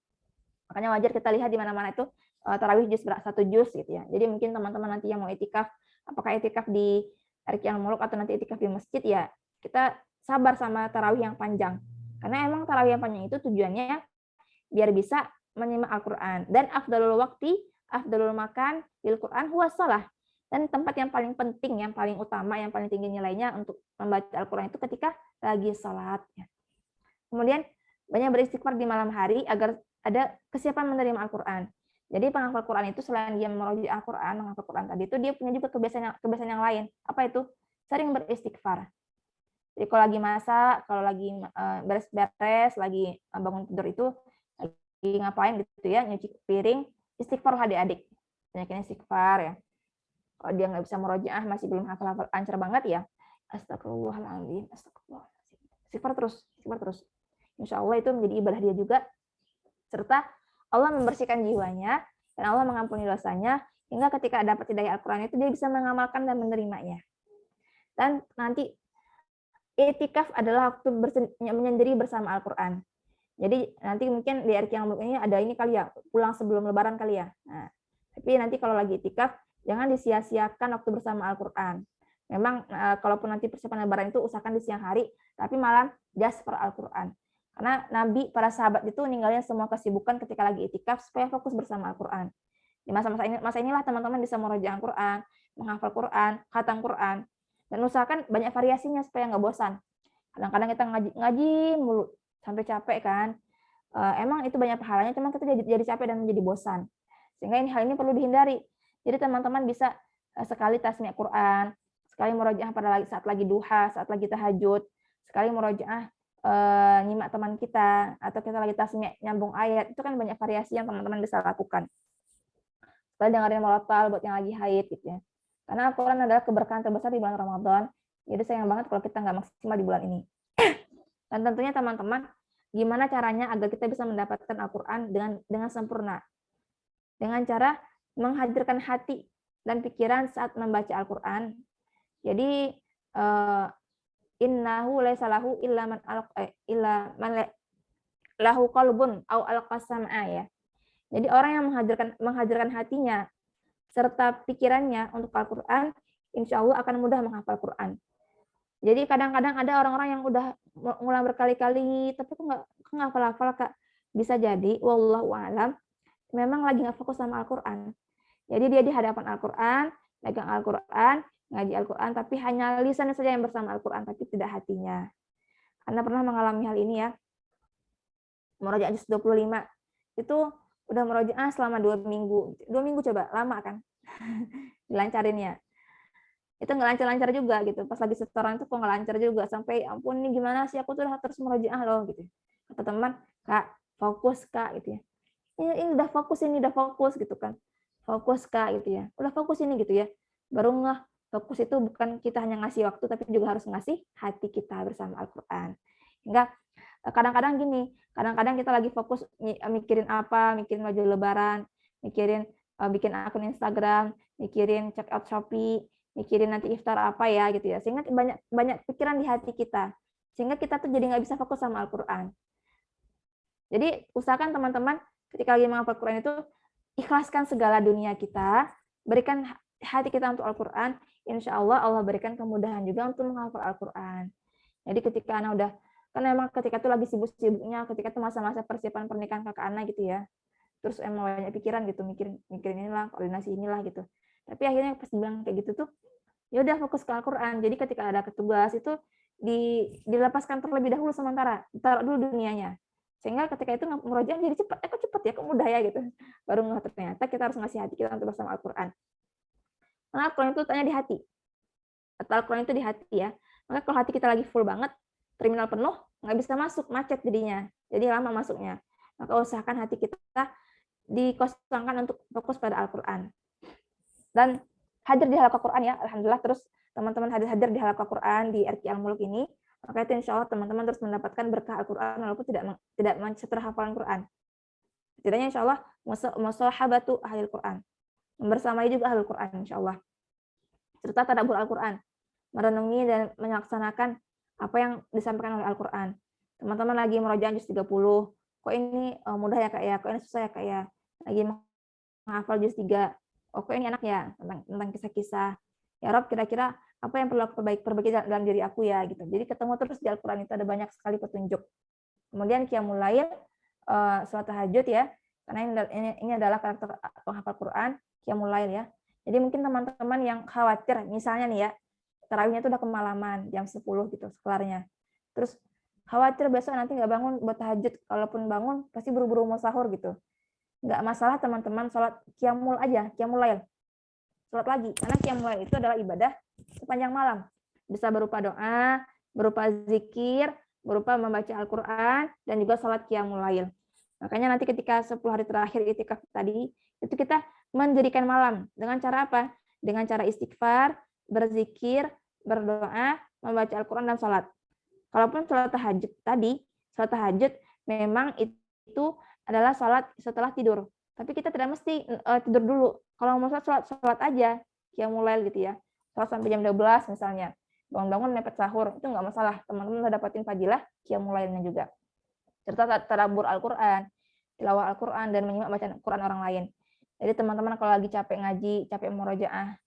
C: Makanya wajar kita lihat di mana-mana itu tarawih juz satu juz gitu ya. Jadi mungkin teman-teman nanti yang mau itikaf, apakah itikaf di RQ Al-Muluk atau nanti itikaf di masjid ya, kita sabar sama tarawih yang panjang. Karena emang tarawih yang panjang itu tujuannya biar bisa menyimak Al-Quran. Dan afdalul waqti, afdalul makan bil Quran huwa shalah. Dan tempat yang paling penting, yang paling utama, yang paling tinggi nilainya untuk membaca Al-Quran itu ketika lagi sholat. Kemudian banyak beristighfar di malam hari agar ada kesiapan menerima Al-Quran. Jadi penghafal Quran itu selain dia meroji Al-Quran, menghafal Quran tadi itu dia punya juga kebiasaan yang lain. Apa itu? Sering beristighfar. Jadi kalau lagi masak, kalau lagi beres-beres, lagi bangun tidur itu, lagi ngapain gitu ya, nyuci piring, istighfar adik-adik. Banyakin istighfar ya. Kalau dia nggak bisa merojaah, masih belum hafal-hafal lancar banget ya, astagfirullahaladzim, astagfirullahaladzim. Istighfar terus. Insya Allah itu menjadi ibadah dia juga. Serta Allah membersihkan jiwanya, dan Allah mengampuni dosanya, hingga ketika dapat hidayah Al-Quran itu dia bisa mengamalkan dan menerimanya. Dan nanti i'tikaf adalah waktu menyendiri bersama Al-Quran. Jadi nanti mungkin di RQ yang ini ada ini kali ya, pulang sebelum Lebaran kali ya. Nah, tapi nanti kalau lagi i'tikaf, jangan disia-siakan waktu bersama Al-Quran. Memang kalaupun nanti persiapan Lebaran itu usahakan di siang hari, tapi malam jas per Al-Quran. Karena Nabi, para sahabat itu ninggalin semua kesibukan ketika lagi i'tikaf supaya fokus bersama Al-Quran. Di masa inilah teman-teman bisa merojaah Al-Quran, menghafal Quran, khatam Quran, dan usahakan banyak variasinya supaya nggak bosan. Kadang-kadang kita ngaji mulu sampai capek kan. Emang itu banyak pahalanya, cuma kita jadi capek dan menjadi bosan. Sehingga hal ini perlu dihindari. Jadi teman-teman bisa sekali tasmi' Quran, sekali merojaah pada saat lagi duha, saat lagi tahajud, sekali merojaah nyimak teman kita, atau kita lagi tasmi' nyambung ayat. Itu kan banyak variasi yang teman-teman bisa lakukan. Sekali dengerin murattal buat yang lagi haid gitu ya. Karena Al-Quran adalah keberkahan terbesar di bulan Ramadan. Jadi sayang banget kalau kita nggak maksimal di bulan ini. Dan tentunya teman-teman, gimana caranya agar kita bisa mendapatkan Al-Quran dengan sempurna? Dengan cara menghadirkan hati dan pikiran saat membaca Al-Quran. Jadi innahu laisa lahu illa man lahu qalbun au alqasam'a ya. Jadi orang yang menghadirkan hatinya serta pikirannya untuk Al-Quran, insya Allah akan mudah menghafal Quran. Jadi kadang-kadang ada orang-orang yang udah ngulang berkali-kali, tapi kok nggak hafal-hafal Kak. Bisa jadi, wallahu a'lam, memang lagi nggak fokus sama Al-Quran. Jadi dia di hadapan Al-Quran, pegang Al-Quran, ngaji Al-Quran, tapi hanya lisannya saja yang bersama Al-Quran, tapi tidak hatinya. Anda pernah mengalami hal ini ya? Murojaah juz 25, itu udah murojaah selama 2 minggu. 2 minggu coba, lama kan? Dilancarinnya. Itu nggak lancar-lancar juga gitu. Pas lagi setoran itu kok nggak lancar juga. Sampai ampun ini gimana sih, aku tuh terus murojaah loh gitu. Kata teman, Kak, fokus Kak gitu ya. Ini udah fokus gitu kan. Fokus Kak gitu ya. Udah fokus ini gitu ya. Baru fokus itu bukan kita hanya ngasih waktu, tapi juga harus ngasih hati kita bersama Al-Quran. Hingga kadang-kadang gini, kadang-kadang kita lagi fokus mikirin apa, mikirin baju lebaran, mikirin bikin akun Instagram, mikirin check out Shopee, mikirin nanti iftar apa ya gitu ya. Sehingga banyak pikiran di hati kita. Sehingga kita tuh jadi nggak bisa fokus sama Al-Quran. Jadi usahakan teman-teman ketika lagi menghafal Quran itu ikhlaskan segala dunia kita, berikan hati kita untuk Al-Quran, insya Allah Allah berikan kemudahan juga untuk menghafal Al-Quran. Jadi ketika Anda udah Karena emang ketika itu lagi sibuk-sibuknya, ketika itu masa-masa persiapan pernikahan kakak Ana gitu ya. Terus emang banyak pikiran gitu, mikirin inilah, koordinasi inilah gitu. Tapi akhirnya pas bilang kayak gitu tuh, ya udah fokus ke Al-Qur'an. Jadi ketika ada tugas itu dilepaskan terlebih dahulu sementara, taruh dulu dunianya. Sehingga ketika itu murojaah jadi cepet ya, kok mudah ya gitu. Baru nggak ternyata kita harus ngasih hati kita untuk bersama Al-Qur'an. Karena Al-Qur'an itu tanya di hati. Atau Al-Qur'an itu di hati ya. Maka kalau hati kita lagi full banget, terminal penuh, nggak bisa masuk, macet jadinya. Jadi lama masuknya. Maka usahakan hati kita dikosongkan untuk fokus pada Al-Qur'an. Dan hadir di halaqah Quran ya, alhamdulillah. Terus teman-teman hadir di halaqah Quran di RQ Al-Mulk ini, maka itu insya Allah teman-teman terus mendapatkan berkah Al-Quran walaupun tidak setelah hafalan Quran. Setidaknya insya Allah musahabatu ahlil Quran, membersamai juga ahlul Quran insya Allah. Serta tadabbur Al-Quran, merenungi dan melaksanakan apa yang disampaikan oleh Al-Quran. Teman-teman lagi murojaah juz 30, kok ini mudah ya Kak ya, kok ini susah ya Kak ya, lagi menghafal juz 3, oh kok ini enak ya, tentang kisah-kisah. Ya Rob, kira-kira apa yang perlu aku perbaiki dalam diri aku ya gitu. Jadi ketemu terus di Al-Quran itu ada banyak sekali petunjuk. Kemudian qiyamul lail, sholat tahajud ya, karena ini adalah karakter penghafal Quran, qiyamul lail ya. Jadi mungkin teman-teman yang khawatir, misalnya nih ya, tarawihnya itu udah kemalaman, jam 10 gitu kelarnya. Terus khawatir besok nanti nggak bangun buat tahajud, kalaupun bangun pasti buru-buru mau sahur gitu. Nggak masalah teman-teman, sholat qiyamul aja, qiyamul lail. Sholat lagi, karena qiyamul lail itu adalah ibadah sepanjang malam. Bisa berupa doa, berupa zikir, berupa membaca Al-Quran, dan juga sholat qiyamul lail. Makanya nanti ketika 10 hari terakhir itikaf tadi, itu kita mendirikan malam. Dengan cara apa? Dengan cara istighfar, berzikir, berdoa, membaca Al-Quran, dan sholat. Kalaupun sholat tahajud tadi, sholat tahajud memang itu adalah sholat setelah tidur. Tapi kita tidak mesti tidur dulu. Kalau mau sholat aja, qiyamul lail gitu ya. Sholat sampai jam 12 misalnya. Bangun-bangun mepet sahur, itu nggak masalah. Teman-teman udah dapatin fadilah qiyamul lailnya juga. Serta tadabbur Al-Quran, tilawah Al-Quran, dan menyimak bacaan Quran orang lain. Jadi teman-teman kalau lagi capek ngaji, capek murojaah,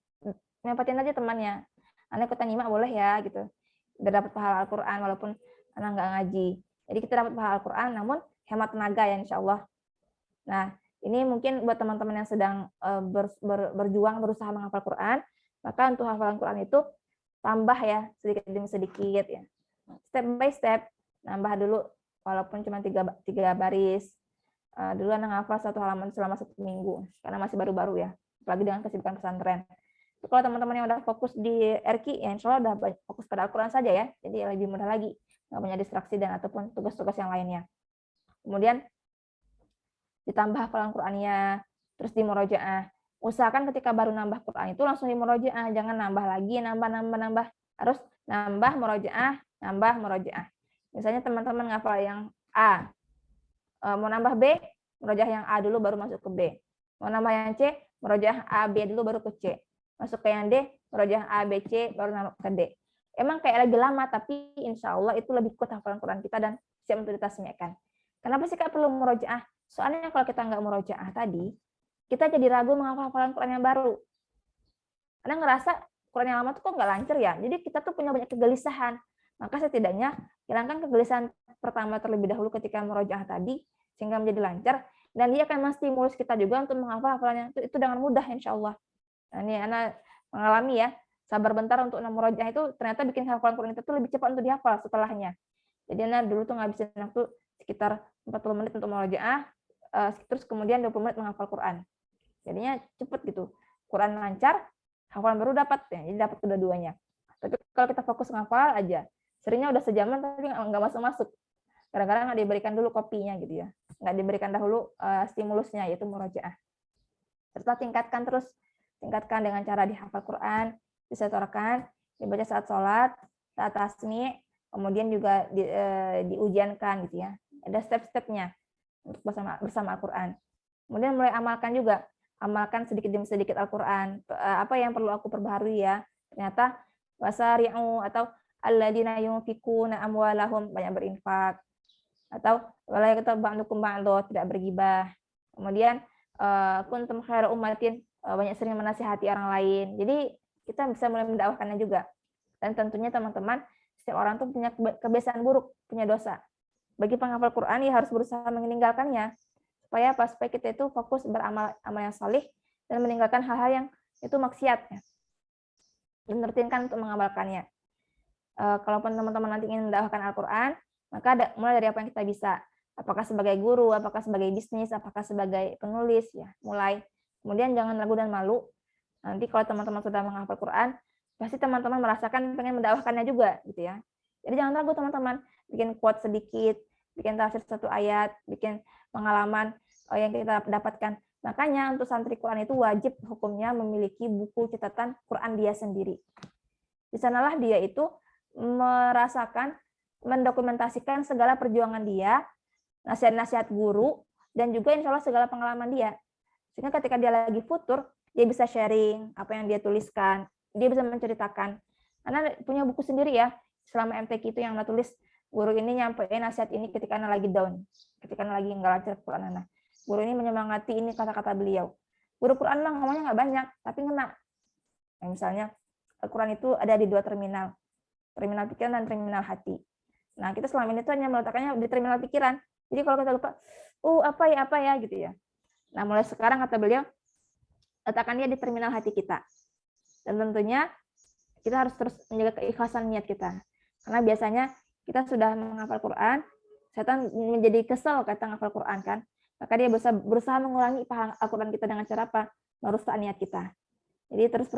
C: mepetin aja temannya. Anda ikutan nyimak boleh ya gitu. Biar dapat pahala Al-Quran walaupun Anda nggak ngaji. Jadi kita dapat pahala Al-Quran namun hemat tenaga ya insya Allah. Nah, ini mungkin buat teman-teman yang sedang berjuang berusaha menghafal Quran, maka untuk hafalan Quran itu tambah ya sedikit demi sedikit ya. Step by step, nambah dulu walaupun cuma 3 baris. Dulu Anda ngafal 1 halaman selama 1 minggu karena masih baru-baru ya, apalagi dengan kesibukan pesantren. Kalau teman-teman yang udah fokus di RQ, ya insya Allah udah fokus pada Al-Quran saja ya, jadi lebih mudah lagi, nggak punya distraksi dan ataupun tugas-tugas yang lainnya. Kemudian ditambah hafalan Qurannya, terus di murojaah. Usahakan ketika baru nambah Quran itu langsung di murojaah, jangan nambah lagi, nambah. Harus nambah murojaah. Misalnya teman-teman ngafal yang A, mau nambah B, murojaah yang A dulu baru masuk ke B. Mau nambah yang C, murojaah A, B dulu baru ke C. Masuk ke yang D, murojaah A, B, C, baru nambah ke D. Emang kayak lagi lama, tapi insya Allah itu lebih kuat hafalan Quran kita dan siap untuk ditasmi'kan. Kenapa sih Kak perlu murojaah? Soalnya kalau kita nggak murojaah tadi, kita jadi ragu menghafal hafalan Quran yang baru. Karena ngerasa Quran yang lama tuh kok nggak lancar ya. Jadi kita tuh punya banyak kegelisahan. Maka setidaknya hilangkan kegelisahan pertama terlebih dahulu ketika murojaah tadi, sehingga menjadi lancar. Dan dia akan menstimulus kita juga untuk menghafal hafalannya itu dengan mudah insya Allah. Nah, ini Ana mengalami ya, sabar bentar untuk murojaah itu ternyata bikin hafalan Quran itu lebih cepat untuk dihafal setelahnya. Jadi Ana dulu tuh ngabisin waktu sekitar 40 menit untuk murojaah, terus kemudian 20 menit menghafal Quran. Jadinya cepet gitu. Quran lancar, hafalan baru dapat ya. Jadi dapat kedua-duanya. Tapi kalau kita fokus ngafal aja, seringnya udah sejaman tapi nggak masuk-masuk. Kadang-kadang nggak diberikan dulu kopinya gitu ya. Nggak diberikan dahulu stimulusnya yaitu murojaah. Serta tingkatkan dengan cara dihafal Quran, disetorkan, dibaca saat sholat, saat tasmi', kemudian juga diujiankan gitu ya. Ada step-stepnya untuk bersama Al-Quran. Kemudian mulai amalkan sedikit demi sedikit Al-Quran. Apa yang perlu aku perbaharui ya? Ternyata wasari'u atau alladzina yunfikuna amwalahum, banyak berinfak. Atau wala yaktab ba'dukum ba'dha, tidak bergibah. Kemudian kuntum khairu ummatin, banyak sering menasihati orang lain. Jadi kita bisa mulai mendakwahkannya juga. Dan tentunya teman-teman setiap orang tuh punya kebiasaan buruk, punya dosa. Bagi penghafal Quran ya harus berusaha meninggalkannya. Supaya apa? Supaya kita itu fokus beramal yang salih dan meninggalkan hal-hal yang itu maksiat ya. Dan rutinkan untuk mengamalkannya. Kalaupun teman-teman nanti ingin mendakwahkan Al-Quran, maka mulai dari apa yang kita bisa. Apakah sebagai guru, apakah sebagai bisnis, apakah sebagai penulis, ya mulai. Kemudian jangan ragu dan malu. Nanti kalau teman-teman sudah menghafal Quran, pasti teman-teman merasakan pengen mendakwahkannya juga, gitu ya. Jadi jangan ragu teman-teman, bikin quote sedikit, bikin tafsir satu ayat, bikin pengalaman yang kita dapatkan. Makanya untuk santri Quran itu wajib hukumnya memiliki buku catatan Quran dia sendiri. Di sanalah dia itu merasakan, mendokumentasikan segala perjuangan dia, nasihat-nasihat guru, dan juga insya Allah segala pengalaman dia. Sehingga ketika dia lagi futur, dia bisa sharing apa yang dia tuliskan, dia bisa menceritakan. Karena punya buku sendiri ya, selama MTQ itu yang Ana tulis, guru ini nyampein nasihat ini ketika Ana lagi down, ketika Ana lagi nggak lancar Quran Ana. Guru ini menyemangati ini kata-kata beliau. Guru Quran mah ngomongnya nggak banyak, tapi ngena. Nah, misalnya, Al-Quran itu ada di 2 terminal pikiran dan terminal hati. Nah, kita selama ini tuh hanya meletakkannya di terminal pikiran. Jadi kalau kita lupa, apa ya gitu ya. Nah, mulai sekarang kata beliau, letakkan dia di terminal hati kita. Dan tentunya kita harus terus menjaga keikhlasan niat kita. Karena biasanya kita sudah menghafal Quran, setan menjadi kesel kata menghafal Quran kan. Maka dia berusaha mengurangi paham Al-Quran kita dengan cara apa? Merusak niat kita. Jadi terus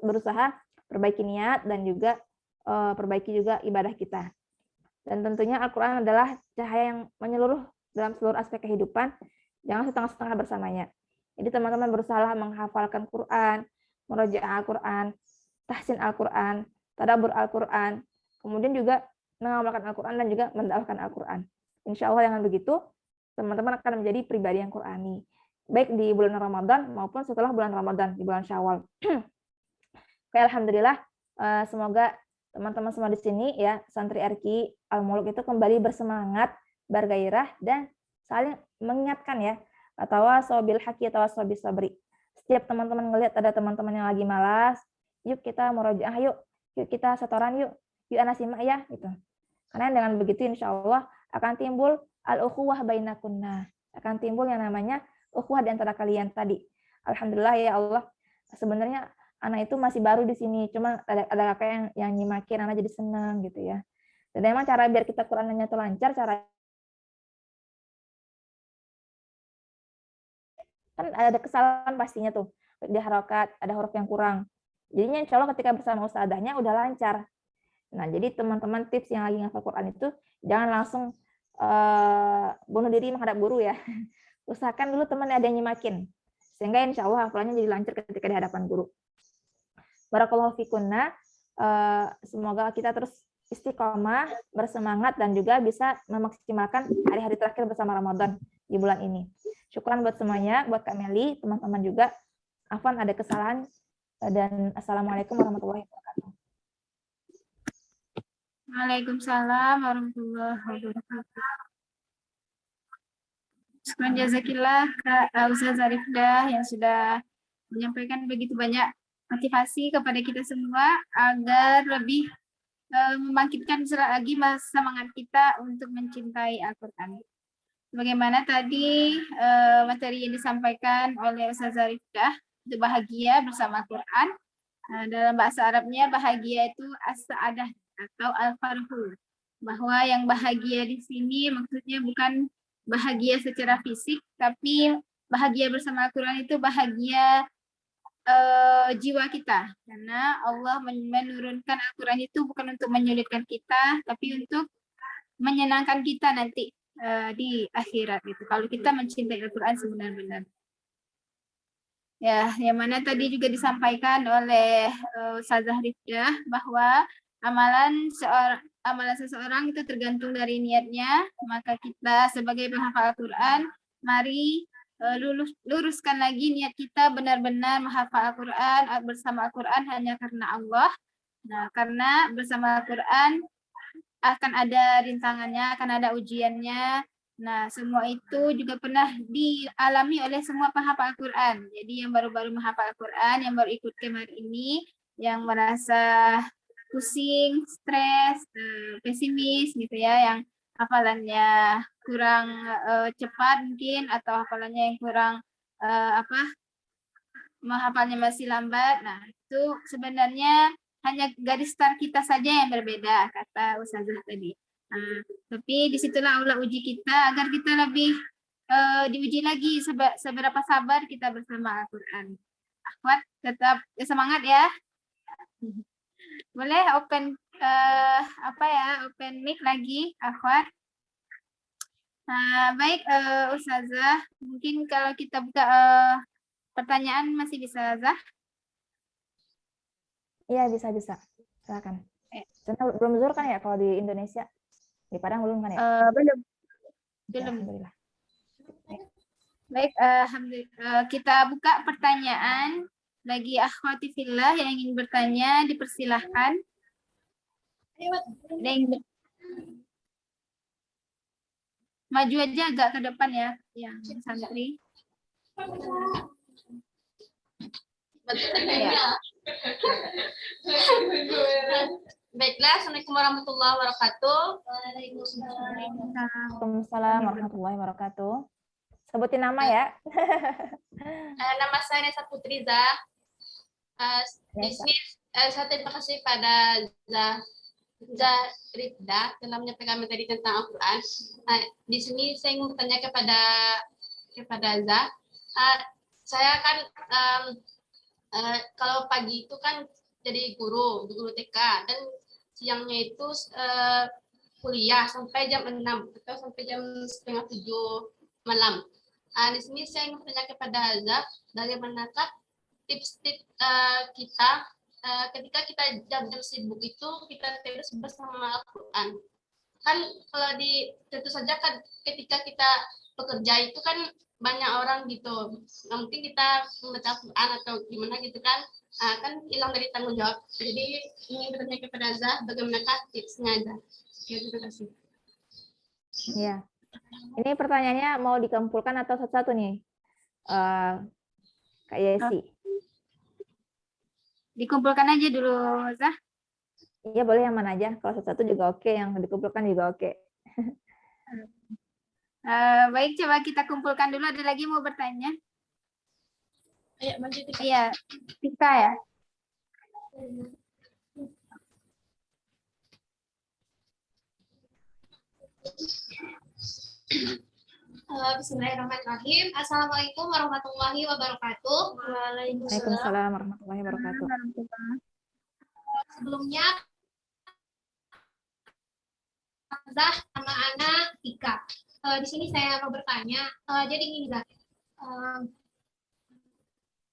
C: berusaha perbaiki niat dan juga perbaiki juga ibadah kita. Dan tentunya Al-Quran adalah cahaya yang menyeluruh dalam seluruh aspek kehidupan, jangan setengah-setengah bersamanya. Jadi teman-teman berusaha menghafalkan Quran, merojaah Al-Quran, tahsin Al-Quran, tadabbur Al-Quran, kemudian juga mengamalkan Al-Quran dan juga mendakwahkan Al-Quran. Insya Allah dengan begitu, teman-teman akan menjadi pribadi yang Qurani, baik di bulan Ramadan maupun setelah bulan Ramadan, di bulan Syawal. Oke, alhamdulillah, semoga teman-teman semua di sini ya, santri RQ Al-Muluk itu kembali bersemangat, bergairah, dan saling mengingatkan ya, tawasaw bil haqqi tawasaw bis sabri. Setiap teman-teman ngelihat ada teman-teman yang lagi malas, yuk kita murojaah yuk kita setoran yuk anak simak ya gitu. Karena dengan begitu insya Allah akan timbul al-ukhuwah bainakunna, akan timbul yang namanya ukhuwah di antara kalian tadi. Alhamdulillah ya Allah, sebenarnya anak itu masih baru di sini, cuma ada kakak yang nyimakin, anak jadi senang gitu ya. Dan memang cara biar kita Qurannya itu lancar, cara kan ada kesalahan pastinya tuh di harokat, ada huruf yang kurang. Jadinya insya Allah ketika bersama ustadzahnya udah lancar. Nah jadi teman-teman tips yang lagi ngafal Quran itu jangan langsung bunuh diri menghadap guru ya. Usahakan dulu teman ada yang nyimakin, sehingga insya Allah hafalannya jadi lancar ketika di hadapan guru. Barakallahu fikunna, semoga kita terus istiqomah, bersemangat, dan juga bisa memaksimalkan hari-hari terakhir bersama Ramadan di bulan ini. Syukran buat semuanya, buat Kak Meli, teman-teman juga. Afwan ada kesalahan, dan Assalamualaikum warahmatullahi wabarakatuh.
A: Waalaikumsalam warahmatullahi wabarakatuh. Syukran jazakillah Kak Ustazah Rifdah yang sudah menyampaikan begitu banyak motivasi kepada kita semua agar lebih membangkitkan lagi semangat kita untuk mencintai Al-Quran. Bagaimana tadi materi yang disampaikan oleh Ustazah Rifdah, itu bahagia bersama Al-Quran. Dalam bahasa Arabnya bahagia itu as-sa'adah atau al-farhu. Bahwa yang bahagia di sini maksudnya bukan bahagia secara fisik, tapi bahagia bersama Al-Quran itu bahagia jiwa kita, karena Allah menurunkan Al-Quran itu bukan untuk menyulitkan kita, tapi untuk menyenangkan kita nanti di akhirat gitu. Kalau kita mencintai Al-Quran sebenar-benar. Ya, yang mana tadi juga disampaikan oleh Ustazah Rifdah bahwa amalan seseorang itu tergantung dari niatnya, maka kita sebagai penghafal Al-Quran, mari luruskan lagi niat kita benar-benar menghafal Al-Quran bersama Al-Quran hanya karena Allah. Nah, karena bersama Al-Quran akan ada rintangannya, akan ada ujiannya. Nah, semua itu juga pernah dialami oleh semua penghafal Al-Quran. Jadi yang baru-baru menghafal Al-Quran, yang baru ikut kemar ini, yang merasa pusing, stres, pesimis gitu ya, yang hafalannya kurang cepat mungkin, atau hafalannya yang kurang menghafalnya masih lambat. Nah, itu sebenarnya hanya garis start kita saja yang berbeda, kata Ustazah tadi. Nah, tapi disitulah Allah uji kita agar kita lebih diuji lagi seberapa sabar kita bersama Al-Quran. Akhwat tetap semangat ya. Boleh open open mic lagi, Akhwat. Nah, baik Ustazah, mungkin kalau kita buka pertanyaan masih bisa, Zah?
C: Iya, bisa. Silakan. Karena belum zuhur kan ya kalau di Indonesia? Di Padang belum kan ya?
A: Belum.
C: Ya, alhamdulillah.
A: Baik, alhamdulillah. Kita buka pertanyaan bagi akhwati fillah yang ingin bertanya, dipersilahkan. Maju aja agak ke depan ya, yang santri.
B: Ya. Baiklah, Assalamualaikum warahmatullahi wabarakatuh.
C: Waalaikumsalam warahmatullahi wabarakatuh. Sebutin nama ya.
B: Nama saya Nesa Putriza. Di sini saya terima kasih pada Rifda telah menyampaikan materi tentang Al-Quran. Di sini saya ingin bertanya kepada Zah. Saya kan kalau pagi itu kan jadi guru TK, dan siangnya itu kuliah sampai jam 6 atau sampai jam setengah 7 malam. Di sini saya ingin bertanya kepada Zah, bagaimanakah tips-tips kita ketika kita jam-jam sibuk itu kita terus bersama Al-Quran. Kan kalau tentu saja kan ketika kita bekerja itu kan banyak orang gitu, nggak mungkin kita membaca Al-Quran atau gimana gitu kan, kan hilang dari tanggung jawab. Jadi ingin bertanya kepada Zah, bagaimanakah tipsnya Zah? Ya, terima kasih.
C: Iya. Ini pertanyaannya mau dikumpulkan atau satu-satu nih, Kak Yesi?
A: Dikumpulkan aja dulu, Zah.
C: Iya, boleh yang mana aja. Kalau satu-satu juga oke, yang dikumpulkan juga oke.
A: Baik, coba kita kumpulkan dulu. Ada lagi mau bertanya? Iya, Tika ya.
B: Bismillahirrahmanirrahim. Assalamualaikum warahmatullahi wabarakatuh.
C: Waalaikumsalam warahmatullahi wabarakatuh.
B: Sebelumnya, Zah sama anak Tika. Di sini saya mau bertanya. Jadi gini, Zah.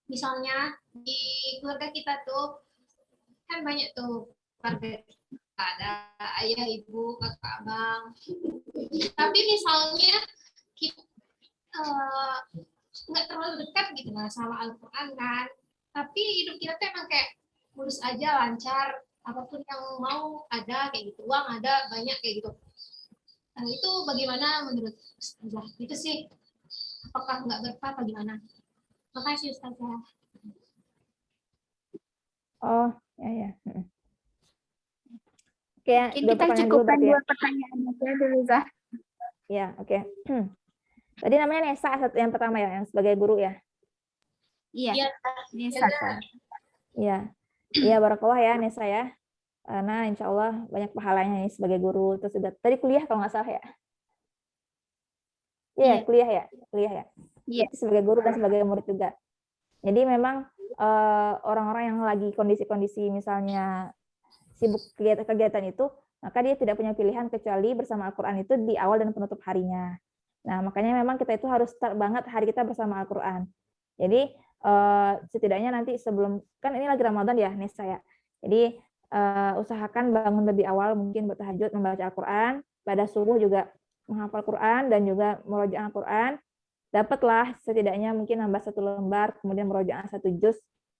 B: Misalnya di keluarga kita tuh kan banyak tuh keluarga, ada ayah, ibu, kakak, abang. Tapi misalnya kita nggak terlalu dekat gitu lah sama Al-Quran kan. Tapi hidup kita tuh emang kayak mulus aja, lancar, apapun yang mau ada kayak gitu, uang ada banyak kayak gitu. Itu bagaimana menurut Ustazah? Itu sih, apakah nggak berkah apa gimana? Makasih Ustazah.
C: Oh, ya. Oke,
A: kita cukupkan dua pertanyaan aja dulu, Zah.
C: Ya, oke. Tadi namanya Nesa yang pertama ya, yang sebagai guru ya?
A: Iya, Nesa.
C: Iya. Iya, barakallah ya Nesa ya. Karena insya Allah banyak pahalanya nih sebagai guru. Terus juga tadi kuliah kalau nggak salah ya? Iya, kuliah ya. Iya. Sebagai guru dan sebagai murid juga. Jadi memang orang-orang yang lagi kondisi-kondisi misalnya sibuk kegiatan itu, maka dia tidak punya pilihan kecuali bersama Al-Quran itu di awal dan penutup harinya. Nah, makanya memang kita itu harus start banget hari kita bersama Al-Quran. Jadi setidaknya nanti sebelum, kan ini lagi Ramadan ya, Nesa ya. Jadi usahakan bangun lebih awal, mungkin bertahajud membaca Al-Quran, pada subuh juga menghafal Quran dan juga merojaah Al-Quran. Dapatlah setidaknya mungkin nambah 1 lembar, kemudian merojaah 1 juz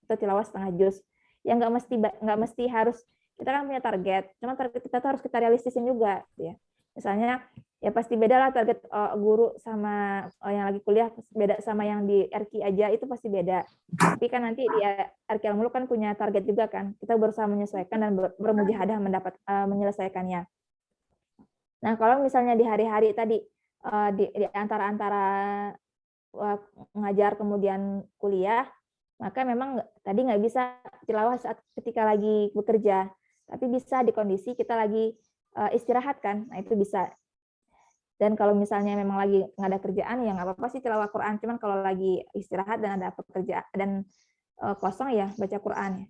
C: atau tilawah setengah juz. Yang nggak mesti harus, kita kan punya target, cuma target kita tuh harus kita realistisin juga, ya. Misalnya ya pasti beda lah target guru sama yang lagi kuliah, beda sama yang di RQ aja, itu pasti beda. Tapi kan nanti di RQ Al-Muluk kan punya target juga kan, kita berusaha menyesuaikan dan bermujahadah menyelesaikannya. Nah kalau misalnya di hari-hari tadi di antara ngajar kemudian kuliah, maka memang tadi nggak bisa tilawah saat ketika lagi bekerja, tapi bisa di kondisi kita lagi istirahat kan, nah itu bisa. Dan kalau misalnya memang lagi nggak ada kerjaan, ya nggak apa-apa sih tilawah Quran. Cuman kalau lagi istirahat dan ada pekerjaan dan kosong ya baca Quran ya.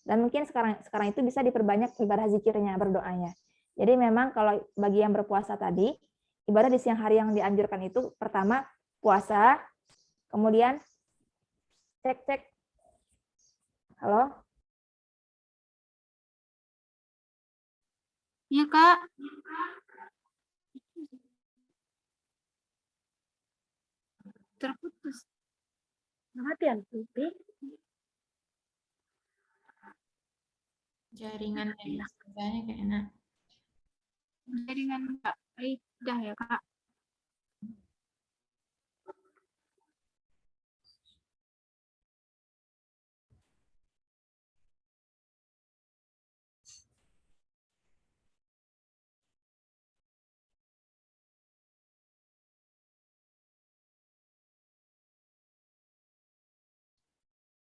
C: Dan mungkin sekarang itu bisa diperbanyak ibadah zikirnya, berdoanya. Jadi memang kalau bagi yang berpuasa tadi, ibadah di siang hari yang dianjurkan itu pertama puasa, kemudian cek. Halo?
A: Iya, Kak. Terputus.
C: Matian, Tuti.
D: Jaringan enak, kerjanya kayak enak.
A: Jaringan Kak Aidah ya, Kak.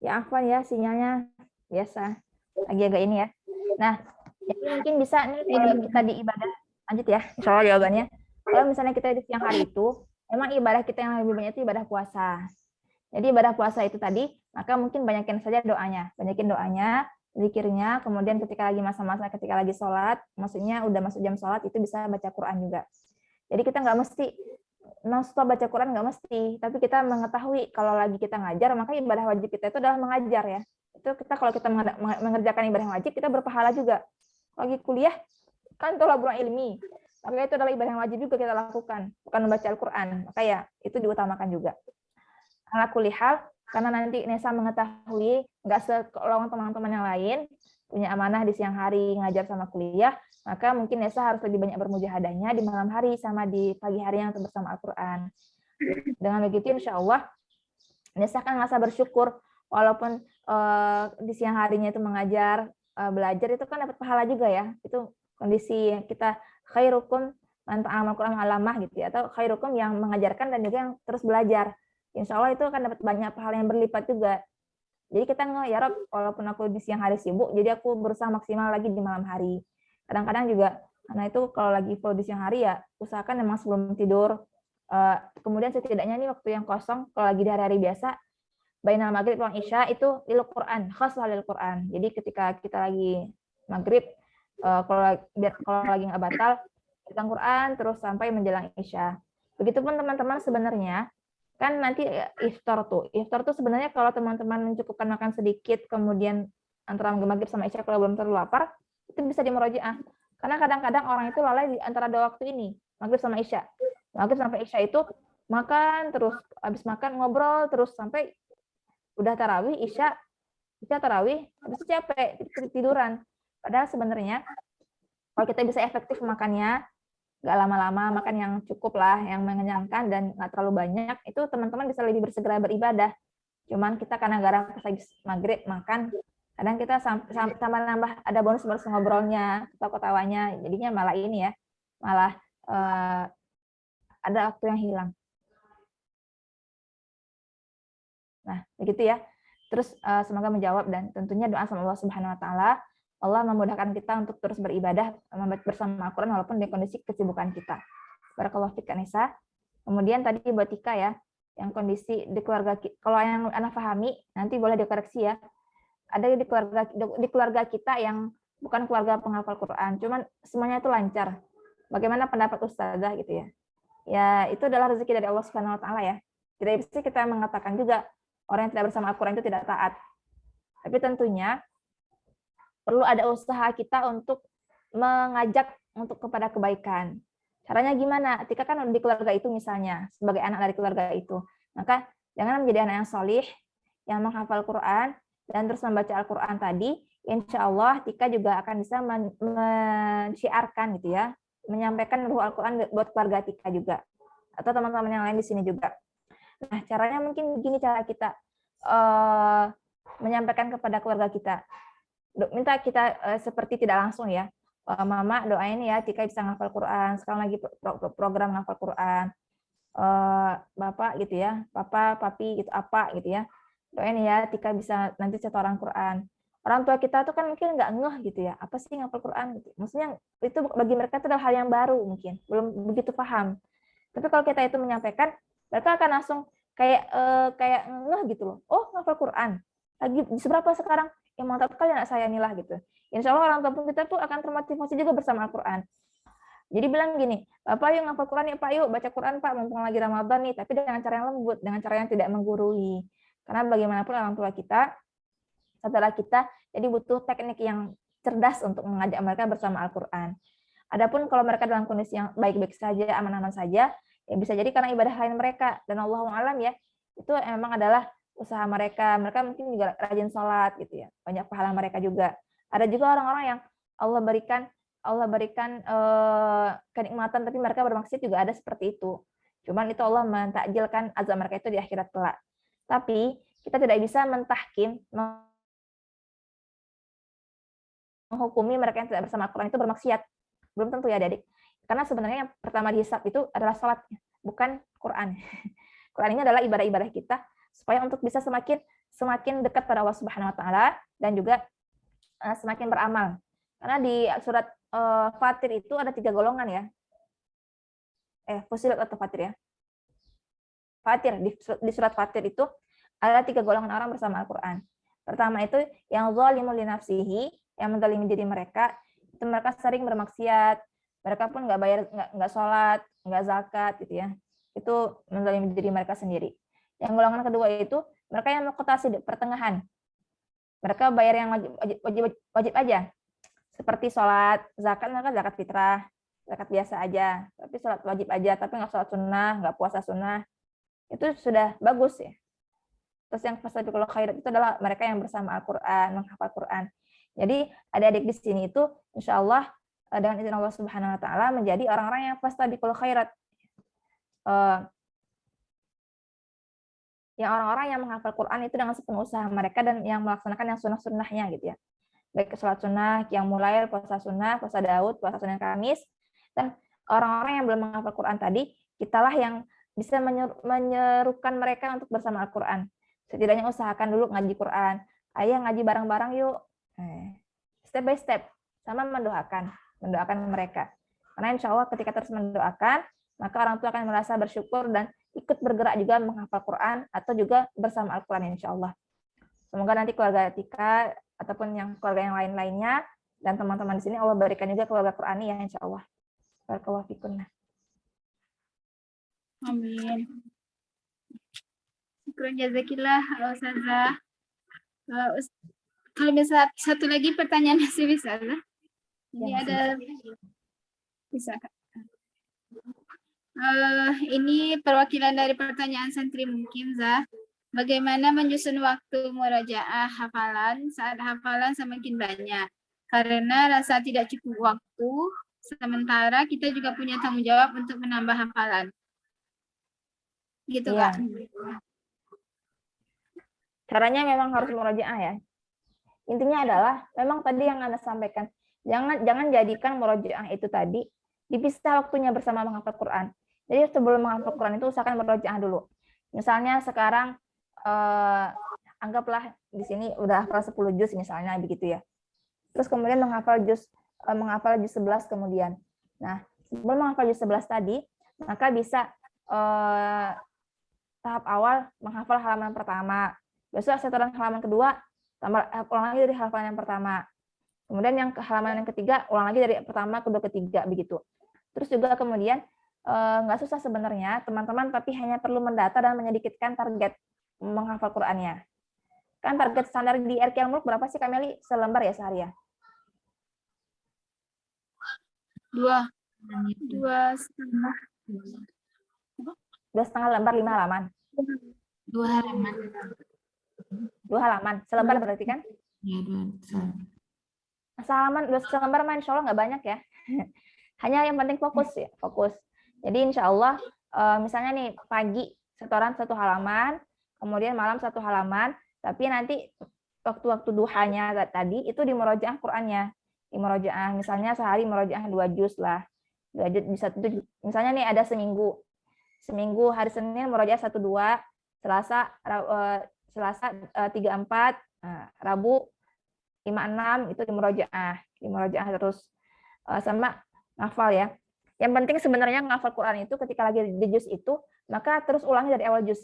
C: Ya afwan ya, sinyalnya biasa lagi agak ini ya. Nah, jadi mungkin bisa nih kalau kita di ibadah, lanjut ya, insya Allah jawabannya. Kalau misalnya kita di siang hari itu, memang ibadah kita yang lebih banyak itu ibadah puasa. Jadi ibadah puasa itu tadi, maka mungkin banyakin saja doanya, zikirnya, kemudian ketika lagi masa-masa ketika lagi sholat, maksudnya udah masuk jam sholat itu bisa baca Quran juga. Jadi kita nggak mesti non-stop baca Quran, nggak mesti, tapi kita mengetahui kalau lagi kita ngajar, maka ibadah wajib kita itu adalah mengajar ya. Itu kita kalau kita mengerjakan ibadah yang wajib, kita berpahala juga. Lagi kuliah kan thalabul ilmi, maka itu adalah ibadah yang wajib juga kita lakukan, bukan membaca Al-Quran, maka ya itu diutamakan juga. Ala kulihal, karena nanti Nesa mengetahui nggak sekolong teman-teman yang lain punya amanah di siang hari ngajar sama kuliah, maka mungkin Nesa harus lebih banyak bermujahadahnya di malam hari sama di pagi hari yang bersama Al-Quran. Dengan begitu insya Allah Nesa kan merasa bersyukur walaupun di siang harinya itu mengajar, belajar itu kan dapat pahala juga ya. Itu kondisi kita khairukum man ta'allama Al-Quran alamah gitu ya, atau khairukum yang mengajarkan dan juga yang terus belajar. Insya Allah itu akan dapat banyak pahala yang berlipat juga. Jadi kita ya Rob, walaupun aku di siang hari sibuk, jadi aku berusaha maksimal lagi di malam hari. Kadang-kadang juga, karena itu kalau lagi full di siang hari ya, usahakan memang sebelum tidur. Kemudian setidaknya nih waktu yang kosong, kalau lagi di hari-hari biasa, bainal maghrib wal isya itu lil Quran, khas lil Quran. Jadi ketika kita lagi maghrib, kalau lagi nggak batal, kita Quran terus sampai menjelang isya. Begitupun teman-teman sebenarnya, kan nanti iftar tuh sebenarnya kalau teman-teman mencukupkan makan sedikit, kemudian antara maghrib sama isya kalau belum terlalu lapar, itu bisa dimurojaah. Karena kadang-kadang orang itu lalai di antara dua waktu ini, maghrib sama isya. Maghrib sampai isya itu makan terus, habis makan ngobrol terus sampai udah tarawih, isya tarawih, habis itu capek, tiduran. Padahal sebenarnya kalau kita bisa efektif makannya, nggak lama-lama, makan yang cukup lah, yang mengenyangkan dan nggak terlalu banyak, itu teman-teman bisa lebih bersegera beribadah. Cuman kita karena gara pas lagi maghrib makan, kadang kita sama nambah ada bonus ngobrolnya, ketawa-ketawanya, jadinya malah ini ya, malah ada waktu yang hilang. Nah, begitu ya. Terus semoga menjawab dan tentunya doa sama Allah Subhanahu wa taala, Allah memudahkan kita untuk terus beribadah bersama Al-Quran walaupun di kondisi kesibukan kita. Barakallahu fik Nisa. Kemudian tadi buat Tika ya, yang kondisi di keluarga, kalau yang Ana pahami nanti boleh dikoreksi ya. Ada di keluarga kita yang bukan keluarga penghafal Quran, cuman semuanya itu lancar. Bagaimana pendapat Ustazah gitu ya? Ya, itu adalah rezeki dari Allah Subhanahu wa taala ya. Tidak bisa kita mengatakan juga orang yang tidak bersama Al-Quran itu tidak taat. Tapi tentunya perlu ada usaha kita untuk mengajak untuk kepada kebaikan. Caranya gimana? Ketika kan di keluarga itu misalnya, sebagai anak dari keluarga itu, maka jangan menjadi anak yang solih, yang menghafal Quran, dan terus membaca Al-Quran tadi, insya Allah Tika juga akan bisa mensyiarkan gitu ya, menyampaikan ruh Al-Quran buat keluarga Tika juga, atau teman-teman yang lain di sini juga. Nah, caranya mungkin begini cara kita menyampaikan kepada keluarga kita. Minta kita seperti tidak langsung ya. Mama doain ya Tika bisa ngafal Quran. Sekarang lagi program ngafal Quran. Bapak gitu ya, Papa, Papi gitu, apa gitu ya. Doain ya Tika bisa nanti setoran Quran. Orang tua kita tuh kan mungkin nggak ngeh gitu ya, apa sih ngafal Quran gitu. Maksudnya itu bagi mereka itu adalah hal yang baru mungkin, belum begitu paham. Tapi kalau kita itu menyampaikan, mereka akan langsung kayak ngeh gitu loh. Oh, ngafal Quran. Lagi seberapa sekarang? Yang mantap kali anak saya inilah gitu. Insya Allah orang tua kita tuh akan termotivasi juga bersama Al-Quran. Jadi bilang gini, Bapak yuk ngafal Quran ya Pak, yuk baca Quran Pak, mumpung lagi Ramadan nih, tapi dengan cara yang lembut, dengan cara yang tidak menggurui. Karena bagaimanapun orang tua kita, setelah kita, jadi butuh teknik yang cerdas untuk mengajak mereka bersama Al-Quran. Adapun kalau mereka dalam kondisi yang baik-baik saja, aman-aman saja, ya bisa jadi karena ibadah lain mereka. Dan Allahu a'lam ya, itu memang adalah usaha mereka. Mereka mungkin juga rajin sholat gitu ya, banyak pahala mereka juga. Ada juga orang-orang yang Allah berikan kenikmatan, tapi mereka bermaksiat juga ada seperti itu. Cuman itu Allah mentakjilkan azab mereka itu di akhirat kelak. Tapi kita tidak bisa mentahkim, menghukumi mereka yang tidak bersama Al-Quran itu bermaksiat. Belum tentu ya adik-adik. Karena sebenarnya yang pertama dihisab itu adalah sholat, bukan Quran. Quran ini adalah ibadah-ibadah kita, supaya untuk bisa semakin dekat pada Allah Subhanahu Wa Taala dan juga semakin beramal. Karena di surat Fatir itu ada 3 golongan ya. Fusilat atau Fatir ya. Fatir, di surat Fatir itu ada 3 golongan orang bersama Al-Quran. Pertama itu yang zalimun li nafsihi, yang menzalimi diri mereka, itu mereka sering bermaksiat, mereka pun nggak bayar, nggak sholat, nggak zakat gitu ya. Itu menzalimi diri mereka sendiri. Yang golongan kedua itu mereka yang muqtasi di pertengahan. Mereka bayar yang wajib aja. Seperti sholat, zakat, mereka zakat fitrah, zakat biasa aja. Tapi sholat wajib aja, tapi nggak sholat sunnah, nggak puasa sunnah. Itu sudah bagus ya. Terus yang fastabiqul khairat itu adalah mereka yang bersama Al-Quran, menghafal Quran. Jadi adik-adik di sini itu insya Allah dengan izin Allah Subhanahu Wa Taala menjadi orang-orang yang fastabiqul khairat. Yang orang-orang yang menghafal Quran itu dengan sepenuh usaha mereka dan yang melaksanakan yang sunnah-sunnahnya gitu ya. Baik sholat sunnah, qiyamul lail, puasa sunnah, puasa Daud, puasa Senin Kamis. Dan orang-orang yang belum menghafal Quran tadi, kitalah yang bisa menyerukan mereka untuk bersama Al-Quran. Setidaknya usahakan dulu ngaji Quran. Ayah ngaji bareng-bareng yuk. Step by step. Sama mendoakan mereka. Karena insya Allah ketika terus mendoakan, maka orang tua akan merasa bersyukur dan ikut bergerak juga menghafal Quran atau juga bersama Al-Quran insya Allah. Semoga nanti keluarga Tika ataupun yang keluarga yang lain-lainnya dan teman-teman di sini Allah berikan juga keluarga Qurani ya insya Allah. Barakallahu fikum.
A: Amin. Syukran jazakillah Ustazah. Kalau misalnya satu lagi pertanyaan masih bisa lah. Ini ada bisa Kak. Ini perwakilan dari pertanyaan santri mungkin Zah. Bagaimana menyusun waktu murajaah hafalan saat hafalan semakin banyak? Karena rasa tidak cukup waktu, sementara kita juga punya tanggung jawab untuk menambah hafalan. Gitu
C: ya.
A: Kak.
C: Caranya memang harus murajaah ya. Intinya adalah memang tadi yang Anda sampaikan, jangan jadikan murajaah itu tadi dipisah waktunya bersama menghafal Quran. Jadi sebelum menghafal Quran itu usahakan murajaah dulu. Misalnya sekarang anggaplah di sini udah hafal 10 juz misalnya begitu ya. Terus kemudian menghafal juz 11 kemudian. Nah, sebelum menghafal juz 11 tadi, maka bisa tahap awal menghafal halaman pertama. Besok setoran halaman kedua, ulang lagi dari halaman yang pertama. Kemudian yang halaman yang ketiga, ulang lagi dari pertama, kedua, ketiga, begitu. Terus juga kemudian, nggak susah sebenarnya, teman-teman, tapi hanya perlu mendata dan menyedikitkan target menghafal Qur'annya. Kan target standar di RQ Al-Mulk berapa sih, Kameli? Selembar ya sehari ya? 2,5 lembar, 5 halaman.
D: 2 halaman.
C: 2 halaman, selembar berarti kan?
D: Ya, 2 halaman.
C: Sehalaman, 2 selembar mah insya Allah nggak banyak ya. Hanya yang penting fokus ya, fokus. Jadi insya Allah misalnya nih pagi setoran 1 halaman, kemudian malam 1 halaman, tapi nanti waktu-waktu duhanya tadi itu di murojaah Qur'annya. Di murojaah misalnya sehari murojaah 2 juz lah. 2 juz bisa misalnya nih ada seminggu hari Senin murojaah 1 2, Selasa 3 4, Rabu 5 6 itu di murojaah terus sama ngafal ya. Yang penting sebenarnya ngafal Quran itu ketika lagi di juz itu, maka terus ulangi dari awal juz.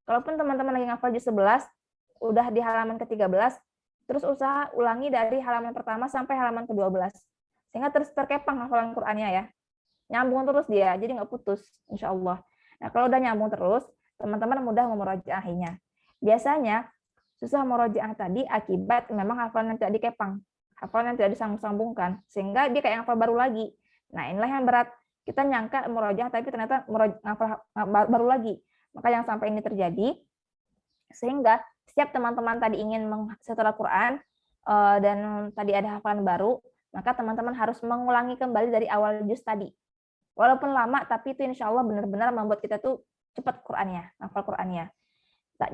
C: Kalaupun teman-teman lagi ngafal juz 11, udah di halaman ke-13, terus usaha ulangi dari halaman pertama sampai halaman ke-12. Sehingga terus terkepang hafalan Qur'annya ya. Nyambung terus dia, jadi nggak putus, insya Allah. Nah, kalau udah nyambung terus, teman-teman mudah memurojaahinya. Biasanya, susah murojaah tadi akibat memang hafalan yang tidak dikepang. Hafalan yang tidak disambung-sambungkan. Sehingga dia kayak ngafal baru lagi. Nah, inilah yang berat. Kita nyangka murojaah, tapi ternyata ngafal baru lagi. Maka yang sampai ini terjadi, sehingga setiap teman-teman tadi ingin setelah Quran dan tadi ada hafalan baru, maka teman-teman harus mengulangi kembali dari awal juz tadi. Walaupun lama, tapi itu insya Allah benar-benar membuat kita tuh cepat Qurannya, hafal Qurannya.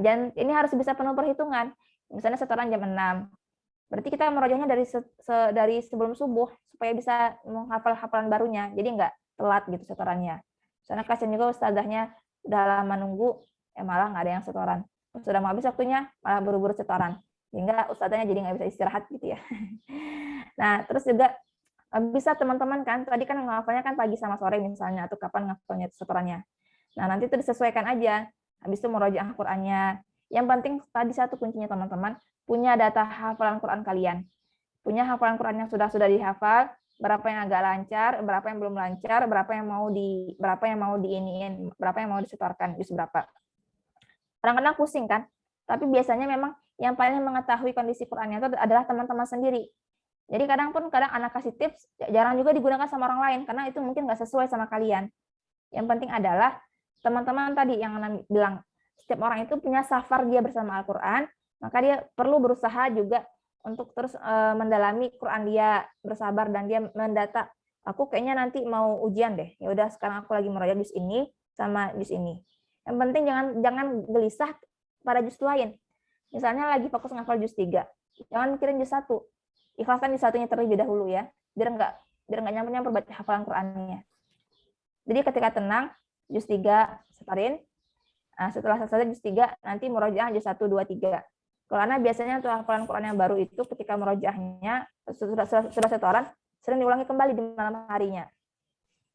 C: Dan ini harus bisa penuh perhitungan. Misalnya setoran jam 6. Berarti kita merojahnya dari sebelum subuh supaya bisa menghafal hafalan barunya. Jadi nggak telat gitu setorannya. Soalnya kasihan juga ustazahnya udah lama nunggu, malah nggak ada yang setoran. Sudah mau habis waktunya, malah buru-buru setoran. Sehingga ustazahnya jadi nggak bisa istirahat gitu ya. Nah, terus juga bisa teman-teman kan, tadi kan ngafalnya kan pagi sama sore misalnya, atau kapan ngafalnya setorannya. Nah, nanti itu disesuaikan aja. Habis itu murojaah Qur'annya. Yang penting tadi satu kuncinya teman-teman, punya data hafalan Quran kalian. Punya hafalan Quran yang sudah dihafal, berapa yang agak lancar, berapa yang belum lancar, berapa yang mau diiniin, berapa yang mau disetorkan, juz berapa. Kadang-kadang pusing kan? Tapi biasanya memang yang paling mengetahui kondisi Qur'annya itu adalah teman-teman sendiri. Jadi kadang anak kasih tips, jarang juga digunakan sama orang lain, karena itu mungkin nggak sesuai sama kalian. Yang penting adalah teman-teman tadi yang bilang, setiap orang itu punya safar dia bersama Al-Quran, maka dia perlu berusaha juga untuk terus mendalami Quran dia, bersabar, dan dia mendata, aku kayaknya nanti mau ujian deh, ya udah sekarang aku lagi murojaah juz ini sama juz ini. Yang penting jangan gelisah pada juz lain. Misalnya lagi fokus ngafal juz 3, jangan mikirin juz 1. Ikhlaskan juz 1-nya terlebih dahulu ya, biar nggak nyamper baca hafalan Qur'annya. Jadi ketika tenang, juz 3 setorin. Nah, setelah selesai juz 3 nanti murojaah juz 1 2 3. Karena biasanya untuk hafalan Quran yang baru itu ketika murojaahnya sudah setoran, sering diulangi kembali di malam harinya.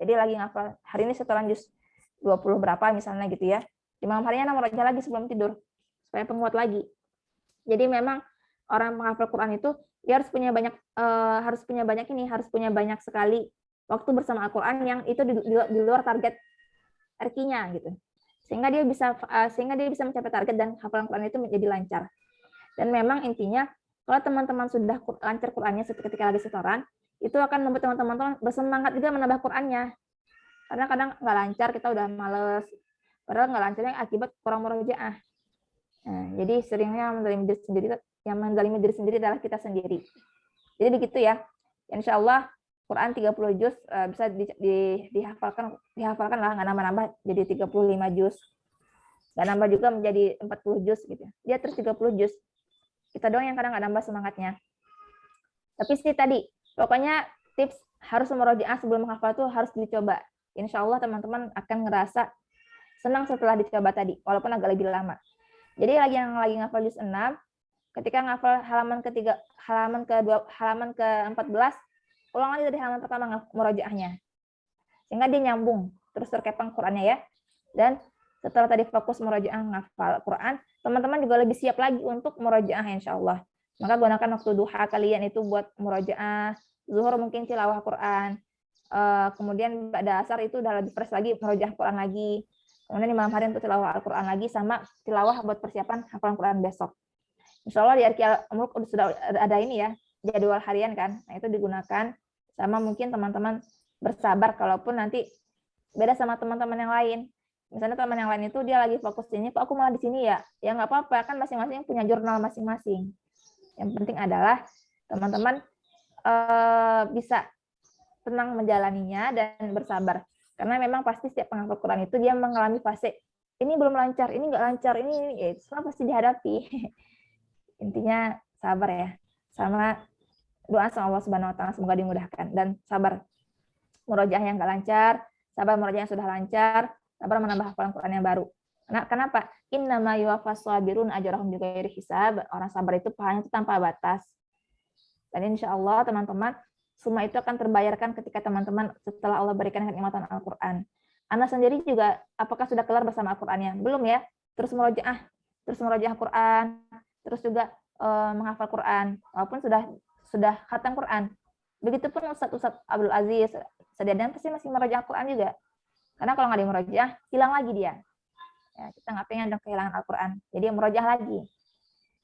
C: Jadi lagi ngafal, hari ini setoran juz 20 berapa misalnya gitu ya. Di malam harinya murojaah lagi sebelum tidur supaya penguat lagi. Jadi memang orang menghafal Quran itu dia harus punya banyak sekali waktu bersama Al-Quran yang itu di luar target RQ-nya gitu. Sehingga dia bisa mencapai target dan hafalan Quran itu menjadi lancar. Dan memang intinya kalau teman-teman sudah lancar Qurannya ketika lagi setoran, itu akan membuat teman-teman bersemangat juga menambah Qurannya. Karena kadang nggak lancar, kita udah males. Padahal nggak lancarnya akibat kurang murojaah. Nah, jadi seringnya mendalimi diri sendiri adalah kita sendiri. Jadi begitu ya. Insya Allah Quran 30 juz bisa dihafalkan lah, nggak nambah-nambah jadi 35 juz. Nggak nambah juga menjadi 40 juz gitu. Dia terus 30 juz. Kita doang yang kadang nggak nambah semangatnya. Tapi sih tadi, pokoknya tips harus murojaah sebelum menghafal itu harus dicoba. Insya Allah teman-teman akan ngerasa senang setelah dicoba tadi, walaupun agak lebih lama. Jadi yang lagi ngafal juz 6, ketika ngafal halaman ke-14, ulang lagi dari halaman pertama murojaahnya. Sehingga dia nyambung, terus terkepang Qur'annya ya. Dan setelah tadi fokus murojaah ngafal Quran, teman-teman juga lebih siap lagi untuk murojaah insya Allah. Maka gunakan waktu duha kalian itu buat murojaah, zuhur mungkin tilawah Quran, kemudian pada asar itu udah lebih fresh lagi murojaah Quran lagi. Kemudian di malam hari untuk tilawah Al-Quran lagi, sama tilawah buat persiapan hafalan Quran besok. Insya Allah di RQ Al-Mulk sudah ada ini ya, jadwal harian kan. Nah itu digunakan, sama mungkin teman-teman bersabar kalaupun nanti beda sama teman-teman yang lain. Misalnya teman yang lain itu dia lagi fokus sini, kok aku malah di sini ya? Ya nggak apa-apa, kan masing-masing punya jurnal masing-masing. Yang penting adalah teman-teman bisa tenang menjalaninya dan bersabar. Karena memang pasti setiap penghafal Quran itu dia mengalami fase ini belum lancar, ini nggak lancar, ini ya, semua pasti dihadapi. Intinya sabar ya. Sama doa sama Allah Subhanahu wa taala semoga dimudahkan dan sabar murojaah yang nggak lancar, sabar murojaah yang sudah lancar, sabar menambah hafalan Quran yang baru. Nah, kenapa? Innama yuwaffas sabirun ajrahum bighairi hisab. Orang sabar itu pahalanya itu tanpa batas. Dan insya Allah teman-teman semua itu akan terbayarkan ketika teman-teman setelah Allah berikan kenikmatan Al-Quran. Anda sendiri juga apakah sudah kelar bersama Al-Qurannya? Belum ya? Terus murojaah Quran, terus juga menghafal Quran, walaupun sudah khatam Quran. Begitupun Ustadz Abdul Aziz, sedianya pasti masih murojaah Quran juga. Karena kalau nggak dimurojaah, hilang lagi dia. Ya, kita nggak pengen dong kehilangan Al-Quran. Jadi murojaah lagi.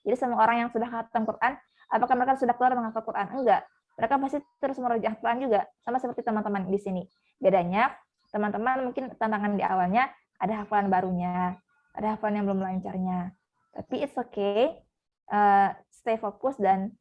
C: Jadi semua orang yang sudah khatam Quran, apakah mereka sudah keluar menghafal Quran? Enggak. Mereka pasti terus murojaah Quran juga, sama seperti teman-teman di sini. Bedanya, teman-teman mungkin tantangan di awalnya ada hafalan barunya, ada hafalan yang belum lancarnya. Tapi it's okay. Stay fokus dan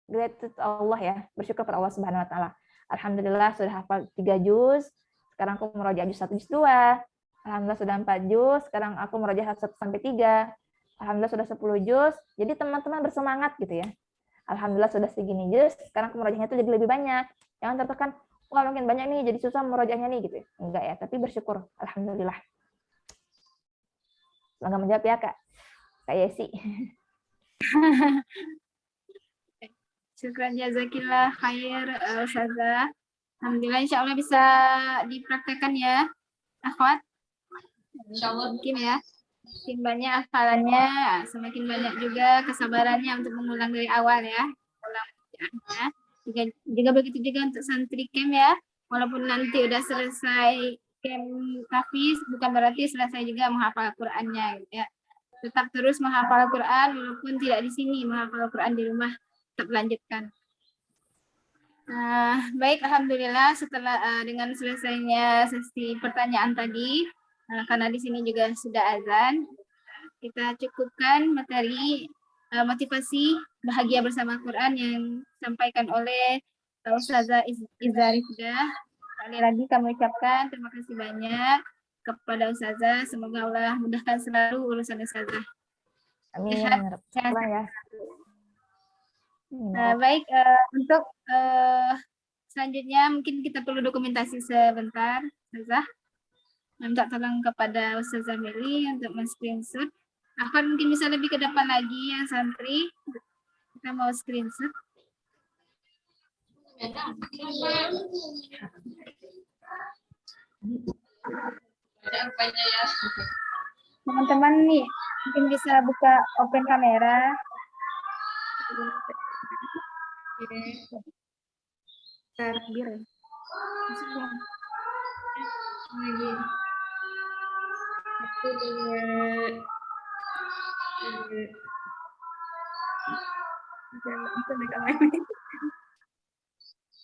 C: gratitude Allah ya, bersyukur kepada Allah Subhanahu wa taala. Alhamdulillah sudah hafal 3 juz, sekarang aku murojaah juz 1 juz 2. Alhamdulillah sudah 4 juz, sekarang aku murojaah 1 sampai 3. Alhamdulillah sudah 10 juz. Jadi teman-teman bersemangat gitu ya. Alhamdulillah sudah segini juz, sekarang aku murojaahnya itu jadi lebih banyak. Jangan tertekan, wah makin banyak nih, jadi susah murojaahnya nih gitu. Enggak ya, tapi bersyukur. Alhamdulillah. Semoga menjawab ya Kak Yesi.
A: Syukran jazakillah khair Ustazah. Alhamdulillah insya Allah bisa dipraktekkan ya akhwat.
B: Insya Allah.
A: Mungkin ya. Semakin banyak hafalannya, semakin banyak juga kesabarannya untuk mengulang dari awal ya. Ulang bacaannya. Juga begitu juga untuk santri camp ya. Walaupun nanti udah selesai camp tahfiz, bukan berarti selesai juga menghafal Qur'annya gitu ya. Tetap terus menghafal Quran walaupun tidak di sini, menghafal Quran di rumah tetap lanjutkan. Baik, alhamdulillah setelah dengan selesainya sesi pertanyaan tadi, karena di sini juga sudah azan, kita cukupkan materi motivasi bahagia bersama Quran yang disampaikan oleh Ustazah Izarifdah. Sekali lagi kami ucapkan terima kasih banyak kepada Ustazah. Semoga Allah mudahkan selalu urusan Ustazah.
C: Amin. Ya.
A: Baik, untuk selanjutnya mungkin kita perlu dokumentasi sebentar, Ustazah. Minta tolong kepada Ustazah Meli untuk men-screenshot. Akan mungkin bisa lebih ke depan lagi yang santri. Kita mau screenshot. Teman-teman nih, mungkin bisa buka open kamera. Takbir.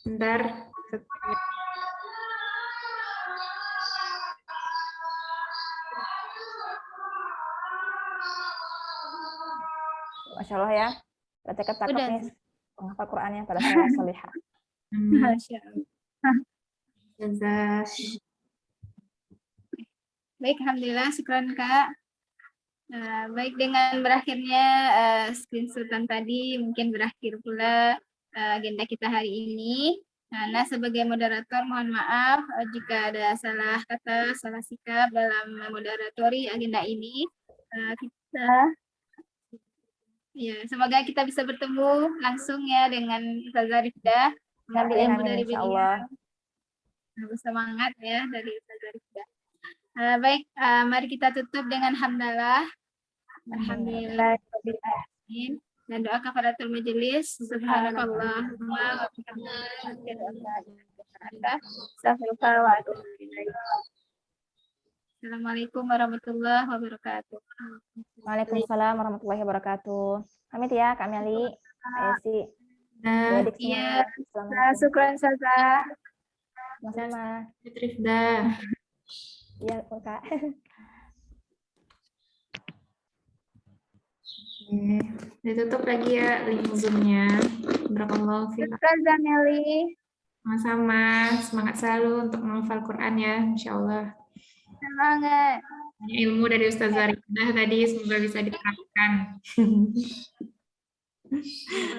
D: Bentar.
C: Masya Allah ya. Berarti ketakut nih menghafal Qur'annya pada saat salihah.
A: Masya Allah. Baik, alhamdulillah, syukran Kak. Baik, dengan berakhirnya screenshotan tadi, mungkin berakhir pula agenda kita hari ini. Nah, sebagai moderator, mohon maaf jika ada salah kata, salah sikap dalam moderatori agenda ini. Semoga kita bisa bertemu langsung ya dengan Ustazah Rifdah, mengambil ilmu dari beliau. Semangat ya dari Ustazah Rifdah. Baik, mari kita tutup dengan hamdalah. Alhamdulillahirrahmanirrahim. Dan doa kafaratul majelis. Subhanallah. Assalamualaikum warahmatullahi wabarakatuh.
C: Waalaikumsalam warahmatullahi wabarakatuh. Pamit ya Kak Meli, Kak Esi.
A: Iya, syukran Ustazah.
C: Sama-sama.
D: Rifdah.
C: Iya, Kak.
D: Ditutup lagi ya link Zoom-nya. Barakallahu fiik.
A: Ustazah Meli.
D: Sama-sama. Semangat selalu untuk menghafal Quran ya, Insya Allah.
A: Semangat.
D: Banyak ilmu dari Ustazah Rindah tadi, semoga bisa diterapkan.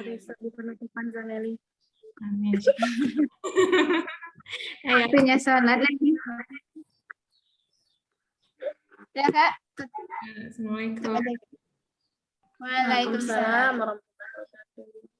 A: Besok di penutupan Zaleli.
D: Amin. Ayo,
A: Waktunya sholat lagi. Ya Kak.
D: Assalamualaikum.
A: Waalaikumsalam warahmatullahi wabarakatuh.